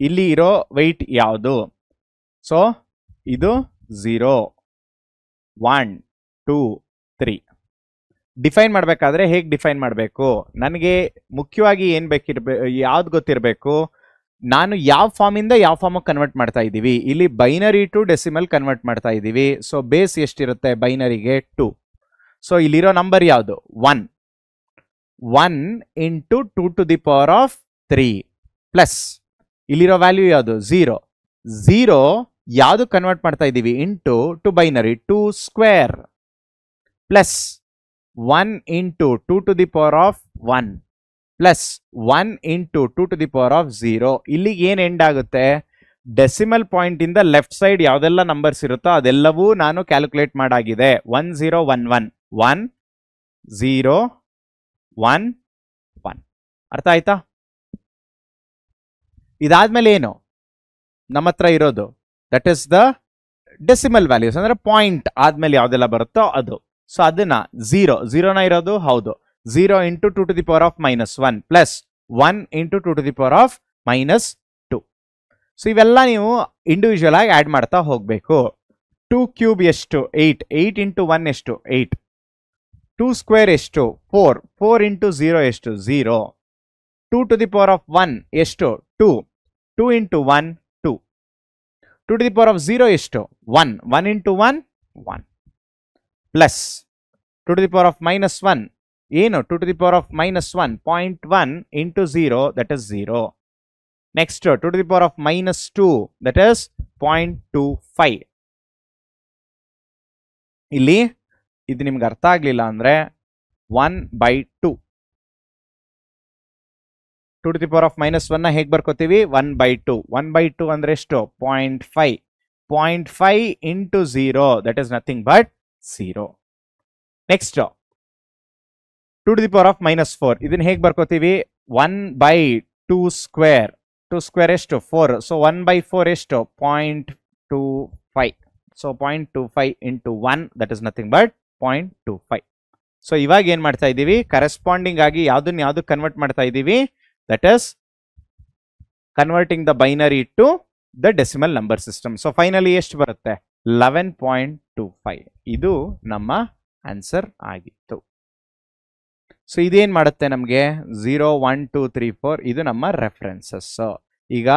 ಇಲ್ಲಿ ಇರೋ ವೆಯ್ಟ್ ಯಾವುದು, ಸೊ ಇದು 0, 1, 2, 3. ಡಿಫೈನ್ ಮಾಡಬೇಕಾದ್ರೆ ಹೇಗೆ ಡಿಫೈನ್ ಮಾಡಬೇಕು, ನನಗೆ ಮುಖ್ಯವಾಗಿ ಏನ್ ಯಾವ್ದು ಗೊತ್ತಿರಬೇಕು, ನಾನು ಯಾವ ಫಾರ್ಮ್ ಇಂದ ಯಾವ ಫಾರ್ಮ್ ಕನ್ವರ್ಟ್ ಮಾಡ್ತಾ ಇದ್ದೀವಿ. ಇಲ್ಲಿ ಬೈನರಿ ಟು ಡೆಸಿಮಲ್ ಕನ್ವರ್ಟ್ ಮಾಡ್ತಾ ಇದ್ದೀವಿ. ಸೊ ಬೇಸ್ ಎಷ್ಟಿರುತ್ತೆ ಬೈನರಿಗೆ, 2. ಸೊ ಇಲ್ಲಿರೋ ನಂಬರ್ ಯಾವುದು, 1 into 2 to the power of 3 plus ಇಲ್ಲಿರೋ ವ್ಯಾಲ್ಯೂ ಯಾವುದು, 0 ಯಾವುದು ಕನ್ವರ್ಟ್ ಮಾಡ್ತಾ ಇದ್ದೀವಿ, into two binary 2 square plus 1 into 2 to the power of 1 plus 1 into 2 to the power of 0. ಇಲ್ಲಿಗೆ ಏನ್ ಎಂಡ್ ಆಗುತ್ತೆ, ಡೆಸಿಮಲ್ ಪಾಯಿಂಟ್ ಇಂದ ಲೆಫ್ಟ್ ಸೈಡ್ ಯಾವ್ದೆಲ್ಲ ನಂಬರ್ಸ್ ಇರುತ್ತೋ ಅದೆಲ್ಲವೂ ನಾನು ಕ್ಯಾಲ್ಕುಲೇಟ್ ಮಾಡಾಗಿದೆ. 1 0 1 1 1 0 1 1. ಅರ್ಥ ಆಯ್ತಾ? ಇದಾದ್ಮೇಲೆ ಏನು ನಮ್ಮ ಹತ್ರ ಇರೋದು, that is the decimal values, ಅಂದ್ರೆ ಪಾಯಿಂಟ್ ಆದ್ಮೇಲೆ ಯಾವ್ದೆಲ್ಲ ಬರುತ್ತೋ ಅದು. ಸೊ ಅದನ್ನ 0 ಇರೋದು ಹೌದು, 0 into 2 to the power of -1 plus 1 into 2 to the power of -2. So ಇವೆಲ್ಲ ನೀವು ಇಂಡಿವಿಜುವಲ್ ಆಗಿ ಆಡ್ ಮಾಡ್ತಾ ಹೋಗ್ಬೇಕು. 2 ಕ್ಯೂಬ್ ಎಷ್ಟು, 8 8 into 1 ಎಷ್ಟು, 8. 2 ಸ್ಕ್ವೇರ್ ಎಷ್ಟು, 4 4 into 0 ಎಷ್ಟು, 0. 2 to the power of 1 ಎಷ್ಟು, 2 2 into 1 2. 2 to the power of 0 ಎಷ್ಟು, 1 1 into 1 1 plus 2 to the power of -1 ಏನು, 2 to the power of -1 0.1 into 0 that is 0. Next 2 to the power of -2 that is 0.25. ಇಲ್ಲಿ ಇದು ನಿಮ್ಗೆ ಅರ್ಥ ಆಗ್ಲಿಲ್ಲ ಅಂದ್ರೆ 1/2. 2 to the power of -1 ನ ಹೇಗೆ ಬರ್ಕೋತೀವಿ, 1/2. 1/2 ಅಂದ್ರೆ ಎಷ್ಟು, 0.5. 0.5 into 0 that is nothing but 0. Next 2 to the power of minus 4. ಇದನ್ನ ಹೇಗೆ ಬರ್ಕೋತೀವಿ? 1 by 2 square. 2 square ಎಷ್ಟು? 4. ಸೊ 1 by 4 ಎಷ್ಟು? 0.25. So 0.25 into 1, that is nothing but 0.25. So ಇವಾಗ ಏನ್ ಮಾಡ್ತಾ ಇದ್ದೀವಿ? ಕರೆಸ್ಪಾಂಡಿಂಗ್ ಆಗಿ ಯಾವ್ದು ಕನ್ವರ್ಟ್ ಮಾಡ್ತಾ ಇದ್ದೀವಿ? That is converting the binary to the decimal number system. So finally ಎಷ್ಟು ಬರುತ್ತೆ? 11.25. ಇದು ನಮ್ಮ ಆನ್ಸರ್ ಆಗಿತ್ತು. ಸೊ ಇದೇನ್ ಮಾಡುತ್ತೆ ನಮಗೆ? 0, 1, 2, 3, 4 ಇದು ನಮ್ಮ ರೆಫರೆನ್ಸಸ್. ಈಗ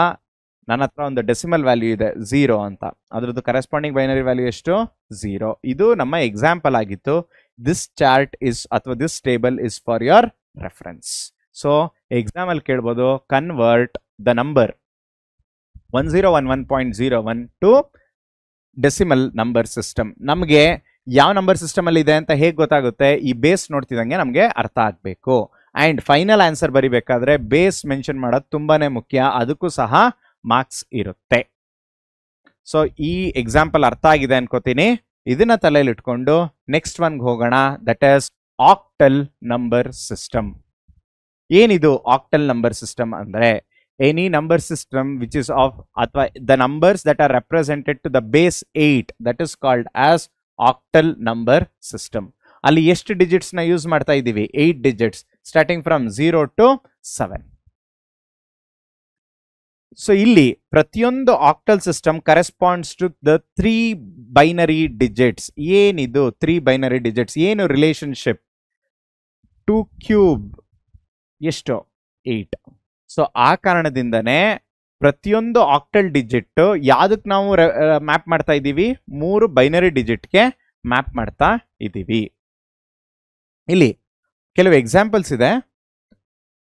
ನನ್ನ ಹತ್ರ ಒಂದು ಡೆಸಿಮಲ್ ವ್ಯಾಲ್ಯೂ ಇದೆ 0 ಅಂತ, ಅದ್ರದ್ದು ಕರೆಸ್ಪಾಂಡಿಂಗ್ ಬೈನರಿ ವ್ಯಾಲ್ಯೂ ಎಷ್ಟು? 0. ಇದು ನಮ್ಮ ಎಕ್ಸಾಂಪಲ್ ಆಗಿತ್ತು. ದಿಸ್ ಚಾರ್ಟ್ ಇಸ್ ಅಥವಾ this table is for your reference. So exam ಅಲ್ಲಿ ಕೇಳ್ಬೋದು, convert the number 1011.01 to decimal number system. ನಮಗೆ ಯಾವ ನಂಬರ್ ಸಿಸ್ಟಮ್ ಅಲ್ಲಿ ಇದೆ ಅಂತ ಹೇಗೆ ಗೊತ್ತಾಗುತ್ತೆ? ಈ ಬೇಸ್ ನೋಡ್ತಿದಂಗೆ ನಮಗೆ ಅರ್ಥ ಆಗ್ಬೇಕು. ಅಂಡ್ ಫೈನಲ್ ಆನ್ಸರ್ ಬರಿಬೇಕಾದ್ರೆ ಬೇಸ್ ಮೆನ್ಷನ್ ಮಾಡೋದು ತುಂಬಾನೇ ಮುಖ್ಯ, ಅದಕ್ಕೂ ಸಹ ಮಾರ್ಕ್ಸ್ ಇರುತ್ತೆ. ಸೊ ಈ ಎಕ್ಸಾಂಪಲ್ ಅರ್ಥ ಆಗಿದೆ ಅನ್ಕೋತೀನಿ. ಇದನ್ನ ತಲೆಯಲ್ಲಿ ಇಟ್ಕೊಂಡು ನೆಕ್ಸ್ಟ್ ಒನ್ಗೆ ಹೋಗೋಣ. That is octal number system. ಏನಿದು ಆಕ್ಟಲ್ ನಂಬರ್ ಸಿಸ್ಟಮ್ ಅಂದ್ರೆ? Any number system which is of ಅಥವಾ the numbers that are represented to the base 8, that is called as octal number system. ಅಲ್ಲಿ ಎಷ್ಟು ಡಿಜಿಟ್ಸ್ ನ use ಮಾಡ್ತಾ ಇದ್ದೀವಿ? 8 digits starting from 0 to 7. So ಇಲ್ಲಿ ಪ್ರತಿಯೊಂದು octal system corresponds to the 3 binary digits. ಏನಿದು 3 binary digits? ಏನು relationship? 2 cube ಎಷ್ಟು? 8. ಸೊ ಆ ಕಾರಣದಿಂದನೇ ಪ್ರತಿಯೊಂದು ಆಕ್ಟಲ್ ಡಿಜಿಟ್ ಯಾವ್ದಕ್ಕೆ ನಾವು ಮ್ಯಾಪ್ ಮಾಡ್ತಾ ಇದ್ದೀವಿ? 3 ಬೈನರಿ ಡಿಜಿಟ್ಗೆ ಮ್ಯಾಪ್ ಮಾಡ್ತಾ ಇದ್ದೀವಿ. ಇಲ್ಲಿ ಕೆಲವು ಎಕ್ಸಾಂಪಲ್ಸ್ ಇದೆ.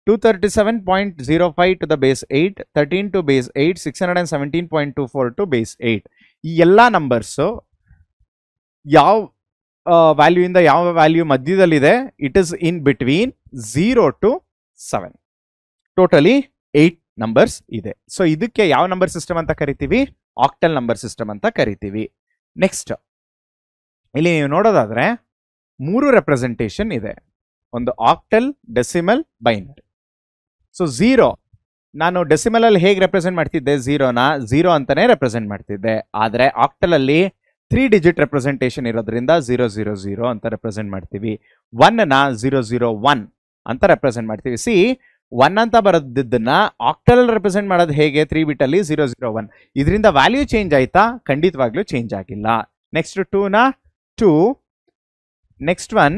237.05 to the base 8, 13 to base 8, 617.24 to base 8. ಈ ಎಲ್ಲಾ ನಂಬರ್ಸ್ ಯಾವ ವ್ಯಾಲ್ಯೂ ಇಂದ ಯಾವ ವ್ಯಾಲ್ಯೂ ಮಧ್ಯದಲ್ಲಿದೆ? It is in between 0 to 7. Totally 8 numbers ಇದೆ. ಸೊ ಇದಕ್ಕೆ ಯಾವ ನಂಬರ್ ಸಿಸ್ಟಮ್ ಅಂತ ಕರಿತೀವಿ? ಆಕ್ಟಲ್ ನಂಬರ್ ಸಿಸ್ಟಮ್ ಅಂತ ಕರಿತೀವಿ. ನೆಕ್ಸ್ಟ್ ಇಲ್ಲಿ ನೀವು ನೋಡೋದಾದ್ರೆ 3 ರೆಪ್ರೆಸೆಂಟೇಷನ್ ಇದೆ. ಒಂದು ಆಕ್ಟಲ್, ಡೆಸಿಮಲ್, ಬೈನರಿ. ಸೊ 0 ನಾನು ಡೆಸಿಮಲ್ ಅಲ್ಲಿ ಹೇಗೆ ರೆಪ್ರೆಸೆಂಟ್ ಮಾಡ್ತಿದ್ದೆ? 0 ಅಂತಾನೆ ರೆಪ್ರೆಸೆಂಟ್ ಮಾಡ್ತಿದ್ದೆ. ಆದ್ರೆ ಆಕ್ಟಲ್ ಅಲ್ಲಿ 3 ಡಿಜಿಟ್ ರೆಪ್ರೆಸೆಂಟೇಷನ್ ಇರೋದ್ರಿಂದ 000 ಅಂತ ರೆಪ್ರೆಸೆಂಟ್ ಮಾಡ್ತೀವಿ. 1 ನ 001 ಅಂತ ರೆಪ್ರೆಸೆಂಟ್ ಮಾಡ್ತೀವಿ. ಸಿ 1 ಅಂತ ಬರೋದನ್ನ ಆಕ್ಟಲ್ ರೆಪ್ರೆಸೆಂಟ್ ಮಾಡೋದು ಹೇಗೆ? 3 ಬಿಟ್ ಅಲ್ಲಿ 001. ಇದರಿಂದ ವ್ಯಾಲ್ಯೂ ಚೇಂಜ್ ಆಯ್ತಾ? ಖಂಡಿತವಾಗ್ಲೂ ಚೇಂಜ್ ಆಗಿಲ್ಲ. ನೆಕ್ಸ್ಟ್ 2 ನ 2. ನೆಕ್ಸ್ಟ್ ಒನ್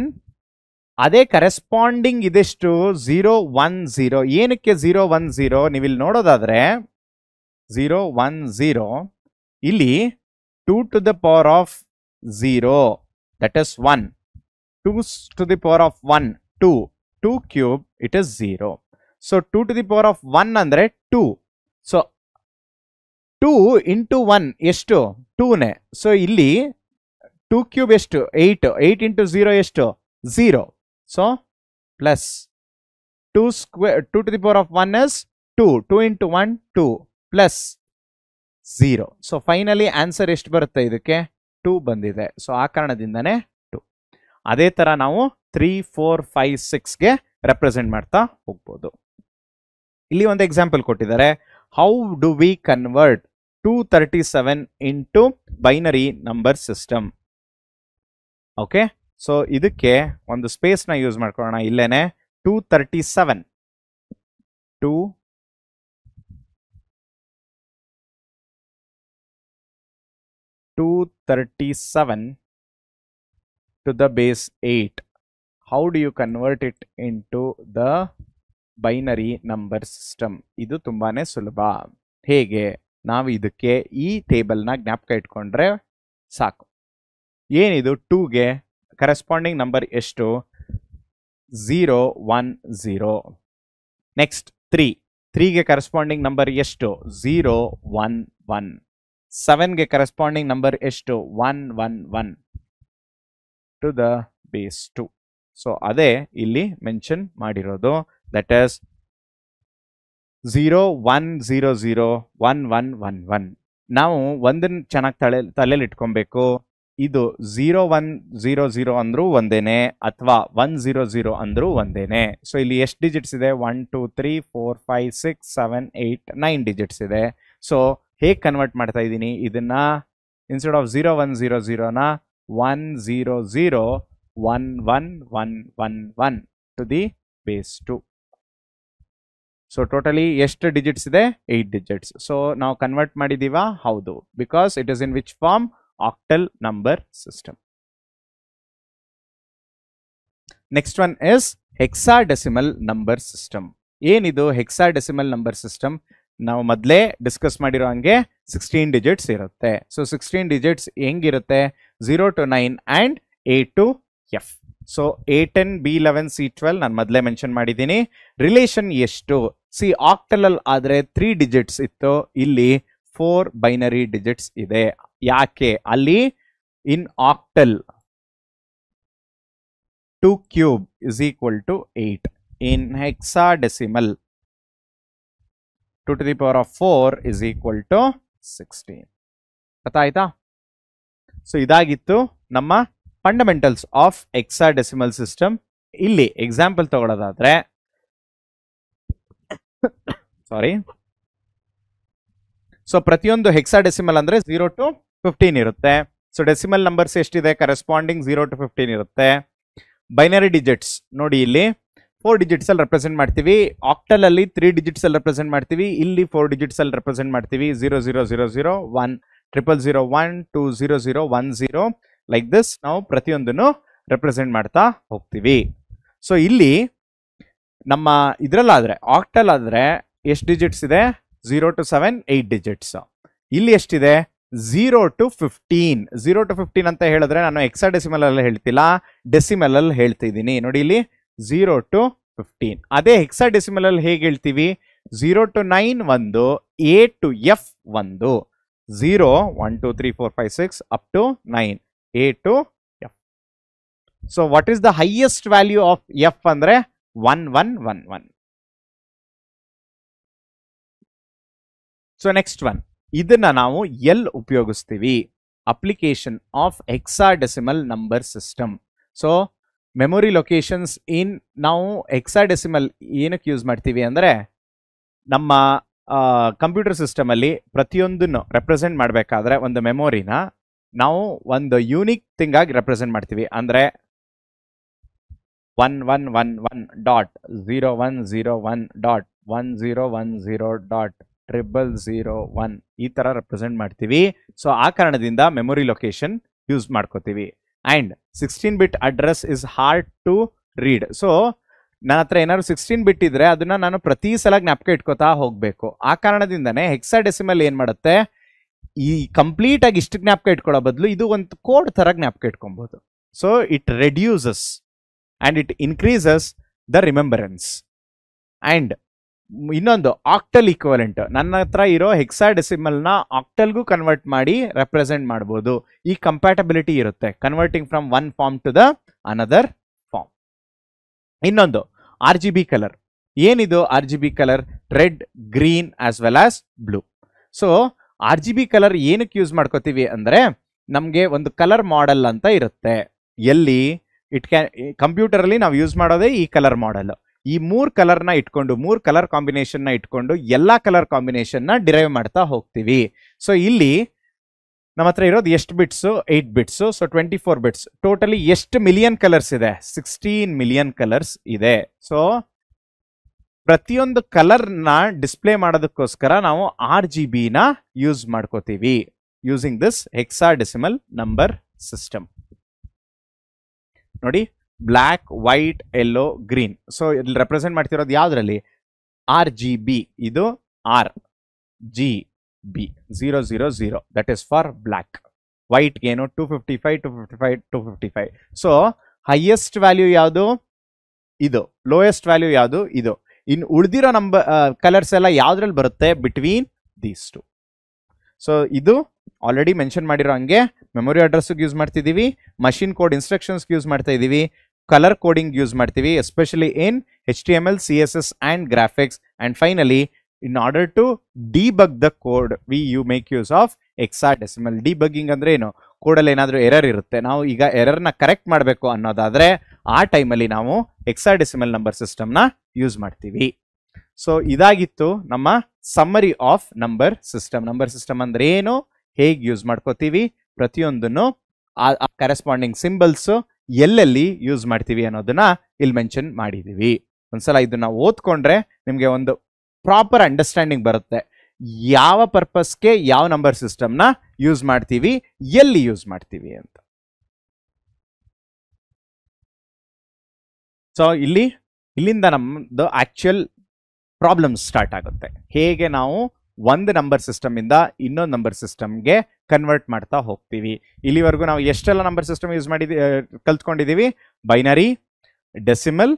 ಅದೇ ಕರೆಸ್ಪಾಂಡಿಂಗ್ ಇದೆಷ್ಟು? 010. ಏನಕ್ಕೆ 010? ನೀವಿಲ್ಲಿ ನೋಡೋದಾದ್ರೆ 010 ಇಲ್ಲಿ 2 to the power of 0, that is 1. 2 to the power of 1, 2. 2 cube, it is 0. So 2 to the power of 1 ಅಂದ್ರೆ 2. So 2 into 1 ಎಷ್ಟು? 2 ನೇ. ಸೊ ಇಲ್ಲಿ 2 ಕ್ಯೂಬ್ ಎಷ್ಟು? 8. 8 into 0 ಎಷ್ಟು? 0. So plus 2 square 2 to the power of 1 is 2. 2 into 1 2 plus 0. So finally answer ಎಷ್ಟು ಬರುತ್ತೆ? ಇದಕ್ಕೆ 2 ಬಂದಿದೆ. ಸೊ ಆ ಕಾರಣದಿಂದನೇ 2. ಅದೇ ತರ ನಾವು 3, 4, 5, 6ಗೆ ರೆಪ್ರೆಸೆಂಟ್ ಮಾಡ್ತಾ ಹೋಗ್ಬೋದು. ಇಲ್ಲಿ ಒಂದು ಎಕ್ಸಾಂಪಲ್ ಕೊಟ್ಟಿದ್ದಾರೆ. How do we convert 237 into binary number system? Okay, so ಇದಕ್ಕೆ ಒಂದು ಸ್ಪೇಸ್ ನ ಯೂಸ್ ಮಾಡ್ಕೊಳ್ಳೋಣ. ಇಲ್ಲೇನೆ 237 to the base 8. How do you convert it into the binary number system? ಇದು ತುಂಬಾನೇ ಸುಲಭ. ಹೇಗೆ? ನಾವು ಇದಕ್ಕೆ ಈ ಟೇಬಲ್ನ ಜ್ಞಾಪಕ ಇಟ್ಕೊಂಡ್ರೆ ಸಾಕು. ಏನಿದು? 2ಗೆ ಕರೆಸ್ಪಾಂಡಿಂಗ್ ನಂಬರ್ ಎಷ್ಟು? 010. ನೆಕ್ಸ್ಟ್ 3ಗೆ ಕರೆಸ್ಪಾಂಡಿಂಗ್ ನಂಬರ್ ಎಷ್ಟು? 011. 7ಗೆ ಕರೆಸ್ಪಾಂಡಿಂಗ್ ನಂಬರ್ ಎಷ್ಟು? 111 ಟು ದ ಬೇಸ್ 2. ಸೊ ಅದೇ ಇಲ್ಲಿ ಮೆನ್ಷನ್ ಮಾಡಿರೋದು. That is 01001111. ನಾವು ಒಂದನ್ನು ಚೆನ್ನಾಗಿ ತಲೆಯಲ್ಲಿ ಇಟ್ಕೊಬೇಕು. ಇದು 0100 ಅಂದ್ರೂ ಒಂದೇನೆ ಅಥವಾ 100 ಅಂದ್ರೂ ಒಂದೇನೆ. ಸೊ ಇಲ್ಲಿ ಎಷ್ಟು ಡಿಜಿಟ್ಸ್ ಇದೆ? 1 2 3 4 5 6 7 8 9 ಡಿಜಿಟ್ಸ್ ಇದೆ. ಸೊ ಹೇಗೆ ಕನ್ವರ್ಟ್ ಮಾಡ್ತಾ ಇದ್ದೀನಿ ಇದನ್ನ? ಇನ್ಸ್ಟೆಡ್ ಆಫ್ 0100ನ 1001111 to the base 2. So totally ಎಷ್ಟು ಡಿಜಿಟ್ಸ್ ಇದೆ? 8 ಡಿಜಿಟ್ಸ್. ಸೊ ನಾವು ಕನ್ವರ್ಟ್ ಮಾಡಿದೀವಾ? ಹೌದು, because it is in which form? Octal number system. Next one is hexadecimal number system. ಏನಿದು hexadecimal number system? ನಾವು ಮೊದಲೇ ಡಿಸ್ಕಸ್ ಮಾಡಿರೋ ಹಂಗೆ 16 ಡಿಜಿಟ್ಸ್ ಇರುತ್ತೆ. ಸೊ 16 ಡಿಜಿಟ್ಸ್ ಹೆಂಗಿರುತ್ತೆ? 0 to 9 and A to F. So A10 B11 C12 ನಾನು ಮೊದಲೇ mention ಮಾಡಿದ್ದೀನಿ. ರಿಲೇಷನ್ ಎಷ್ಟು? ಸಿ ಆಕ್ಟಲ್ ಅಲ್ಲಿ ಆದ್ರೆ 3 ಡಿಜಿಟ್ಸ್ ಇತ್ತು, ಇಲ್ಲಿ 4 ಬೈನರಿ ಡಿಜಿಟ್ಸ್ ಇದೆ. ಯಾಕೆ? ಅಲ್ಲಿ in octal 2 cube is equal to 8. In hexadecimal 2 to the power of 4 is equal to 16. ಅರ್ಥ ಆಯ್ತಾ? ಸೊ ಇದಾಗಿತ್ತು ನಮ್ಮ ಫಂಡಮೆಂಟಲ್ಸ್ ಆಫ್ ಹೆಕ್ಸಾಡೆಸಿಮಲ್ ಸಿಸ್ಟಮ್. ಇಲ್ಲಿ ಎಕ್ಸಾಂಪಲ್ ತಗೊಳ್ಳೋದಾದ್ರೆ ಸಾರಿ, ಸೊ ಪ್ರತಿಯೊಂದು ಹೆಕ್ಸಾಡೆಸಿಮಲ್ ಅಂದ್ರೆ 0 to 15 ಇರುತ್ತೆ. ಸೊ ಡೆಸಿಮಲ್ ನಂಬರ್ಸ್ ಎಷ್ಟಿದೆ? ಕರೆಸ್ಪಾಂಡಿಂಗ್ 0 to 15 ಇರುತ್ತೆ. ಬೈನರಿ ಡಿಜಿಟ್ಸ್ ನೋಡಿ, ಇಲ್ಲಿ 4 ಡಿಜಿಟ್ಸ್ ಅಲ್ಲಿ ರೆಪ್ರೆಸೆಂಟ್ ಮಾಡ್ತೀವಿ. ಆಕ್ಟಲ್ ಅಲ್ಲಿ 3 ಡಿಜಿಟ್ಸ್ ಅಲ್ಲಿ ರೆಪ್ರೆಸೆಂಟ್ ಮಾಡ್ತೀವಿ. ಇಲ್ಲಿ 4 ಡಿಜಿಟ್ಸ್ ಅಲ್ಲಿ ರೆಪ್ರೆಸೆಂಟ್ ಮಾಡ್ತೀವಿ. 0000 1 0001 200 10 ಲೈಕ್ ದಿಸ್ ನಾವು ಪ್ರತಿಯೊಂದನ್ನು ರೆಪ್ರೆಸೆಂಟ್ ಮಾಡ್ತಾ ಹೋಗ್ತೀವಿ. ಸೊ ಇಲ್ಲಿ ನಮ್ಮ ಇದ್ರಲ್ಲಾದ್ರೆ ಆಕ್ಟಲ್ ಆದ್ರೆ ಎಷ್ಟು ಡಿಜಿಟ್ಸ್ ಇದೆ? 0 to 7 8 ಡಿಜಿಟ್ಸ್. ಇಲ್ಲಿ ಎಷ್ಟಿದೆ? 0 to 15. 0 to 15 ಅಂತ ಹೇಳಿದ್ರೆ ನಾನು ಹೆಕ್ಸಾಡೆಸಿಮಲ್ ಅಲ್ಲಿ ಹೇಳ್ತಿಲ್ಲ, ಡೆಸಿಮಲ್ ಅಲ್ಲಿ ಹೇಳ್ತಿದ್ದೀನಿ. ನೋಡಿ ಇಲ್ಲಿ 0 to 15. ಅದೇ ಹೆಕ್ಸಾಡೆಸಿಮಲ್ ಅಲ್ಲಿ ಹೇಗೆ ಹೇಳ್ತೀವಿ? 0 to 9 ಒಂದು, A to F ಒಂದು. 0 1 2 3 4 5 6 up to 9 A to F. So what is the highest value of F ಅಂದ್ರೆ 1111. ಸೊ ನೆಕ್ಸ್ಟ್ ಒನ್, ಇದನ್ನ ನಾವು ಎಲ್ಲಿ ಉಪಯೋಗಿಸ್ತೀವಿ? Application of hexadecimal number system. So memory locations in ನಾವು ಹೆಕ್ಸಾಡೆಸಿಮಲ್ ಏನಕ್ಕೆ ಯೂಸ್ ಮಾಡ್ತೀವಿ ಅಂದ್ರೆ, ನಮ್ಮ ಕಂಪ್ಯೂಟರ್ ಸಿಸ್ಟಮ್ ಅಲ್ಲಿ ಪ್ರತಿಯೊಂದನ್ನು ರೆಪ್ರೆಸೆಂಟ್ ಮಾಡಬೇಕಾದ್ರೆ ಒಂದು ಮೆಮೊರಿನ ನಾವು ಒಂದು ಯೂನಿಕ್ ಥಿಂಗ್ ಆಗಿ ರೆಪ್ರೆಸೆಂಟ್ ಮಾಡ್ತೀವಿ. ಅಂದ್ರೆ 1111.0101.1010.0001 ಈ ತರ ರೆಪ್ರೆಸೆಂಟ್ ಮಾಡ್ತೀವಿ. ಸೊ ಆ ಕಾರಣದಿಂದ ಮೆಮೊರಿ ಲೊಕೇಶನ್ ಯೂಸ್ ಮಾಡ್ಕೋತೀವಿ. And 16 bit address is hard to read. So ನನ್ನ ಹತ್ರ ಏನಾದ್ರು 16 ಬಿಟ್ ಇದ್ರೆ ಅದನ್ನ ನಾನು ಪ್ರತಿ ಸಲ ಜ್ಞಾಪಕ ಇಟ್ಕೋತಾ ಹೋಗ್ಬೇಕು. ಆ ಕಾರಣದಿಂದನೇ ಹೆಕ್ಸಾಡೆಸಿಮಲ್ ಏನ್ ಮಾಡುತ್ತೆ, ಈ ಕಂಪ್ಲೀಟ್ ಆಗಿ ಇಷ್ಟು ಜ್ಞಾಪಕ ಇಟ್ಕೊಳ್ಳೋ ಬದಲು ಇದು ಒಂದು ಕೋಡ್ ತರ ಜ್ಞಾಪಕ ಇಟ್ಕೊಬಹುದು. So it reduces and it increases the remembrance. And ಇನ್ನೊಂದು ಆಕ್ಟಲ್ ಈಕ್ವಲೆಂಟ್, ನನ್ನ ಹತ್ರ ಇರೋ ಹೆಕ್ಸಾಡೆಸಿಮಲ್ ನ ಆಕ್ಟಲ್ಗೂ ಕನ್ವರ್ಟ್ ಮಾಡಿ ರೆಪ್ರೆಸೆಂಟ್ ಮಾಡಬಹುದು. ಈ ಕಂಪ್ಯಾಟಬಿಲಿಟಿ ಇರುತ್ತೆ, converting from one form to the another form. ಇನ್ನೊಂದು RGB ಕಲರ್. ಏನಿದು RGB colour? Red, green as well as blue. So RGB colour ಏನಕ್ಕೆ ಯೂಸ್ ಮಾಡ್ಕೋತೀವಿ ಅಂದ್ರೆ, ನಮ್ಗೆ ಒಂದು ಕಲರ್ ಮಾಡೆಲ್ ಅಂತ ಇರುತ್ತೆ. ಎಲ್ಲಿ ಕಂಪ್ಯೂಟರ್ ಅಲ್ಲಿ ನಾವು ಯೂಸ್ ಮಾಡೋದೇ ಈ ಕಲರ್ ಮಾಡೆಲ್. ಈ 3 ಕಲರ್ನ ಇಟ್ಕೊಂಡು, 3 ಕಲರ್ ಕಾಂಬಿನೇಷನ್ ನ ಇಟ್ಕೊಂಡು ಎಲ್ಲಾ ಕಲರ್ ಕಾಂಬಿನೇಷನ್ ನ ಡಿರೈವ್ ಮಾಡ್ತಾ ಹೋಗ್ತೀವಿ. ಸೊ ಇಲ್ಲಿ ನಮ್ಮ ಹತ್ರ ಇರೋದು ಎಷ್ಟು bits? 8 bits. So 24 bits. Totally ಎಷ್ಟು ಮಿಲಿಯನ್ ಕಲರ್ಸ್ ಇದೆ? 16 ಮಿಲಿಯನ್ ಕಲರ್ಸ್ ಇದೆ. ಸೊ ಪ್ರತಿಯೊಂದು ಕಲರ್ ನ ಡಿಸ್ಪ್ಲೇ ಮಾಡೋದಕ್ಕೋಸ್ಕರ ನಾವು RGB ನ ಯೂಸ್ ಮಾಡ್ಕೋತೀವಿ, using this hexadecimal number system. ನೋಡಿ, black, white, yellow, green. So ಇಲ್ಲಿ ರೆಪ್ರೆಸೆಂಟ್ ಮಾಡ್ತಿರೋದು ಯಾವ್ದ್ರಲ್ಲಿ? RGB. ಇದು RGB 000, that is for black. White ಏನು? 255 255 255. ಸೊ ಹೈಯೆಸ್ಟ್ ವ್ಯಾಲ್ಯೂ ಯಾವುದು? ಇದು. ಲೋಯೆಸ್ಟ್ ವ್ಯಾಲ್ಯೂ ಯಾವುದು? ಇದು. ಇನ್ನು ಉಳಿದಿರೋ ನಂಬರ್ ಕಲರ್ಸ್ ಎಲ್ಲ ಯಾವ್ದ್ರಲ್ಲಿ ಬರುತ್ತೆ? Between these two. ಸೊ ಇದು ಆಲ್ರೆಡಿ ಮೆನ್ಷನ್ ಮಾಡಿರೋ ಹಂಗೆ ಮೆಮೊರಿ ಅಡ್ರೆಸ್ ಯೂಸ್ ಮಾಡ್ತಿದೀವಿ, ಮಷಿನ್ ಕೋಡ್ ಇನ್ಸ್ಟ್ರಕ್ಷನ್ಸ್ ಯೂಸ್ ಮಾಡ್ತಾ ಇದೀವಿ, ಕಲರ್ ಕೋಡಿಂಗ್ ಯೂಸ್ ಮಾಡ್ತೀವಿ, especially in HTML, CSS and graphics. And finally, in order to debug the code, you make use of hexadecimal. Debugging ಅಂದ್ರೆ ಏನು? ಕೋಡಲ್ಲಿ ಏನಾದರೂ error ಇರುತ್ತೆ, ನಾವು ಈಗ ಎರರ್ನ ಕರೆಕ್ಟ್ ಮಾಡಬೇಕು ಅನ್ನೋದಾದರೆ ಆ ಟೈಮಲ್ಲಿ ನಾವು ಹೆಕ್ಸಾಡೆಸಿಮಲ್ ನಂಬರ್ ಸಿಸ್ಟಮ್ನ ಯೂಸ್ ಮಾಡ್ತೀವಿ. ಸೊ ಇದಾಗಿತ್ತು ನಮ್ಮ summary of number system. Number system ಅಂದ್ರೆ ಏನು, ಹೇಗೆ ಯೂಸ್ ಮಾಡ್ಕೋತೀವಿ, ಪ್ರತಿಯೊಂದನ್ನು ಆ ಕರೆಸ್ಪಾಂಡಿಂಗ್ ಸಿಂಬಲ್ಸು ಎಲ್ಲೆಲ್ಲಿ ಯೂಸ್ ಮಾಡ್ತೀವಿ ಅನ್ನೋದನ್ನ ಇಲ್ಲಿ ಮೆನ್ಷನ್ ಮಾಡಿದ್ದೀವಿ. ಒಂದ್ಸಲ ಇದನ್ನ ಓದ್ಕೊಂಡ್ರೆ ನಿಮಗೆ ಒಂದು ಪ್ರಾಪರ್ ಅಂಡರ್ಸ್ಟ್ಯಾಂಡಿಂಗ್ ಬರುತ್ತೆ, ಯಾವ ಪರ್ಪಸ್ಗೆ ಯಾವ ನಂಬರ್ ಸಿಸ್ಟಮ್ನ ಯೂಸ್ ಮಾಡ್ತೀವಿ, ಎಲ್ಲಿ ಯೂಸ್ ಮಾಡ್ತೀವಿ ಅಂತ. ಸೊ ಇಲ್ಲಿಂದ ನಮ್ಮದು ಆಕ್ಚುಯಲ್ ಪ್ರಾಬ್ಲಮ್ ಸ್ಟಾರ್ಟ್ ಆಗುತ್ತೆ. ಹೇಗೆ ನಾವು ಒಂದು ನಂಬರ್ ಸಿಸ್ಟಮ್ ಇಂದ ಇನ್ನೊಂದು ನಂಬರ್ ಸಿಸ್ಟಮ್ಗೆ ಕನ್ವರ್ಟ್ ಮಾಡ್ತಾ ಹೋಗ್ತೀವಿ. ಇಲ್ಲಿವರೆಗೂ ನಾವು ಎಷ್ಟೆಲ್ಲ ನಂಬರ್ ಸಿಸ್ಟಮ್ ಯೂಸ್ ಕಲ್ತ್ಕೊಂಡಿದೀವಿ, binary, decimal,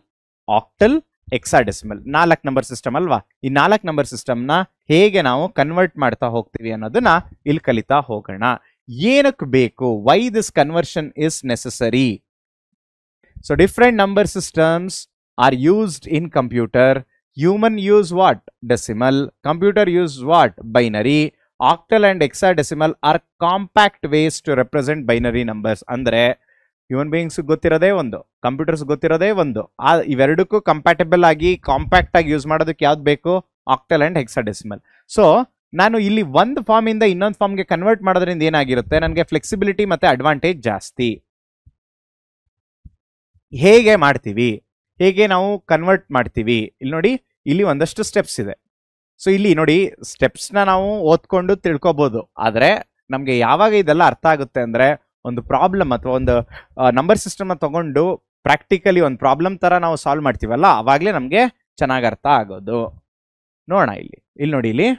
octal, hexadecimal, 4 number system ಅಲ್ವಾ. ಈ 4 ನಂಬರ್ ಸಿಸ್ಟಮ್ನ ಹೇಗೆ ನಾವು ಕನ್ವರ್ಟ್ ಮಾಡ್ತಾ ಹೋಗ್ತೀವಿ ಅನ್ನೋದನ್ನ ಇಲ್ಲಿ ಕಲಿತಾ ಹೋಗೋಣ. ಏನಕ್ಕೆ ಬೇಕು, why this conversion is necessary. So different number systems are used in computer. Human use what? Decimal. Computer use what? Binary. Octal and hexadecimal are compact ways to represent binary numbers. ಅಂದ್ರೆ human beings ಗೊತ್ತಿರೋದೇ ಒಂದು, computers ಗೊತ್ತಿರೋದೇ ಒಂದು. ಇವೆರಡಕ್ಕೂ compatible ಆಗಿ compact ಆಗಿ use ಮಾಡೋದಕ್ಕೆ ಯಾವ್ದು ಬೇಕು, octal and hexadecimal. So ನಾನು ಇಲ್ಲಿ ಒಂದು ಫಾರ್ಮ್ ಇಂದ ಇನ್ನೊಂದು ಫಾರ್ಮ್ಗೆ ಕನ್ವರ್ಟ್ ಮಾಡೋದ್ರಿಂದ ಏನಾಗಿರುತ್ತೆ, ನನಗೆ ಫ್ಲೆಕ್ಸಿಬಿಲಿಟಿ ಮತ್ತೆ ಅಡ್ವಾಂಟೇಜ್ ಜಾಸ್ತಿ. ಹೇಗೆ ಮಾಡ್ತೀವಿ, ಹೇಗೆ ನಾವು ಕನ್ವರ್ಟ್ ಮಾಡ್ತೀವಿ, ಇಲ್ಲಿ ನೋಡಿ, ಇಲ್ಲಿ ಒಂದಷ್ಟು ಸ್ಟೆಪ್ಸ್ ಇದೆ. ಸೊ ಇಲ್ಲಿ ನೋಡಿ, ಸ್ಟೆಪ್ಸ್ನ ನಾವು ಓದ್ಕೊಂಡು ತಿಳ್ಕೊಬೋದು, ಆದರೆ ನಮಗೆ ಯಾವಾಗ ಇದೆಲ್ಲ ಅರ್ಥ ಆಗುತ್ತೆ ಅಂದರೆ, ಒಂದು ಪ್ರಾಬ್ಲಮ್ ಅಥವಾ ಒಂದು ನಂಬರ್ ಸಿಸ್ಟಮ್ನ ತಗೊಂಡು ಪ್ರಾಕ್ಟಿಕಲಿ ಒಂದು ಪ್ರಾಬ್ಲಮ್ ಥರ ನಾವು ಸಾಲ್ವ್ ಮಾಡ್ತೀವಲ್ಲ, ಆವಾಗಲೇ ನಮಗೆ ಚೆನ್ನಾಗಿ ಅರ್ಥ ಆಗೋದು. ನೋಡೋಣ ಇಲ್ಲಿ ನೋಡಿ, ಇಲ್ಲಿ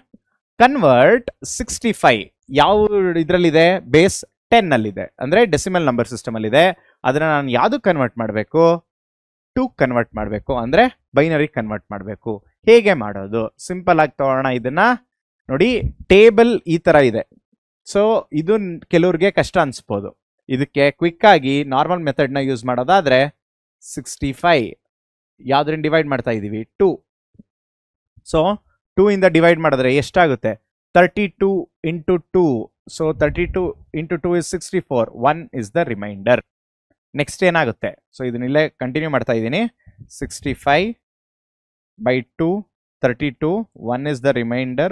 ಕನ್ವರ್ಟ್ 65 ಯಾವ ಇದರಲ್ಲಿದೆ, ಬೇಸ್ 10 ಅಲ್ಲಿದೆ, ಅಂದರೆ ಡೆಸಿಮಲ್ ನಂಬರ್ ಸಿಸ್ಟಮ್ ಅಲ್ಲಿದೆ. ಅದನ್ನ ನಾನು ಯಾವುದು ಕನ್ವರ್ಟ್ ಮಾಡಬೇಕು, 2 ಕನ್ವರ್ಟ್ ಮಾಡಬೇಕು, ಅಂದರೆ ಬೈನರಿ ಕನ್ವರ್ಟ್ ಮಾಡಬೇಕು. ಹೇಗೆ ಮಾಡೋದು, ಸಿಂಪಲ್ ಆಗಿ ತಗೋಣ. ಇದನ್ನ ನೋಡಿ, ಟೇಬಲ್ ಈ ತರ ಇದೆ. ಸೊ ಇದು ಕೆಲವ್ರಿಗೆ ಕಷ್ಟ ಅನ್ಸ್ಬೋದು. ಇದಕ್ಕೆ ಕ್ವಿಕ್ ಆಗಿ ನಾರ್ಮಲ್ ಮೆಥಡ್ನ ಯೂಸ್ ಮಾಡೋದಾದ್ರೆ 65 ಯಾವ್ದ್ರಿಂದ ಡಿವೈಡ್ ಮಾಡ್ತಾ ಇದೀವಿ, 2. ಸೊ 2 ಇಂದ ಡಿವೈಡ್ ಮಾಡಿದ್ರೆ ಎಷ್ಟಾಗುತ್ತೆ, 32 into 2. So 32 into 2 is 64. 1 is the reminder. Next ಏನಾಗುತ್ತೆ, ಸೊ ಇದನ್ನಿಲ್ಲೇ ಕಂಟಿನ್ಯೂ ಮಾಡ್ತಾ ಇದ್ದೀನಿ. 65 by 2, 32, 1 is the remainder,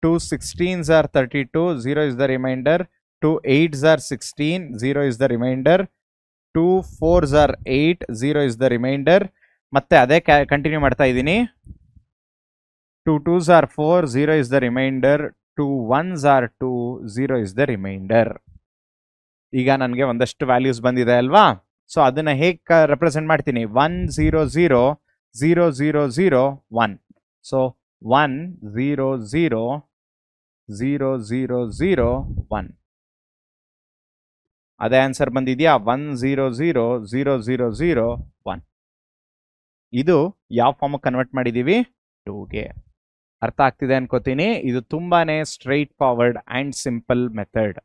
2 16s are 32, 0 is the remainder, 2 8s are 16, 0 is the remainder, 2 4s are 8, 0 is the remainder. ಮತ್ತೆ ಅದೇ continue ಮಾಡ್ತಾ ಇದ್ದೀನಿ. 2 2s are 4, 0 is the remainder, 2 1s are 2, 0 is the remainder. ಈಗ ನನಗೆ ಒಂದಷ್ಟು values ಬಂದಿದೆ ಅಲ್ವಾ. So ಅದನ್ನ ಹೇಗೆ ರೆಪ್ರೆಸೆಂಟ್ ಮಾಡ್ತೀನಿ, 1 0 0 0 0 0 1. ಸೊ 1 0 0 0 0 0 1. ಅದೇ ಆನ್ಸರ್ ಬಂದಿದೆಯಾ, 1 0 0 0 0 0 1. ಇದು ಯಾವ ಫಾರ್ಮ್ ಕನ್ವರ್ಟ್ ಮಾಡಿದೀವಿ, 2ಗೆ. ಅರ್ಥ ಆಗ್ತಿದೆ ಅನ್ಕೋತೀನಿ. ಇದು ತುಂಬಾನೇ straightforward and simple method.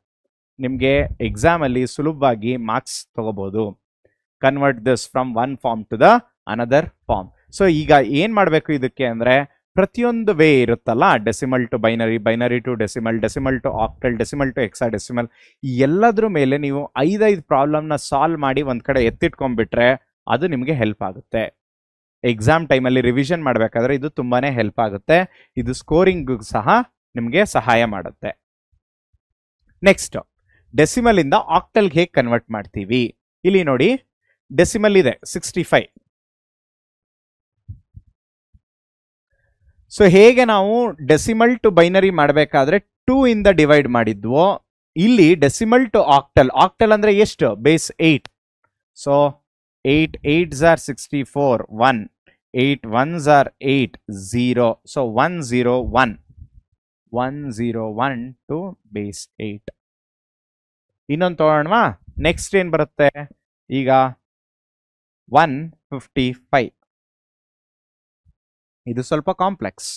ನಿಮಗೆ ಎಕ್ಸಾಮಲ್ಲಿ ಸುಲಭವಾಗಿ ಮಾರ್ಕ್ಸ್ ತಗೋಬಹುದು. Convert this from one form to the another form. So ಈಗ ಏನ್ ಮಾಡಬೇಕು ಇದಕ್ಕೆ ಅಂದ್ರೆ, ಪ್ರತಿಯೊಂದು ವೇ ಇರುತ್ತಲ್ಲ, decimal to binary, binary to decimal, decimal to octal, decimal to hexadecimal, ಈ ಎಲ್ಲದ್ರ ಮೇಲೆ ನೀವು 5 ಪ್ರಾಬ್ಲಮ್ನ ಸಾಲ್ವ್ ಮಾಡಿ ಒಂದ್ ಕಡೆ ಎತ್ತಿಟ್ಕೊಂಡ್ಬಿಟ್ರೆ ಅದು ನಿಮಗೆ ಹೆಲ್ಪ್ ಆಗುತ್ತೆ. ಎಕ್ಸಾಮ್ ಟೈಮಲ್ಲಿ ರಿವಿಷನ್ ಮಾಡಬೇಕಾದ್ರೆ ಇದು ತುಂಬಾನೇ ಹೆಲ್ಪ್ ಆಗುತ್ತೆ. ಇದು ಸ್ಕೋರಿಂಗ್ ಸಹ ನಿಮಗೆ ಸಹಾಯ ಮಾಡುತ್ತೆ. ನೆಕ್ಸ್ಟ್, ಡೆಸಿಮಲ್ ಇಂದ ಆಕ್ಟಲ್ಗೆ ಹೇಗೆ ಕನ್ವರ್ಟ್ ಮಾಡ್ತೀವಿ. ಇಲ್ಲಿ ನೋಡಿ, ಡೆಸಿಮಲ್ ಇದೆ 65. ಸೊ ಹೇಗೆ ನಾವು ಡೆಸಿಮಲ್ ಟು ಬೈನರಿ ಮಾಡಬೇಕಾದ್ರೆ 2 ಇಂದ ಡಿವೈಡ್ ಮಾಡಿದ್ವೋ, ಇಲ್ಲಿ ಡೆಸಿಮಲ್ ಟು ಆಕ್ಟಲ್, ಆಕ್ಟಲ್ ಅಂದ್ರೆ ಎಷ್ಟು, base 8. So 8 8s are 64, 1, 8 1s are 8, 0. So 1 0 1, 1 0 1 to base 8. ಇನ್ನೊಂದು ತಗೋಣವಾ. ನೆಕ್ಸ್ಟ್ ಏನ್ ಬರುತ್ತೆ, ಈಗ 155. ಇದು ಸ್ವಲ್ಪ ಕಾಂಪ್ಲೆಕ್ಸ್,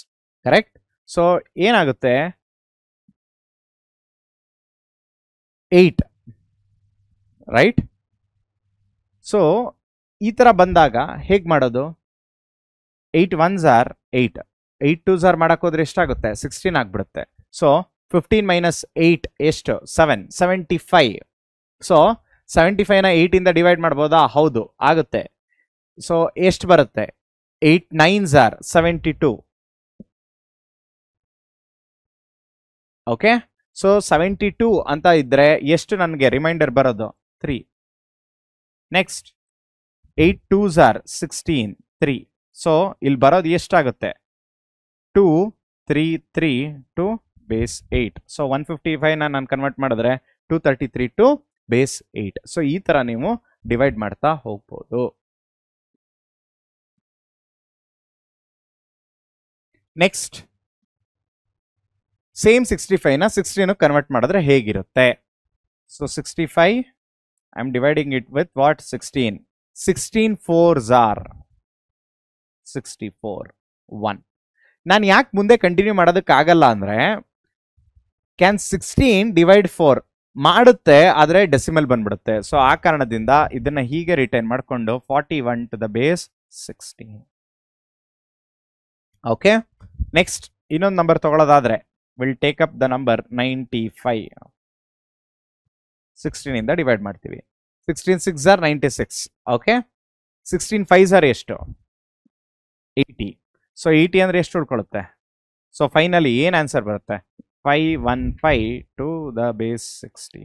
ಕರೆಕ್ಟ್. ಸೊ ಏನಾಗುತ್ತೆ, 8, ರೈಟ್. ಸೊ ಈ ತರ ಬಂದಾಗ ಹೇಗ್ ಮಾಡೋದು, 8 1s are 8, 8 2s are ಮಾಡಕ್ ಹೋದ್ರೆ ಎಷ್ಟಾಗುತ್ತೆ, 16 ಆಗ್ಬಿಡುತ್ತೆ. ಸೊ 15 - 8 ಎಷ್ಟು, 7, 75. ಸೊ 75ನ 8ಇಂದ ಡಿವೈಡ್ ಮಾಡ್ಬೋದಾ? ಹೌದು, ಆಗುತ್ತೆ. ಸೊ ಎಷ್ಟು ಬರುತ್ತೆ? 8 9s are 72. ಓಕೆ, ಸೊ 72 ಅಂತ ಇದ್ರೆ ಎಷ್ಟು ನನಗೆ ರಿಮೈಂಡರ್ ಬರೋದು? 3. Next 8 2s are 16, 3. ಸೊ ಇಲ್ಲಿ ಬರೋದು ಎಷ್ಟಾಗುತ್ತೆ? 2 3 3 ಟು ಬೇಸ್ 8. ಸೊ 155ನ ನಾನು ಕನ್ವರ್ಟ್ ಮಾಡಿದ್ರೆ 233 ಟು ಬೇಸ್ 8. ಸೊ ಈ ತರ ನೀವು ಡಿವೈಡ್ ಮಾಡ್ತಾ ಹೋಗ್ಬೋದು. ನೆಕ್ಸ್ಟ್ ಸೇಮ್ 65ನ 16 ಕನ್ವರ್ಟ್ ಮಾಡಿದ್ರೆ ಹೇಗಿರುತ್ತೆ? So 65 I am dividing it with what? 16. 16 4s are 64, 1. ನಾನು ಯಾಕೆ ಮುಂದೆ ಕಂಟಿನ್ಯೂ ಮಾಡೋದಕ್ಕಾಗಲ್ಲ ಅಂದ್ರೆ, ಕ್ಯಾನ್ 16 ಡಿವೈಡ್ 4 ಮಾಡುತ್ತೆ, ಆದರೆ ಡೆಸಿಮಲ್ ಬಂದ್ಬಿಡುತ್ತೆ. ಸೊ ಆ ಕಾರಣದಿಂದ ಇದನ್ನ ಹೀಗೆ ರಿಟೈನ್ ಮಾಡಿಕೊಂಡು 41 to the base 16. Okay, next ಇನ್ನೊಂದು ನಂಬರ್ ತಗೊಳ್ಳೋದಾದ್ರೆ will take up the number 95. 16 ಇಂದ ಡಿವೈಡ್ ಮಾಡ್ತೀವಿ. 16 6s are 96. Okay, 16 5s are ಎಷ್ಟು? 80. ಸೊ 80 ಅಂದ್ರೆ ಎಷ್ಟು ಉಳ್ಕೊಳ್ಳುತ್ತೆ? ಸೊ ಫೈನಲಿ ಏನ್ ಆನ್ಸರ್ ಬರುತ್ತೆ? 515 ಟು ದ ಬೇಸ್ 60.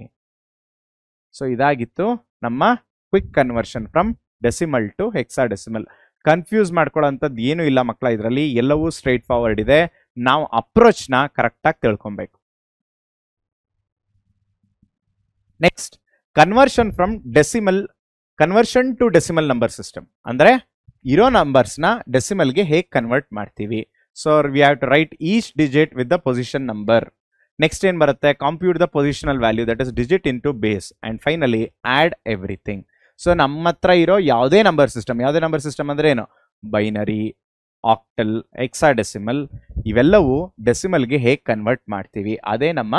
ಸೊ ಇದಾಗಿತ್ತು ನಮ್ಮ quick conversion from decimal to hexadecimal. Confuse ಮಾಡ್ಕೊಳ್ಳೋಂಥದ್ದು ಏನು ಇಲ್ಲ ಮಕ್ಕಳ, ಇದರಲ್ಲಿ ಎಲ್ಲವೂ ಸ್ಟ್ರೈಟ್ ಫಾರ್ವರ್ಡ್ ಇದೆ. ನಾವು ಅಪ್ರೋಚ್ನ ಕರೆಕ್ಟಾಗಿ ತಿಳ್ಕೊಬೇಕು. Next conversion from decimal, conversion to decimal number system ಅಂದ್ರೆ ಇರೋ ನಂಬರ್ಸ್ನ ಡೆಸಿಮಲ್ಗೆ ಹೇಗೆ ಕನ್ವರ್ಟ್ ಮಾಡ್ತೀವಿ. So we have to write each digit with the position number. Next ಏನ್ ಬರುತ್ತೆ? Compute the positional value that is digit into base and finally add everything. So ನಮ್ಮ ಹತ್ರ ಇರೋ ಯಾವುದೇ ನಂಬರ್ ಸಿಸ್ಟಮ್, ಯಾವುದೇ ನಂಬರ್ ಸಿಸ್ಟಮ್ ಅಂದ್ರೆ ಏನು? Binary, octal, hexadecimal, ಇವೆಲ್ಲವೂ ಡೆಸಿಮಲ್ಗೆ ಹೇಗೆ ಕನ್ವರ್ಟ್ ಮಾಡ್ತೀವಿ, ಅದೇ ನಮ್ಮ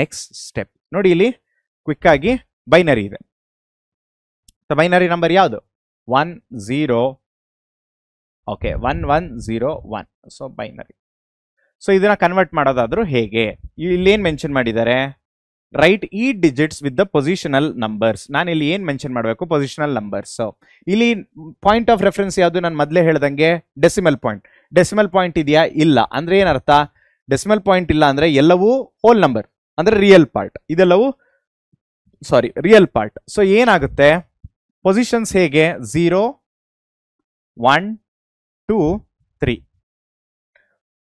ನೆಕ್ಸ್ಟ್ ಸ್ಟೆಪ್. ನೋಡಿ ಇಲ್ಲಿ ಕ್ವಿಕ್ ಆಗಿ ಬೈನರಿ ಇದೆ. ಬೈನರಿ ನಂಬರ್ ಯಾವುದು? 1 0. ಓಕೆ, 1 1 0 1. So binary. ಸೊ ಇದನ್ನ ಕನ್ವರ್ಟ್ ಮಾಡೋದಾದ್ರೂ ಹೇಗೆ? ಇಲ್ಲೇನ್ ಮೆನ್ಷನ್ ಮಾಡಿದ್ದಾರೆ? ರೈಟ್ ಈ digits with the positional numbers. ನಾನು ಇಲ್ಲಿ ಏನ್ ಮೆನ್ಷನ್ ಮಾಡಬೇಕು? Positional numbers. ಇಲ್ಲಿ ಪಾಯಿಂಟ್ ಆಫ್ ರೆಫರೆನ್ಸ್ ಯಾವುದು? ನಾನು ಮೊದಲೇ ಹೇಳ್ದಂಗೆ ಡೆಸಿಮಲ್ ಪಾಯಿಂಟ್. ಡೆಸಿಮಲ್ ಪಾಯಿಂಟ್ ಇದೆಯಾ? ಇಲ್ಲ. ಅಂದ್ರೆ ಏನರ್ಥ? ಡೆಸಿಮಲ್ ಪಾಯಿಂಟ್ ಇಲ್ಲ ಅಂದ್ರೆ ಎಲ್ಲವೂ ಹೋಲ್ ನಂಬರ್ ಅಂದ್ರೆ ರಿಯಲ್ ಪಾರ್ಟ್, ಇದೆಲ್ಲವೂ ರಿಯಲ್ ಪಾರ್ಟ್. ಸೊ ಏನಾಗುತ್ತೆ? ಪೊಸಿಷನ್ಸ್ ಹೇಗೆ? 0 1 2 3.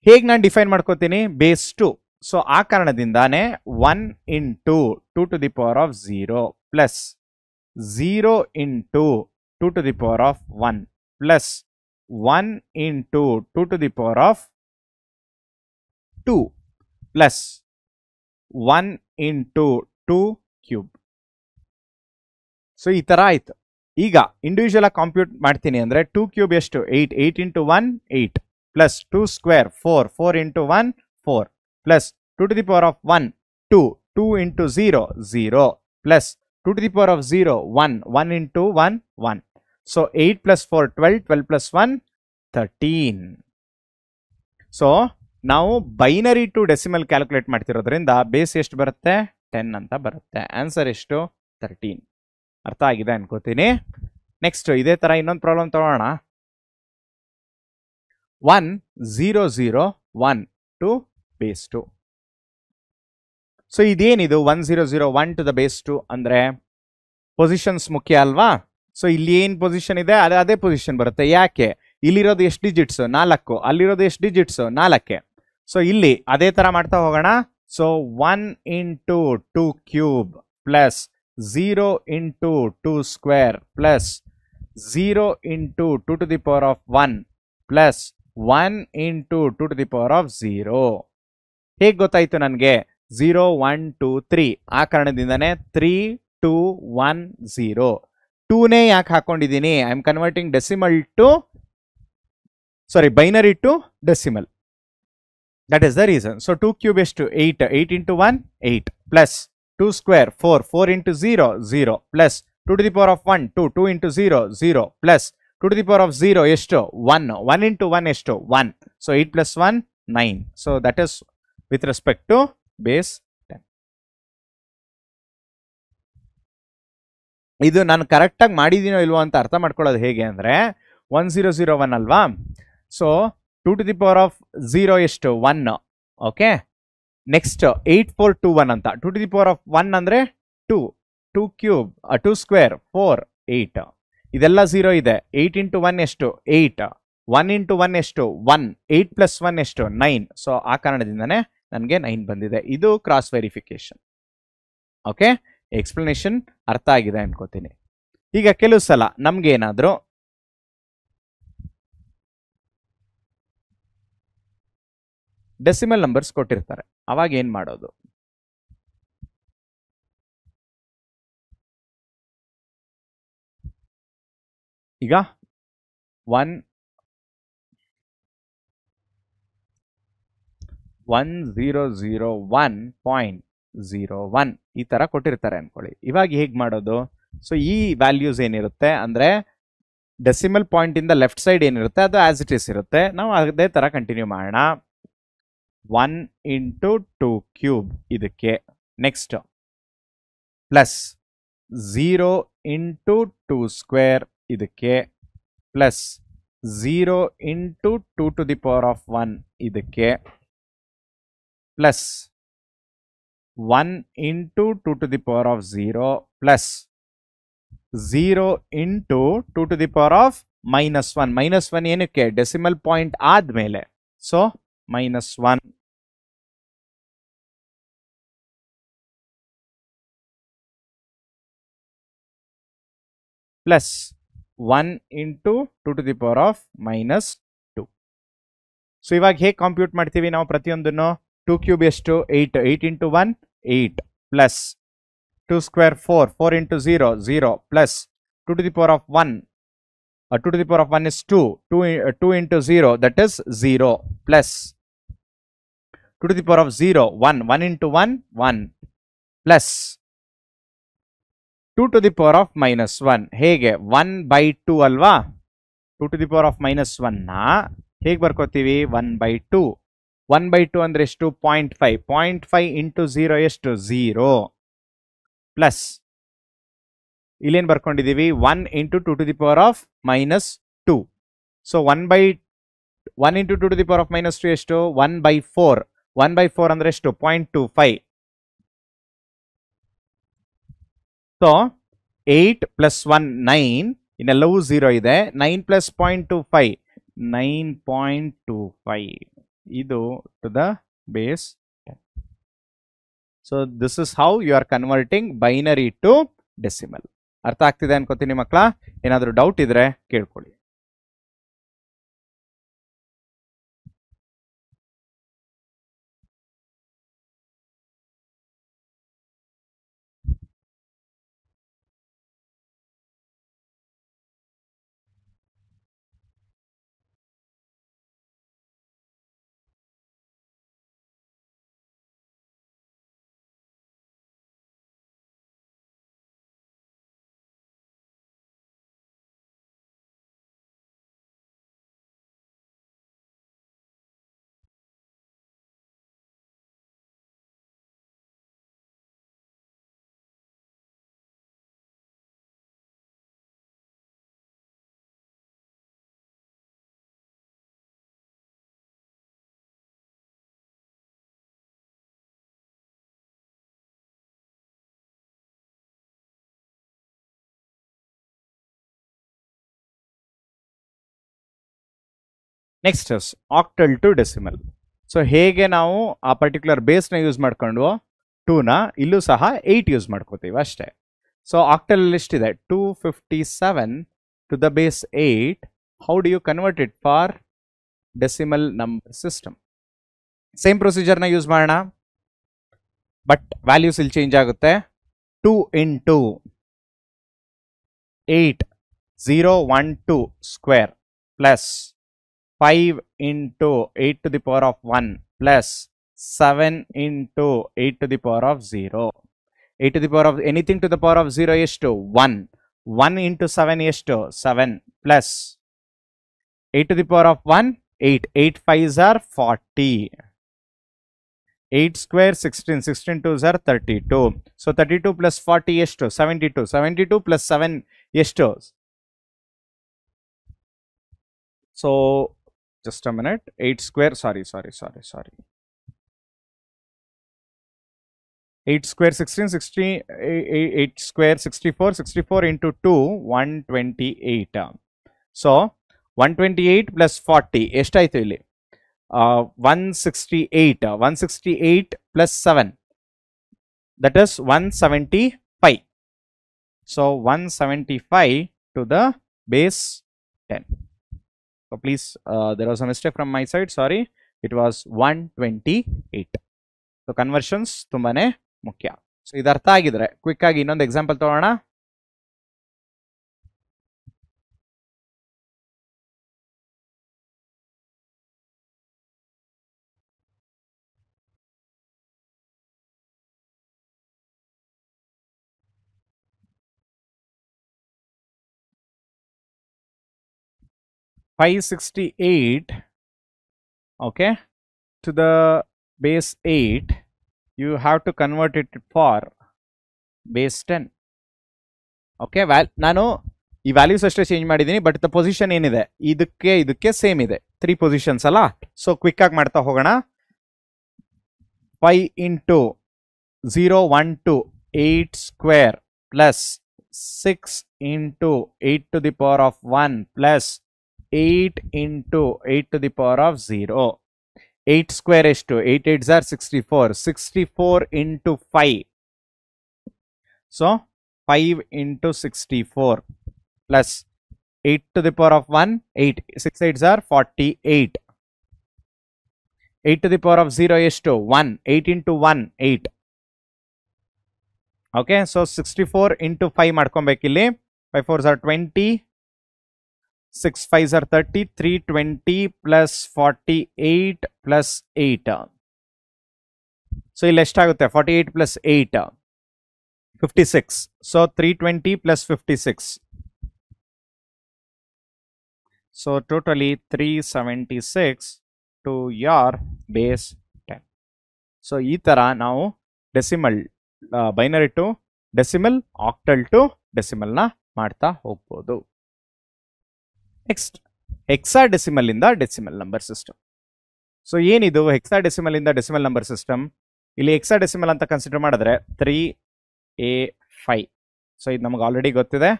ಹೇಗೆ ನಾನು ಡಿಫೈನ್ ಮಾಡ್ಕೋತೀನಿ? ಬೇಸ್ 2. ಸೊ ಆ ಕಾರಣದಿಂದಾನೆ 1 into 2 to the power of 0 plus 0 into 2 to the power of 1 plus 1 into 2 to the power of 2 plus 1 into 2 cube. So ಈ ತರ ಆಯ್ತು. ಈಗ ಇಂಡಿವಿಜುವಲ್ ಆಗಿ ಕಾಂಪ್ಯೂಟ್ ಮಾಡ್ತೀನಿ ಅಂದ್ರೆ 2 ಕ್ಯೂಬ್ ಎಷ್ಟು? 8. 8 into 1 8 plus 2 square 4. 4 into 1 4 plus 2 to the power of 1 2. 2 into 0 0 plus 2 to the power of 0 1. 1 into 1 1. So 8 plus 4 12. 12 plus 1 13. So ನಾವು binary to decimal calculate ಮಾಡ್ತಿರೋದ್ರಿಂದ ಬೇಸ್ ಎಷ್ಟು ಬರುತ್ತೆ? 10 ಅಂತ ಬರುತ್ತೆ. ಆನ್ಸರ್ ಎಷ್ಟು? 13. ಅರ್ಥ ಆಗಿದೆ ಅನ್ಕೋತೀನಿ. ನೆಕ್ಸ್ಟ್ ಇದೇ ತರ ಇನ್ನೊಂದು ಪ್ರಾಬ್ಲಮ್ ತಗೋಣ. 1 0 0 1 ಟು ಬೇಸ್ 2. ಸೊ ಇದೇನಿದು 1 0 0 1 ಟು ದ ಬೇಸ್ 2 ಅಂದ್ರೆ ಪೊಸಿಷನ್ಸ್ ಮುಖ್ಯ ಅಲ್ವಾ? ಸೊ ಇಲ್ಲಿ ಏನ್ ಪೊಸಿಷನ್ ಇದೆ ಅದೇ ಪೊಸಿಷನ್ ಬರುತ್ತೆ. ಯಾಕೆ? ಇಲ್ಲಿರೋದು ಎಷ್ಟು ಡಿಜಿಟ್ಸ್? 4. ಅಲ್ಲಿರೋದು ಎಷ್ಟು ಡಿಜಿಟ್ಸ್? 4. ಸೊ ಇಲ್ಲಿ ಅದೇ ತರ ಮಾಡ್ತಾ ಹೋಗೋಣ. So 1 into 2 cube plus 0 into 2 square plus 0 into 2 to the power of 1 plus 1 into 2 to the power of 0. ಹೇಗೆ ಗೊತ್ತಾಯ್ತು ನನಗೆ? 0 1 2 3. ಆ ಕಾರಣದಿಂದಾನೆ 3 2 1 0. 2ನೇ ಯಾಕೆ ಹಾಕೊಂಡಿದ್ದೀನಿ? I am converting decimal to binary to decimal. That is the reason. So 2 cube ಎಷ್ಟು? 8. 8 into 1 8 plus 2 square 4. 4 into 0 0 plus 2 to the power of 1 2. 2 into 0 0 plus 2 to the power of 0 ಎಷ್ಟು? 1. 1 into 1 ಎಷ್ಟು? 1. So 8 plus 1 9. So that is with respect to base ಇದು ನಾನು ಕರೆಕ್ಟಾಗಿ ಮಾಡಿದ್ದೀನೋ ಇಲ್ವೋ ಅಂತ ಅರ್ಥ ಮಾಡ್ಕೊಳ್ಳೋದು ಹೇಗೆ ಅಂದರೆ 1001 ಅಲ್ವಾ. So 2 to the power of 0 ಎಷ್ಟು 1. ಓಕೆ, ನೆಕ್ಸ್ಟ್ 8421 ಅಂತ 2 to the power of 1 ಅಂದರೆ 2, 2 ಕ್ಯೂಬ್ 2 ಸ್ಕ್ವೇರ್ 4, 8. ಇದೆಲ್ಲ 0 ಇದೆ. 8 into 1 ಎಷ್ಟು 8, 1 into 1 ಎಷ್ಟು 1, 8 plus 1 ಎಷ್ಟು 9. ಸೊ ಆ ಕಾರಣದಿಂದನೇ ನನಗೆ 9 ಬಂದಿದೆ. ಇದು ಕ್ರಾಸ್ ವೆರಿಫಿಕೇಶನ್. ಓಕೆ, ಎಕ್ಸ್ಪ್ಲನೇಷನ್ ಅರ್ಥ ಆಗಿದೆ ಅನ್ಕೋತೀನಿ. ಈಗ ಕೆಲವು ಸಲ ನಮ್ಗೆ ಏನಾದರೂ ಡೆಸಿಮಲ್ ನಂಬರ್ಸ್ ಕೊಟ್ಟಿರ್ತಾರೆ, ಅವಾಗ ಏನ್ ಮಾಡೋದು? ಈಗ 1001.01 ಈ ತರ ಕೊಟ್ಟಿರ್ತಾರೆ ಅನ್ಕೊಳ್ಳಿ. ಇವಾಗ ಹೇಗ್ ಮಾಡೋದು? ಸೊ ಈ ವ್ಯಾಲ್ಯೂಸ್ ಏನಿರುತ್ತೆ ಅಂದ್ರೆ ಡೆಸಿಮಲ್ ಪಾಯಿಂಟ್ ಇಂದ ಲೆಫ್ಟ್ ಸೈಡ್ ಏನಿರುತ್ತೆ ಅದು ಆಸ್ ಇಟ್ ಇಸ್ ಇರುತ್ತೆ. ನಾವು ಅದೇ ತರ ಕಂಟಿನ್ಯೂ ಮಾಡೋಣ. 1 into 2 ಕ್ಯೂಬ್ ಇದಕ್ಕೆ, ನೆಕ್ಸ್ಟ್ ಪ್ಲಸ್ 0 into 2 ಸ್ಕ್ವೇರ್ ಇದಕ್ಕೆ, plus 0 into 2 to the power of 1 ಇದಕ್ಕೆ, plus 1 into 2 to the power of 0, plus 0 into 2 to the power of -1. -1 ಏನಕ್ಕೆ? ಡೆಸಿಮಲ್ ಪಾಯಿಂಟ್ ಆದ್ಮೇಲೆ. So -1 plus 1 into 2 to the power of -2. So ಇವಾಗ ಹೇಗೆ compute ಮಾಡ್ತೀವಿ ನಾವು ಪ್ರತಿಯೊಂದನ್ನು? 2 cube ಎಷ್ಟು 8, 8 into 1 8, plus 2 square 4, 4 into 0 0, plus 2 to the power of 1, 2 to the power of 1 is 2, 2 into 0 that is 0, plus 2 to the power of 0 1, 1 into 1 1, plus 2 to the power of -1. ಹೇಗೆ? 1/2 ಅಲ್ವಾ? 2 to the power of -1 ನ ಹೇಗೆ ಬರ್ಕೋತೀವಿ? 1/2. 1/2 ಅಂದ್ರೆ ಎಷ್ಟು? 0.5. 0.5 into 0 ಎಷ್ಟು? 0, plus ಇಲ್ಲೇನು ಬರ್ಕೊಂಡಿದ್ದೀವಿ? 1 into 2 to the power of -2. So 1 into 2 to the power of -2 ಎಷ್ಟು? 1/4. 1/4 ಅಂದ್ರೆ ಎಷ್ಟು? 0.25. ಸೊ 8 plus 1 9, ಇನ್ನೆಲ್ಲವೂ 0 ಇದೆ. 9 plus 0.25 9.25. ಇದು to the base 10. So this is how you are converting binary to decimal. ಅರ್ಥ ಆಗ್ತಿದೆ ಅನ್ಕೋತೀನಿ ಮಕ್ಕಳ. ಏನಾದರೂ ಡೌಟ್ ಇದ್ರೆ ಕೇಳ್ಕೊಳ್ಳಿ. Next octal to decimal. So ಹೇಗೆ ನಾವು ಆ ಪರ್ಟಿಕ್ಯುಲರ್ ಬೇಸ್ನ ಯೂಸ್ ಮಾಡ್ಕೊಂಡು 2ನ ಇಲ್ಲೂ ಸಹ 8 ಯೂಸ್ ಮಾಡ್ಕೋತೀವಿ ಅಷ್ಟೇ. ಸೊ ಆಕ್ಟಲ್ ಎಷ್ಟಿದೆ? 257 to the base 8. How do you convert it for decimal number system? Same ಪ್ರೊಸೀಜರ್ನ ಯೂಸ್ ಮಾಡೋಣ, ಬಟ್ ವ್ಯಾಲ್ಯೂಸ್ ಇಲ್ಲಿ ಚೇಂಜ್ ಆಗುತ್ತೆ. 2 into 8012 square plus 5 into 8 to the power of 1 plus 7 into 8 to the power of 0. 8 to the power of anything to the power of 0 ಎಷ್ಟು? 1. 1 into 7 ಎಷ್ಟು? 7, plus 8 to the power of 1 8. 8 5s are 40. 8 square 16, 16 2s are 32. So 32 plus 40 ಎಷ್ಟು 72, 72 plus 7 ಎಷ್ಟು. So just a minute, 8 square, sorry. 8 square 16, 60, 8 square 64, 64 into 2, 128. So 128 plus 40 ಎಷ್ಟಾಯ್ತು ಇಲ್ಲಿ 168, 168 plus 7, that is 175. So 175 to the base 10. So please, there was a mistake from my side, sorry, it was 128. So conversions ತುಂಬಾನೇ ಮುಖ್ಯ. So ಇದು ಅರ್ಥ ಆಗಿದ್ರೆ quick ಆಗಿ ಇನ್ನೊಂದು example ತಗೋಣ. $568, okay, to the base 8, you have to convert it for base 10. Okay, ನಾನು ಈ ವ್ಯಾಲ್ಯೂಸ್ ಅಷ್ಟೇ ಚೇಂಜ್ ಮಾಡಿದ್ದೀನಿ, ಬಟ್ ದ ಪೊಸಿಷನ್ ಏನಿದೆ ಇದಕ್ಕೆ ಸೇಮ್ ಇದೆ, 3 ಪೊಸಿಷನ್ಸ್ ಅಲ್ಲ. ಸೊ ಕ್ವಿಕ್ ಆಗಿ ಮಾಡ್ತಾ ಹೋಗೋಣ. 5 into 0 1 2 8 square plus 6 into 8 to the power of 1 plus 8 into 8 to the power of 0. 8 square ಎಷ್ಟು 8 8s are 64, 64 into 5. So 5 into 64 plus 8 to the power of 1, 8, 6 8s are 48. 8 to the power of 0 ಎಷ್ಟು 1, 8 into 1, 8. Okay, so 64 into 5 ಮಾಡ್ಕೊಬೇಕಿಲ್ಲಿ. 5 4s are 20, 6 5s are 30, 320 plus 48 plus 8. So ಇಲ್ಲಿ ಎಷ್ಟಾಗುತ್ತೆ 48 plus 8, 56. So 320 plus 56. So totally 376 to your base 10. So ಈ ತರ ನಾವು decimal binary to decimal, octal to decimal ನ ಮಾಡ್ತಾ ಹೋಗ್ಬೋದು. Next hexadecimal ಇಂದ ಡೆಸಿಮಲ್ ನಂಬರ್ ಸಿಸ್ಟಮ್. ಸೊ ಏನಿದು ಹೆಕ್ಸಾಡೆಸಿಮಲ್ ಇಂದ ಡೆಸಿಮಲ್ ನಂಬರ್ ಸಿಸ್ಟಮ್? ಇಲ್ಲಿ ಹೆಕ್ಸಾಡೆಸಿಮಲ್ ಅಂತ ಕನ್ಸಿಡರ್ ಮಾಡಿದ್ರೆ 3A5. ಸೊ ಇದು ನಮಗೆ ಆಲ್ರೆಡಿ ಗೊತ್ತಿದೆ,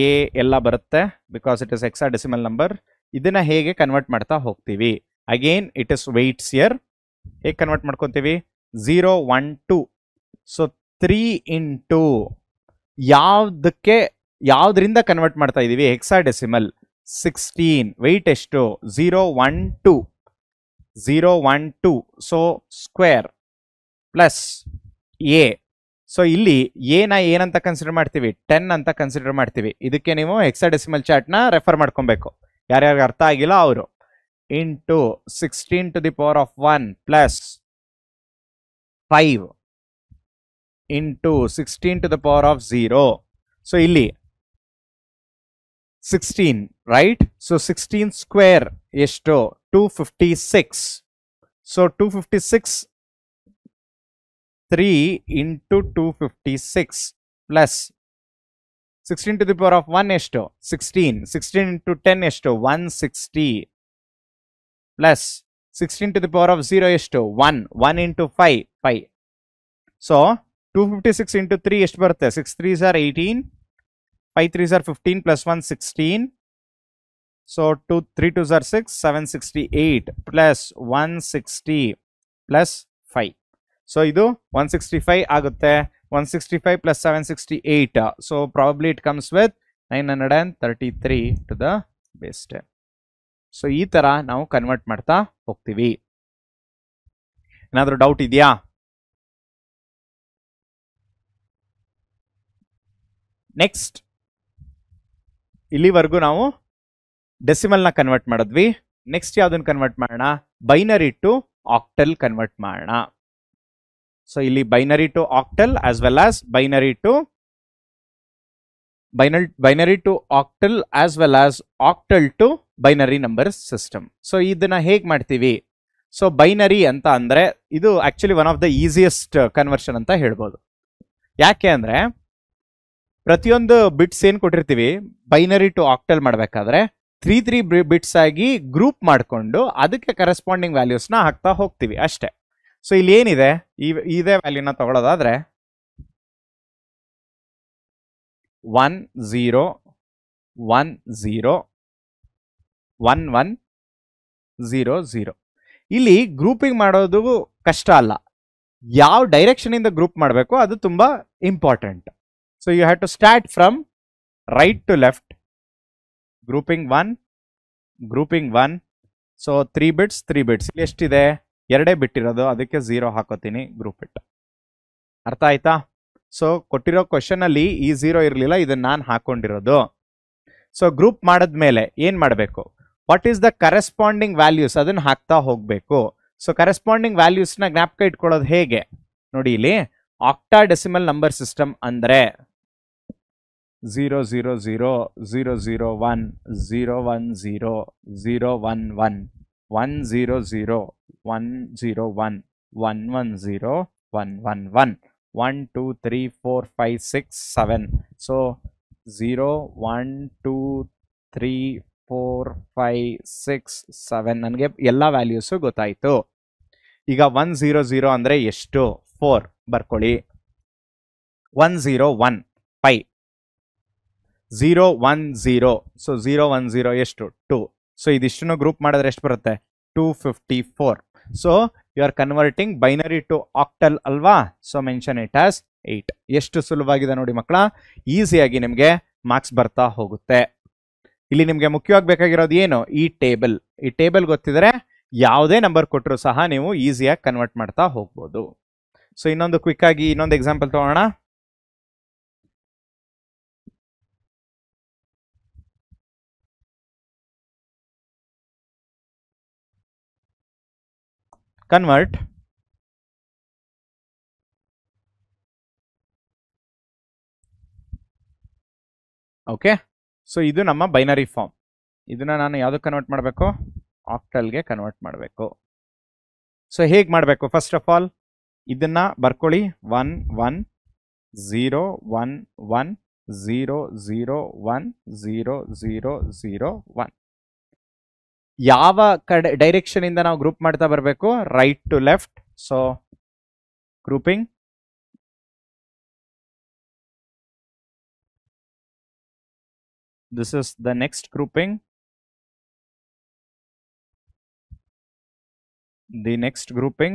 ಎ ಎಲ್ಲ ಬರುತ್ತೆ because it is hexadecimal number. ಇದನ್ನ ಹೇಗೆ ಕನ್ವರ್ಟ್ ಮಾಡ್ತಾ ಹೋಗ್ತೀವಿ? Again it is weights year. ಹೇಗೆ ಕನ್ವರ್ಟ್ ಮಾಡ್ಕೊತೀವಿ? 0 1 2. ಸೊ 3 into ಯಾವ್ದ್ರಿಂದ ಕನ್ವರ್ಟ್ ಮಾಡ್ತಾ ಇದೀವಿ? ಹೆಕ್ಸಾಡೆಸಿಮಲ್ 16. ವೆಯ್ಟ್ ಎಷ್ಟು? 0 1 2, 0 1 2. So square plus A. So ಇಲ್ಲಿ ಎನ ಏನಂತ ಕನ್ಸಿಡರ್ ಮಾಡ್ತೀವಿ? 10 ಅಂತ ಕನ್ಸಿಡರ್ ಮಾಡ್ತೀವಿ. ಇದಕ್ಕೆ ನೀವು ಹೆಕ್ಸಾಡೆಸಿಮಲ್ ಚಾರ್ಟ್ ನ ರೆಫರ್ ಮಾಡ್ಕೊಬೇಕು, ಯಾರ್ಯಾರಿಗೆ ಅರ್ಥ ಆಗಿಲ್ಲ ಅವರು. Into 16 to the power of 1 plus 5 into 16 to the power of 0. So ಇಲ್ಲಿ 16, right? So 16 square ಎಷ್ಟು? 256. So 256, 3 into 256 plus 16 to the power of 1 ಎಷ್ಟು? 16. 16 into 10 ಎಷ್ಟು? 160 plus 16 to the power of 0 ಎಷ್ಟು? 1. 1 into 5, 5. So 256 into 3 ಎಷ್ಟು ಬರುತ್ತೆ? 6 3s are 18, 5 3s are 15 plus 1 16. So 3 2s are 6, 768 plus 160 plus 5. So ಇದು 165 ಆಗುತ್ತೆ. 165 plus 768. So probably it comes with 933 to the base 10. So ಈ ತರ ನಾವು ಕನ್ವರ್ಟ್ ಮಾಡ್ತಾ ಹೋಗ್ತೀವಿ. ಏನಾದರೂ ಡೌಟ್ ಇದೆಯಾ? ನೆಕ್ಸ್ಟ್, ಇಲ್ಲಿವರೆಗೂ ನಾವು ಡೆಸಿಮಲ್ ನ ಕನ್ವರ್ಟ್ ಮಾಡಿದ್ವಿ. ನೆಕ್ಸ್ಟ್ ಯಾವ್ದನ್ನ ಕನ್ವರ್ಟ್ ಮಾಡೋಣ? ಬೈನರಿ ಟು ಆಕ್ಟಲ್ ಕನ್ವರ್ಟ್ ಮಾಡೋಣ. ಸೊ ಇಲ್ಲಿ binary to octal as well as binary to octal as well as octal to binary number system. So ಇದನ್ನ ಹೇಗೆ ಮಾಡ್ತೀವಿ? ಸೊ ಬೈನರಿ ಅಂತ ಅಂದ್ರೆ ಇದು actually one of the easiest conversion ಅಂತ ಹೇಳ್ಬೋದು. ಯಾಕೆ ಅಂದ್ರೆ ಪ್ರತಿಯೊಂದು ಬಿಟ್ಸ್ ಏನ್ ಕೊಟ್ಟಿರ್ತೀವಿ ಬೈನರಿ ಟು ಆಕ್ಟಲ್ ಮಾಡಬೇಕಾದ್ರೆ 3 ಬಿಟ್ಸ್ ಆಗಿ ಗ್ರೂಪ್ ಮಾಡಿಕೊಂಡು ಅದಕ್ಕೆ ಕರೆಸ್ಪಾಂಡಿಂಗ್ ವ್ಯಾಲ್ಯೂಸ್ನ ಹಾಕ್ತಾ ಹೋಗ್ತೀವಿ ಅಷ್ಟೇ. ಸೊ ಇಲ್ಲಿ ಏನಿದೆ ಇದೇ ವ್ಯಾಲ್ಯೂನ ತಗೊಳ್ಳೋದಾದ್ರೆ 1 0 1 0 1 1 0 0. ಇಲ್ಲಿ ಗ್ರೂಪಿಂಗ್ ಮಾಡೋದು ಕಷ್ಟ ಅಲ್ಲ, ಯಾವ ಡೈರೆಕ್ಷನ್ ಇಂದ ಗ್ರೂಪ್ ಮಾಡಬೇಕು ಅದು ತುಂಬಾ important. So you have to start from right to left, grouping 1. So 3 bits ಇಲ್ಲಿ ಎಷ್ಟಿದೆ, 2 ಬಿಟ್ಟಿರೋದು, ಅದಕ್ಕೆ 0 ಹಾಕೋತೀನಿ ಗ್ರೂಪ್ ಇಟ್. ಅರ್ಥ ಆಯ್ತಾ? ಸೊ ಕೊಟ್ಟಿರೋ ಕ್ವಶನ್ ಅಲ್ಲಿ ಈ 0 ಇರಲಿಲ್ಲ, ಇದನ್ನ ನಾನು ಹಾಕೊಂಡಿರೋದು. ಸೊ ಗ್ರೂಪ್ ಮಾಡಿದ್ಮೇಲೆ ಏನ್ ಮಾಡಬೇಕು, what is the corresponding values ಅದನ್ನ ಹಾಕ್ತಾ ಹೋಗ್ಬೇಕು. ಸೊ ಕರೆಸ್ಪಾಂಡಿಂಗ್ ವ್ಯಾಲ್ಯೂಸ್ನ ಜ್ಞಾಪಕ ಇಟ್ಕೊಳ್ಳೋದು ಹೇಗೆ ನೋಡಿ, ಇಲ್ಲಿ ಆಕ್ಟಾ ಡೆಸಿಮಲ್ ನಂಬರ್ ಸಿಸ್ಟಮ್ ಅಂದ್ರೆ 0 0 0 0 0 1 0 1 0 0 1 1 1 0 0 1 0 1 1 1 0 1 1 1 1 2 3 4 5 6 7. ಸೊ 0 1 2 3 4 5 6 7 ನನಗೆ ಎಲ್ಲ ವ್ಯಾಲ್ಯೂಸು ಗೊತ್ತಾಯ್ತು. ಈಗ 1 0 0 ಅಂದ್ರೆ ಎಷ್ಟು, 4 ಬರ್ಕೊಳ್ಳಿ. 1 0 1 5 0 1 0. ಸೊ 0 1 0 ಎಷ್ಟು, 2. ಸೊ ಇದಿಷ್ಟನ್ನು ಗ್ರೂಪ್ ಮಾಡಿದ್ರೆ ಎಷ್ಟು ಬರುತ್ತೆ, 254. So you are converting binary to octal ಅಲ್ವಾ, ಸೊ ಮೆನ್ಷನ್ ಇಟ್ ಆಸ್ 8. ಎಷ್ಟು ಸುಲಭವಾಗಿದೆ ನೋಡಿ ಮಕ್ಕಳ, ಈಸಿಯಾಗಿ ನಿಮಗೆ ಮಾರ್ಕ್ಸ್ ಬರ್ತಾ ಹೋಗುತ್ತೆ. ಇಲ್ಲಿ ನಿಮಗೆ ಮುಖ್ಯವಾಗಿ ಬೇಕಾಗಿರೋದು ಏನು, ಈ ಟೇಬಲ್ ಗೊತ್ತಿದ್ರೆ ಯಾವುದೇ ನಂಬರ್ ಕೊಟ್ಟರು ಸಹ ನೀವು ಈಸಿಯಾಗಿ ಕನ್ವರ್ಟ್ ಮಾಡ್ತಾ ಹೋಗ್ಬೋದು. ಸೊ ಇನ್ನೊಂದು ಕ್ವಿಕ್ ಆಗಿ ಇನ್ನೊಂದು ಎಕ್ಸಾಂಪಲ್ ತಗೋಣ. Convert okay. ಸೊ ಇದು ನಮ್ಮ ಬೈನರಿ ಫಾರ್ಮ್. ಇದನ್ನ ನಾನು ಯಾವ್ದಕ್ಕೆ ಕನ್ವರ್ಟ್ ಮಾಡಬೇಕು, ಆಕ್ಟಲ್ಗೆ ಕನ್ವರ್ಟ್ ಮಾಡಬೇಕು. ಸೊ ಹೇಗೆ ಮಾಡಬೇಕು, ಫಸ್ಟ್ ಆಫ್ ಆಲ್ ಇದನ್ನ ಬರ್ಕೊಳ್ಳಿ, 1 1 0 1 1 0 0 1 0 0 0 1. ಯಾವ ಕಡೆ ಡೈರೆಕ್ಷನ್ ಇಂದ ನಾವು ಗ್ರೂಪ್ ಮಾಡ್ತಾ ಬರಬೇಕು, right to left. So grouping this is the next grouping, the next grouping,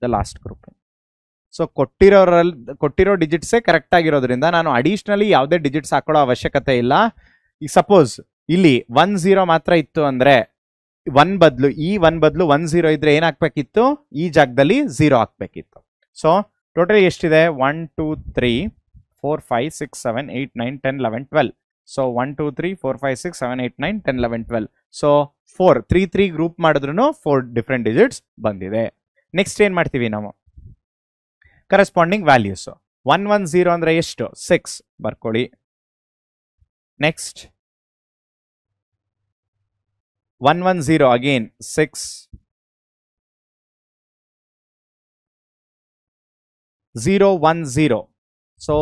the last grouping. So ಕೊಟ್ಟಿರೋ ಡಿಜಿಟ್ಸೇ ಕರೆಕ್ಟ್ ಆಗಿರೋದ್ರಿಂದ ನಾನು ಅಡಿಷನಲಿ ಯಾವುದೇ ಡಿಜಿಟ್ಸ್ ಹಾಕೊಳ್ಳೋ ಅವಶ್ಯಕತೆ ಇಲ್ಲ. ಈಗ ಸಪೋಸ್ ಇಲ್ಲಿ 1 0 ಮಾತ್ರ ಇತ್ತು ಅಂದ್ರೆ 1 ಬದಲು 1 0 ಇದ್ರೆ ಏನ್ ಹಾಕ್ಬೇಕಿತ್ತು, ಈ ಜಾಗದಲ್ಲಿ 0 ಹಾಕ್ಬೇಕಿತ್ತು. ಸೊ ಟೋಟಲ್ ಎಷ್ಟಿದೆ, 1 2 3 4 5 6 7 8 9 10 11 12. ಸೊ 1 2 3 4 5 6 7 8 9 10 11 12. ಸೊ 4 3 3 ಗ್ರೂಪ್ ಮಾಡಿದ್ರು 4 ಡಿಫ್ರೆಂಟ್ ಡಿಜಿಟ್ಸ್ ಬಂದಿದೆ. ನೆಕ್ಸ್ಟ್ ಏನ್ ಮಾಡ್ತೀವಿ ನಾವು, ಕರೆಸ್ಪಾಂಡಿಂಗ್ ವ್ಯಾಲ್ಯೂಸ್. 1 1 0 ಅಂದ್ರೆ ಎಷ್ಟು, 6 ಬರ್ಕೊಳ್ಳಿ. Next 1 1 0 again 6. 0 1 0. ಸೊ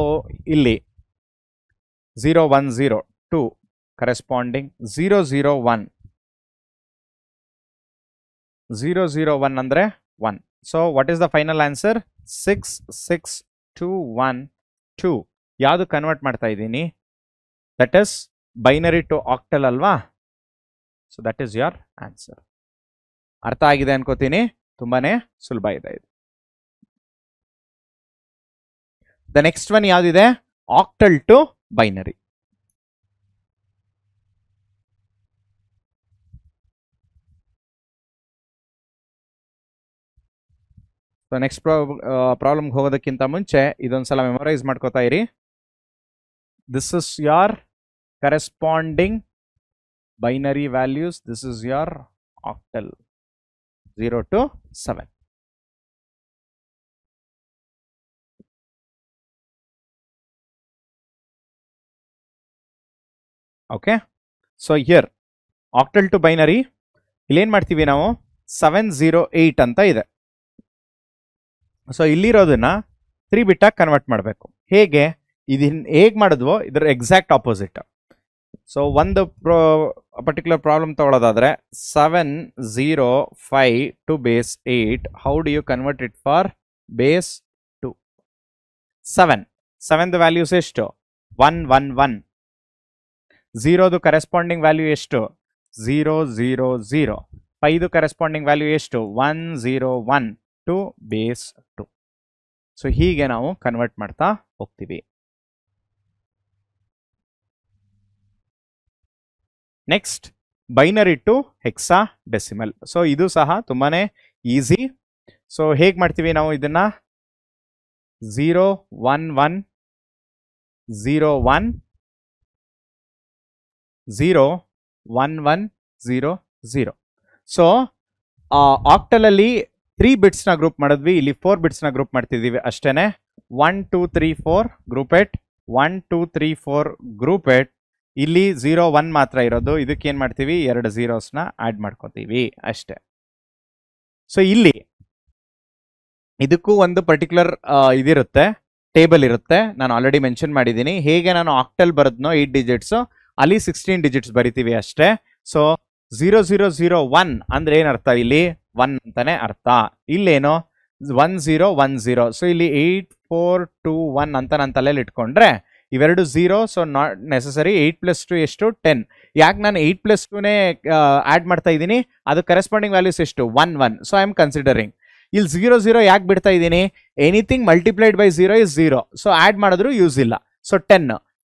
ಇಲ್ಲಿ 0 1 0 2 ಕರೆಸ್ಪಾಂಡಿಂಗ್ 0 0 1 0 0 1 ಅಂದ್ರೆ 1. So what is the final answer, 6 6 2 1 2. ಯಾವುದು ಕನ್ವರ್ಟ್ ಮಾಡ್ತಾ ಇದ್ದೀನಿ, that is binary to octal ಅಲ್ವಾ. So that is your answer. ಅರ್ಥ ಆಗಿದೆ ಅನ್ಕೋತೀನಿ, ತುಂಬಾನೇ ಸುಲಭ ಇದೆ ಇದು. ದ ನೆಕ್ಸ್ಟ್ ಒನ್ ಯಾವ್ದಿದೆ, octal to binary. So next ಪ್ರಾಬ್ಲಮ್ಗೆ ಹೋಗೋದಕ್ಕಿಂತ ಮುಂಚೆ ಇದೊಂದ್ಸಲ ಮೆಮೊರೈಸ್ ಮಾಡ್ಕೋತಾ ಇರಿ. This is your corresponding binary values, this is your octal 0 to 7. Okay. So here octal to binary ಇಲ್ಲೇನು ಮಾಡ್ತೀವಿ ನಾವು 708 ಅಂತ ಇದೆ. ಸೊ ಇಲ್ಲಿರೋದನ್ನ 3 ಬಿಟ್ಟಾಗಿ ಕನ್ವರ್ಟ್ ಮಾಡಬೇಕು. ಹೇಗೆ ಇದನ್ನ ಹೇಗೆ ಮಾಡಿದ್ವೋ ಇದರ ಎಕ್ಸಾಕ್ಟ್ ಆಪೋಸಿಟ್. ಸೊ ಒಂದು ಪರ್ಟಿಕ್ಯುಲರ್ ಪ್ರಾಬ್ಲಮ್ ತಗೊಳ್ಳೋದಾದ್ರೆ 705 to base 8, how do you convert it for base 2? 7ದು ವ್ಯಾಲ್ಯೂಸ್ ಎಷ್ಟು? 111. 0ದು ಕರೆಸ್ಪಾಂಡಿಂಗ್ ವ್ಯಾಲ್ಯೂ ಎಷ್ಟು? 000. 5ದು ಕರೆಸ್ಪಾಂಡಿಂಗ್ ವ್ಯಾಲ್ಯೂ ಎಷ್ಟು? 101 ಟು ಬೇಸ್ 2. ಸೊ ಹೀಗೆ ನಾವು ಕನ್ವರ್ಟ್ ಮಾಡ್ತಾ ಹೋಗ್ತೀವಿ. Next binary to hexadecimal. So ಇದು ಸಹ ತುಂಬಾನೇ ಈಸಿ. ಸೊ ಹೇಗೆ ಮಾಡ್ತೀವಿ ನಾವು ಇದನ್ನ? 011 01 01100. ಸೊ ಆಕ್ಟಲಲ್ಲಿ 3 ಬಿಟ್ಸ್ನ ಗ್ರೂಪ್ ಮಾಡಿದ್ವಿ, ಇಲ್ಲಿ 4 ಬಿಟ್ಸ್ನ ಗ್ರೂಪ್ ಮಾಡ್ತಿದ್ದೀವಿ ಅಷ್ಟೇನೆ. 1 2 3 4 ಗ್ರೂಪ್ ಎಟ್, 1 2 3 4 ಗ್ರೂಪ್ ಎಟ್. ಇಲ್ಲಿ 0 1 ಮಾತ್ರ ಇರೋದು, ಇದಕ್ಕೆ ಏನು ಮಾಡ್ತೀವಿ? 2 zeros ಆ್ಯಡ್ ಮಾಡ್ಕೋತೀವಿ ಅಷ್ಟೇ. ಸೊ ಇಲ್ಲಿ ಇದಕ್ಕೂ ಒಂದು ಪರ್ಟಿಕ್ಯುಲರ್ ಇದಿರುತ್ತೆ, ಟೇಬಲ್ ಇರುತ್ತೆ. ನಾನು ಆಲ್ರೆಡಿ ಮೆನ್ಷನ್ ಮಾಡಿದ್ದೀನಿ. ಹೇಗೆ ನಾನು ಆಕ್ಟಲ್ ಬರೋದ್ನೋ 8 ಡಿಜಿಟ್ಸು, ಅಲ್ಲಿ 16 ಡಿಜಿಟ್ಸ್ ಬರಿತೀವಿ ಅಷ್ಟೇ. ಸೊ 0001 ಅಂದ್ರೆ ಏನರ್ಥ? ಇಲ್ಲಿ 1 ಅಂತಾನೆ ಅರ್ಥ. ಇಲ್ಲೇನೋ 1010. ಸೊ ಇಲ್ಲಿ 8421 ಅಂತ ನನ್ನ ತಲೆಯಲ್ಲಿ ಇಟ್ಕೊಂಡ್ರೆ ಇವೆರಡು 0. So not necessary. 8 + 2 ಎಷ್ಟು? 10. ಯಾಕೆ ನಾನು 8 + 2ನೇ ಆ್ಯಡ್ ಮಾಡ್ತಾ ಇದ್ದೀನಿ? ಅದು ಕರೆಸ್ಪಾಂಡಿಂಗ್ ವ್ಯಾಲ್ಯೂಸ್ ಎಷ್ಟು? 11. So I am considering. ಇಲ್ಲಿ 00 ಯಾಕೆ ಬಿಡ್ತಾ ಇದ್ದೀನಿ? Anything multiplied by 0 is 0. So add ಮಾಡಿದ್ರು ಯೂಸ್ ಇಲ್ಲ. ಸೊ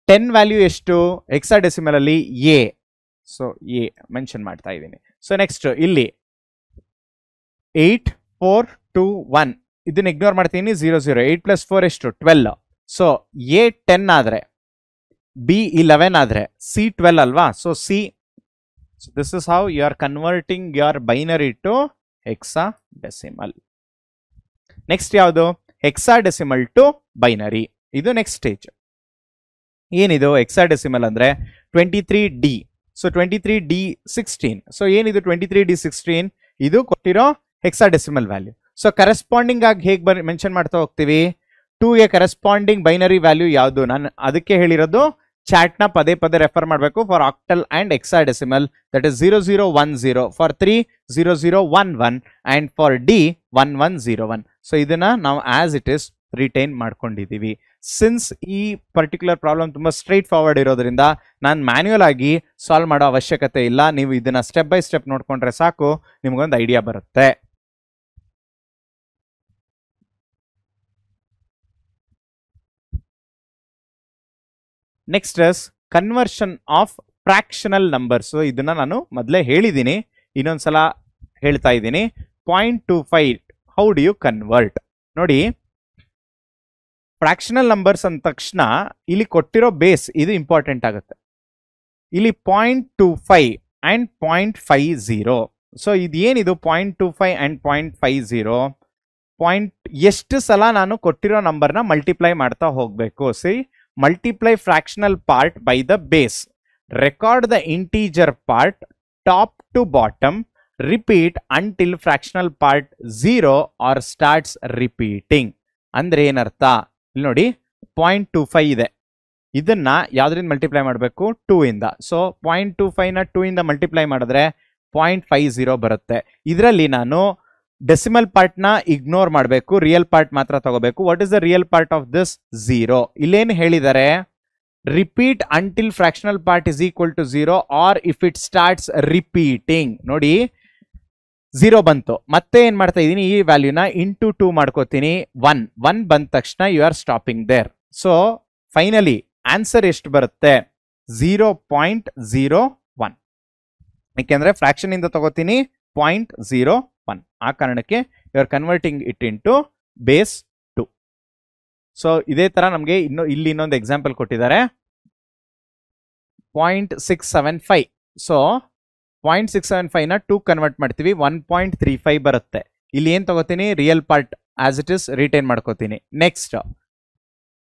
10 ವ್ಯಾಲ್ಯೂ ಎಷ್ಟು ಹೆಕ್ಸಾಡೆಸಿಮಲ್ ಅಲ್ಲಿ? ಎ. ಸೊ ಎ ಮೆನ್ಷನ್ ಮಾಡ್ತಾ ಇದ್ದೀನಿ. ಸೊ ನೆಕ್ಸ್ಟ್ ಇಲ್ಲಿ 8421 ಇದನ್ನ ಇಗ್ನೋರ್ ಮಾಡ್ತೀನಿ. 00. 8 + 4 ಎಷ್ಟು? 12. ಸೊ ಎ 10 ಆದ್ರೆ, ಬಿ 11 ಆದ್ರೆ, ಸಿ 12 ಅಲ್ವಾ? So C. This is how you are converting your binary to hexadecimal. Next ಯಾವುದು? Hexadecimal to binary. ಇದು ನೆಕ್ಸ್ಟ್ ಸ್ಟೇಜ್. ಏನಿದು ಹೆಕ್ಸಾಡೆಸಿಮಲ್ ಅಂದ್ರೆ 23D. So 23D16. ಸೊ ಏನಿದು 23D16? ಇದು ಕೊಟ್ಟಿರೋ ಹೆಕ್ಸಾಡೆಸಿಮಲ್ ವ್ಯಾಲ್ಯೂ. ಸೊ ಕರೆಸ್ಪಾಂಡಿಂಗ್ ಆಗಿ ಹೇಗೆ ಮೆನ್ಷನ್ ಮಾಡ್ತಾ ಹೋಗ್ತೀವಿ? 2ಗೆ ಕರೆಸ್ಪಾಂಡಿಂಗ್ ಬೈನರಿ ವ್ಯಾಲ್ಯೂ ಯಾವುದು? ನಾನು ಅದಕ್ಕೆ ಹೇಳಿರೋದು ಚಾಟ್ನ ಪದೇ ಪದೇ ರೆಫರ್ ಮಾಡಬೇಕು. For octal and hexadecimal that is 0010, for 3 0011 and for D 1101. So ಇದನ್ನ ನಾವು ಆಸ್ ಇಟ್ ಇಸ್ ರಿಟೈನ್ ಮಾಡ್ಕೊಂಡಿದ್ದೀವಿ. ಸಿನ್ಸ್ ಈ ಪರ್ಟಿಕ್ಯುಲರ್ ಪ್ರಾಬ್ಲಮ್ ತುಂಬ ಸ್ಟ್ರೈಟ್ ಫಾರ್ವರ್ಡ್ ಇರೋದ್ರಿಂದ ನಾನು ಮ್ಯಾನ್ಯುಯಲ್ ಆಗಿ ಸಾಲ್ವ್ ಮಾಡೋ ಅವಶ್ಯಕತೆ ಇಲ್ಲ. ನೀವು ಇದನ್ನ ಸ್ಟೆಪ್ ಬೈ ಸ್ಟೆಪ್ ನೋಡ್ಕೊಂಡ್ರೆ ಸಾಕು, ನಿಮಗೊಂದು ಐಡಿಯಾ ಬರುತ್ತೆ. Next is conversion of fractional numbers. ಇದನ್ನ ನಾನು ಮೊದಲೇ ಹೇಳಿದ್ದೀನಿ, ಇನ್ನೊಂದ್ಸಲ ಹೇಳ್ತಾ ಇದ್ದೀನಿ. 0.25 ಹೌ ಡು ಯು ಕನ್ವರ್ಟ್? ನೋಡಿ, ಫ್ರಾಕ್ಷನಲ್ ನಂಬರ್ಸ್ ಅಂದ ತಕ್ಷಣ ಇಲ್ಲಿ ಕೊಟ್ಟಿರೋ ಬೇಸ್ ಇದು ಇಂಪಾರ್ಟೆಂಟ್ ಆಗುತ್ತೆ. ಇಲ್ಲಿ 0.25 ಅಂಡ್ 0.50. ಸೊ ಇದೇನಿದು 0.25 ಅಂಡ್ 0.50? ಎಷ್ಟು ಸಲ ನಾನು ಕೊಟ್ಟಿರೋ ನಂಬರ್ನ ಮಲ್ಟಿಪ್ಲೈ ಮಾಡ್ತಾ ಹೋಗಬೇಕು. C, multiply fractional part by the base, record the integer part top to bottom, repeat until fractional part 0 or starts repeating. ಅಂದ್ರೆ ಏನರ್ಥ? ಇಲ್ಲಿ ನೋಡಿ 0.25 ಇದೆ, ಇದನ್ನ ಯಾವ್ದ್ರಿಂದ ಮಲ್ಟಿಪ್ಲೈ ಮಾಡಬೇಕು? 2 ಇಂದ. ಸೊ 0.25 ನ 2 ಇಂದ ಮಲ್ಟಿಪ್ಲೈ ಮಾಡಿದ್ರೆ 0.50 ಬರುತ್ತೆ. ಇದರಲ್ಲಿ ನಾನು ಡೆಸಿಮಲ್ ಪಾರ್ಟ್ ನ ಇಗ್ನೋರ್ ಮಾಡಬೇಕು, ರಿಯಲ್ ಪಾರ್ಟ್ ಮಾತ್ರ ತಗೋಬೇಕು. What is the real part of this? 0. ಇಲ್ಲೇನು ಹೇಳಿದ್ದಾರೆ? Repeat until fractional part is equal to 0 or if it starts repeating. ನೋಡಿ 0 ಬಂತು, ಮತ್ತೆ ಏನ್ ಮಾಡ್ತಾ ಇದ್ದೀನಿ? ಈ ವ್ಯಾಲ್ಯೂನ ಇಂಟು 2 ಮಾಡ್ಕೋತೀನಿ. 1 ಬಂದ ತಕ್ಷಣ you are stopping there. So finally answer ಎಷ್ಟು ಬರುತ್ತೆ? 0.01. ಯಾಕೆಂದ್ರೆ ಫ್ರಾಕ್ಷನ್ ಇಂದ ತಗೋತೀನಿ 0.01. ಆ ಕಾರಣಕ್ಕೆ you are converting it into base 2. So ಇದೇ ತರ ನಮಗೆ ಇಲ್ಲಿ ಇನ್ನೊಂದು ಎಕ್ಸಾಂಪಲ್ ಕೊಟ್ಟಿದ್ದಾರೆ. 0.675. ಸೊ 0.675 ನ 2 ಕನ್ವರ್ಟ್ ಮಾಡ್ತೀವಿ, 1.35 ಬರುತ್ತೆ. ಇಲ್ಲಿ ಏನ್ ತಗೋತೀನಿ? Real part as it is retain ಮಾಡ್ಕೋತೀನಿ. Next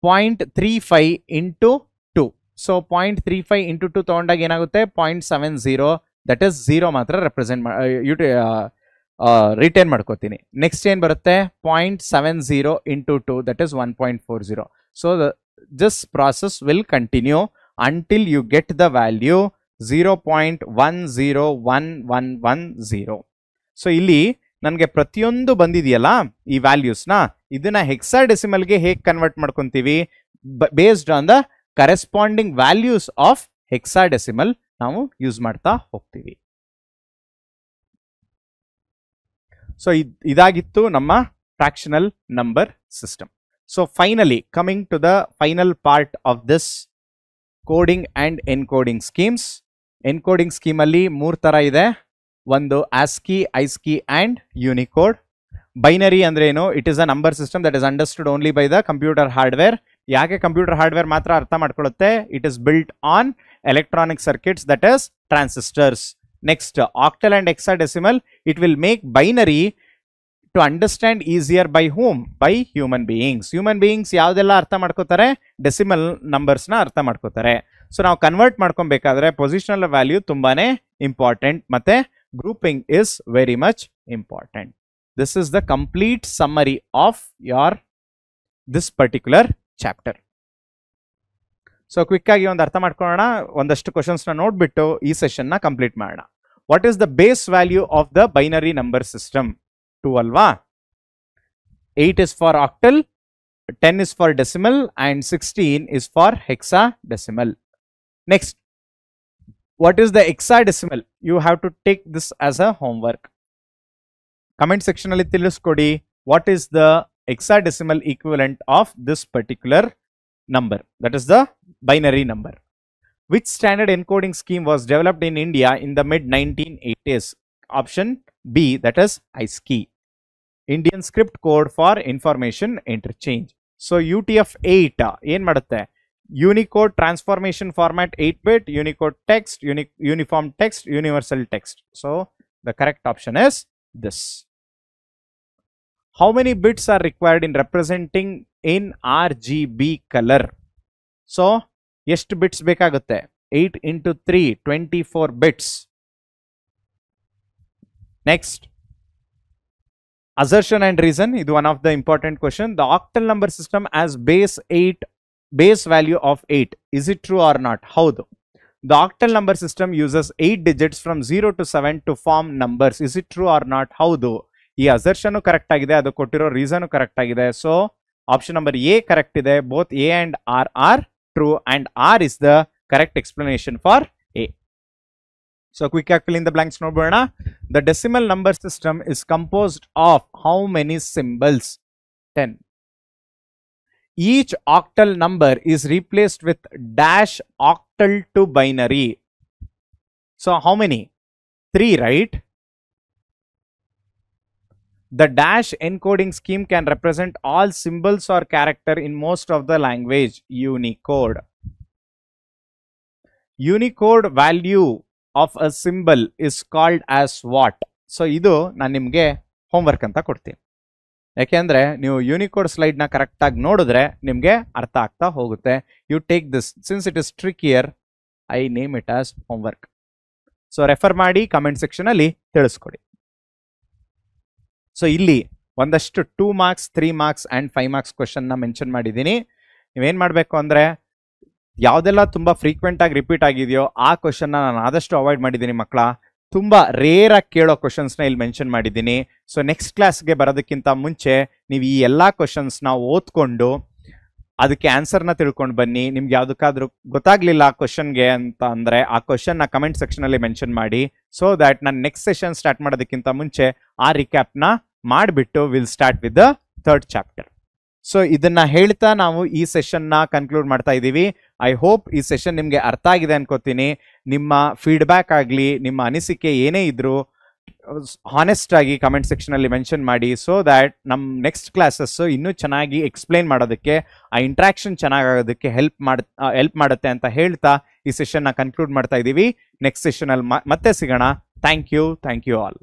0.35 into 2. ಸೊ 0.35 ಇಂಟು 2 ತಗೊಂಡಾಗ ಏನಾಗುತ್ತೆ 0.70, ದಟ್ ಇಸ್ 0 ಮಾತ್ರ ರೆಪ್ರೆಸೆಂಟ್ ರಿಟೈನ್ ಮಾಡ್ಕೋತೀನಿ. ನೆಕ್ಸ್ಟ್ ಏನು ಬರುತ್ತೆ 0.70 into 2, that is 1.40. So this process will continue until you get the value 0.101110. So ಇಲ್ಲಿ ನನಗೆ ಪ್ರತಿಯೊಂದು ಬಂದಿದೆಯಲ್ಲ ಈ ವ್ಯಾಲ್ಯೂಸ್ನ, ಇದನ್ನ ಹೆಕ್ಸಾಡೆಸಿಮಲ್ಗೆ ಹೇಗೆ ಕನ್ವರ್ಟ್ ಮಾಡ್ಕೊಂತೀವಿ, based on the corresponding values of hexadecimal ನಾವು ಯೂಸ್ ಮಾಡ್ತಾ ಹೋಗ್ತೀವಿ. ಸೊ ಇದಾಗಿತ್ತು ನಮ್ಮ fractional number system. So finally coming to the final part of this coding and encoding schemes. Encoding scheme ಅಲ್ಲಿ 3 ತರ ಇದೆ. ಒಂದು ASCII, ISCII and Unicode. Binary ಅಂದ್ರೆ ಏನು? It is a number system that is understood only by the computer hardware. ಯಾಕೆ computer hardware ಮಾತ್ರ ಅರ್ಥ ಮಾಡ್ಕೊಳ್ಳುತ್ತೆ? It is built on electronic circuits, that is transistors. Next octal and hexadecimal, it will make binary to understand easier by whom? By human beings. Human beings ಯಾವುದೆಲ್ಲ ಅರ್ಥ ಮಾಡ್ಕೋತಾರೆ? Decimal ನಂಬರ್ಸ್ನ ಅರ್ಥ ಮಾಡ್ಕೋತಾರೆ. ಸೊ ನಾವು ಕನ್ವರ್ಟ್ ಮಾಡ್ಕೊಬೇಕಾದ್ರೆ ಪೊಸಿಷನಲ್ ವ್ಯಾಲ್ಯೂ ತುಂಬಾನೇ important, ಮತ್ತೆ grouping is very much important. This is the complete summary of your this particular chapter. So quick ಆಗಿ ಒಂದು ಅರ್ಥ ಮಾಡ್ಕೊಳ್ಳೋಣ, ಒಂದಷ್ಟು ಕ್ವಶನ್ಸ್ನ ನೋಡ್ಬಿಟ್ಟು ಈ ಸೆಷನ್ನ ಕಂಪ್ಲೀಟ್ ಮಾಡೋಣ. What is the base value of the binary number system? 2 ಅಲ್ವಾ? 8 is for octal, 10 is for decimal and 16 is for hexadecimal. Next, what is the hexadecimal? You have to take this as a homework. Comment section alli ತಿಳಿಸ್ಕೊಡಿ what is the hexadecimal equivalent of this particular number, that is the binary number. Which standard encoding scheme was developed in India in the mid 1980s? Option B, that is ASCII, Indian Script Code for Information Interchange. So UTF-8 ಏನ್ ಮಾಡುತ್ತೆ? Unicode Transformation Format 8-bit, Unicode Text, Uniform Text, Universal Text. So the correct option is this. How many bits are required in representing in RGB color? So ಎಷ್ಟು bits ಬೇಕಾಗುತ್ತೆ? 8 into 3, 24 bits. Next, assertion and reason. This is one of the important question. The octal number system has base value of 8. Is it true or not? How though? The octal number system uses 8 digits from 0 to 7 to form numbers. Is it true or not? How though? This assertion correct agide, adu kottiro reason correct agide. So option number A correct ide. Both A and R are true, and R is the correct explanation for A. So quick fill in the blanks ನೋಡೋಣ. The decimal number system is composed of how many symbols? 10. Each octal number is replaced with dash octal to binary. So how many? 3, right? The dash encoding scheme can represent all symbols or character in most of the language. Unicode. Unicode value of a symbol is called as what? So ಇದು ನಾನು ನಿಮಗೆ homework ಅಂತ ಕೊಡ್ತೀನಿ. ಯಾಕೆಂದ್ರೆ ನೀವು Unicode slide ನ correct ಆಗಿ ನೋಡಿದ್ರೆ ನಿಮಗೆ ಅರ್ಥ ಆಗ್ತಾ ಹೋಗುತ್ತೆ. You take this, since it is trickier, I name it as homework. So refer ಮಾಡಿ, ಕಮೆಂಟ್ ಸೆಕ್ಷನ್ ಅಲ್ಲಿ ತಿಳಿಸ್ಕೊಡಿ. ಸೊ ಇಲ್ಲಿ ಒಂದಷ್ಟು 2 marks, 3 marks and 5 marks question ನ ಮೆನ್ಷನ್ ಮಾಡಿದ್ದೀನಿ. ನೀವೇನ್ ಮಾಡಬೇಕು ಅಂದ್ರೆ ಯಾವುದೆಲ್ಲ ತುಂಬಾ ಫ್ರೀಕ್ವೆಂಟ್ ಆಗಿ ರಿಪೀಟ್ ಆಗಿದೆಯೋ ಆ ಕ್ವಶನ್ ನಾನು ಆದಷ್ಟು ಅವಾಯ್ಡ್ ಮಾಡಿದ್ದೀನಿ ಮಕ್ಕಳ. ತುಂಬಾ ರೇರ್ ಆಗಿ ಕೇಳೋ ಕ್ವಶನ್ಸ್ ನ ಇಲ್ಲಿ ಮೆನ್ಷನ್ ಮಾಡಿದ್ದೀನಿ. ಸೊ ನೆಕ್ಸ್ಟ್ ಕ್ಲಾಸ್ಗೆ ಬರೋದಕ್ಕಿಂತ ಮುಂಚೆ ನೀವು ಈ ಎಲ್ಲಾ ಕ್ವಶನ್ಸ್ ನ ಓದ್ಕೊಂಡು ಅದಕ್ಕೆ ಆನ್ಸರ್ ನ ತಿಳ್ಕೊಂಡು ಬನ್ನಿ. ನಿಮ್ಗೆ ಯಾವ್ದಕ್ಕಾದ್ರೂ ಗೊತ್ತಾಗ್ಲಿಲ್ಲ ಆ ಕ್ವಶನ್ಗೆ ಅಂತ ಅಂದ್ರೆ ಆ ಕ್ವಶನ್ ನ ಕಮೆಂಟ್ ಸೆಕ್ಷನ್ ಅಲ್ಲಿ ಮೆನ್ಷನ್ ಮಾಡಿ. ಸೊ ದಟ್ ನಾನು ನೆಕ್ಸ್ಟ್ ಸೆಷನ್ ಸ್ಟಾರ್ಟ್ ಮಾಡೋದಕ್ಕಿಂತ ಮುಂಚೆ ಆ ರಿಕ್ಯಾಪ್ ನ ಮಾಡಿಬಿಟ್ಟು will start with the 3rd chapter. So ಇದನ್ನ ಹೇಳ್ತಾ ನಾವು ಈ ಸೆಷನ್ ನ ಕನ್ಕ್ಲೂಡ್ ಮಾಡ್ತಾ ಇದ್ದೀವಿ. ಐ ಹೋಪ್ ಈ ಸೆಷನ್ ನಿಮ್ಗೆ ಅರ್ಥ ಆಗಿದೆ ಅನ್ಕೋತೀನಿ. ನಿಮ್ಮ ಫೀಡ್ಬ್ಯಾಕ್ ಆಗಲಿ, ನಿಮ್ಮ ಅನಿಸಿಕೆ ಏನೇ ಇದ್ರು ಹಾನೆಸ್ಟ್ ಆಗಿ ಕಮೆಂಟ್ ಸೆಕ್ಷನ್ ಅಲ್ಲಿ ಮೆನ್ಷನ್ ಮಾಡಿ. ಸೊ ದ್ಯಾಟ್ ನಮ್ಮ ನೆಕ್ಸ್ಟ್ ಕ್ಲಾಸಸ್ ಇನ್ನೂ ಚೆನ್ನಾಗಿ ಎಕ್ಸ್ಪ್ಲೈನ್ ಮಾಡೋದಕ್ಕೆ, ಆ ಇಂಟ್ರಾಕ್ಷನ್ ಚೆನ್ನಾಗೋದಕ್ಕೆ ಹೆಲ್ಪ್ ಮಾಡುತ್ತೆ ಅಂತ ಹೇಳ್ತಾ ಈ ಸೆಷನ್ ನ ಕನ್ಕ್ಲೂಡ್ ಮಾಡ್ತಾ ಇದ್ದೀವಿ. ನೆಕ್ಸ್ಟ್ ಸೆಷನ್ ಅಲ್ಲಿ ಮತ್ತೆ ಸಿಗೋಣ. Thank you all.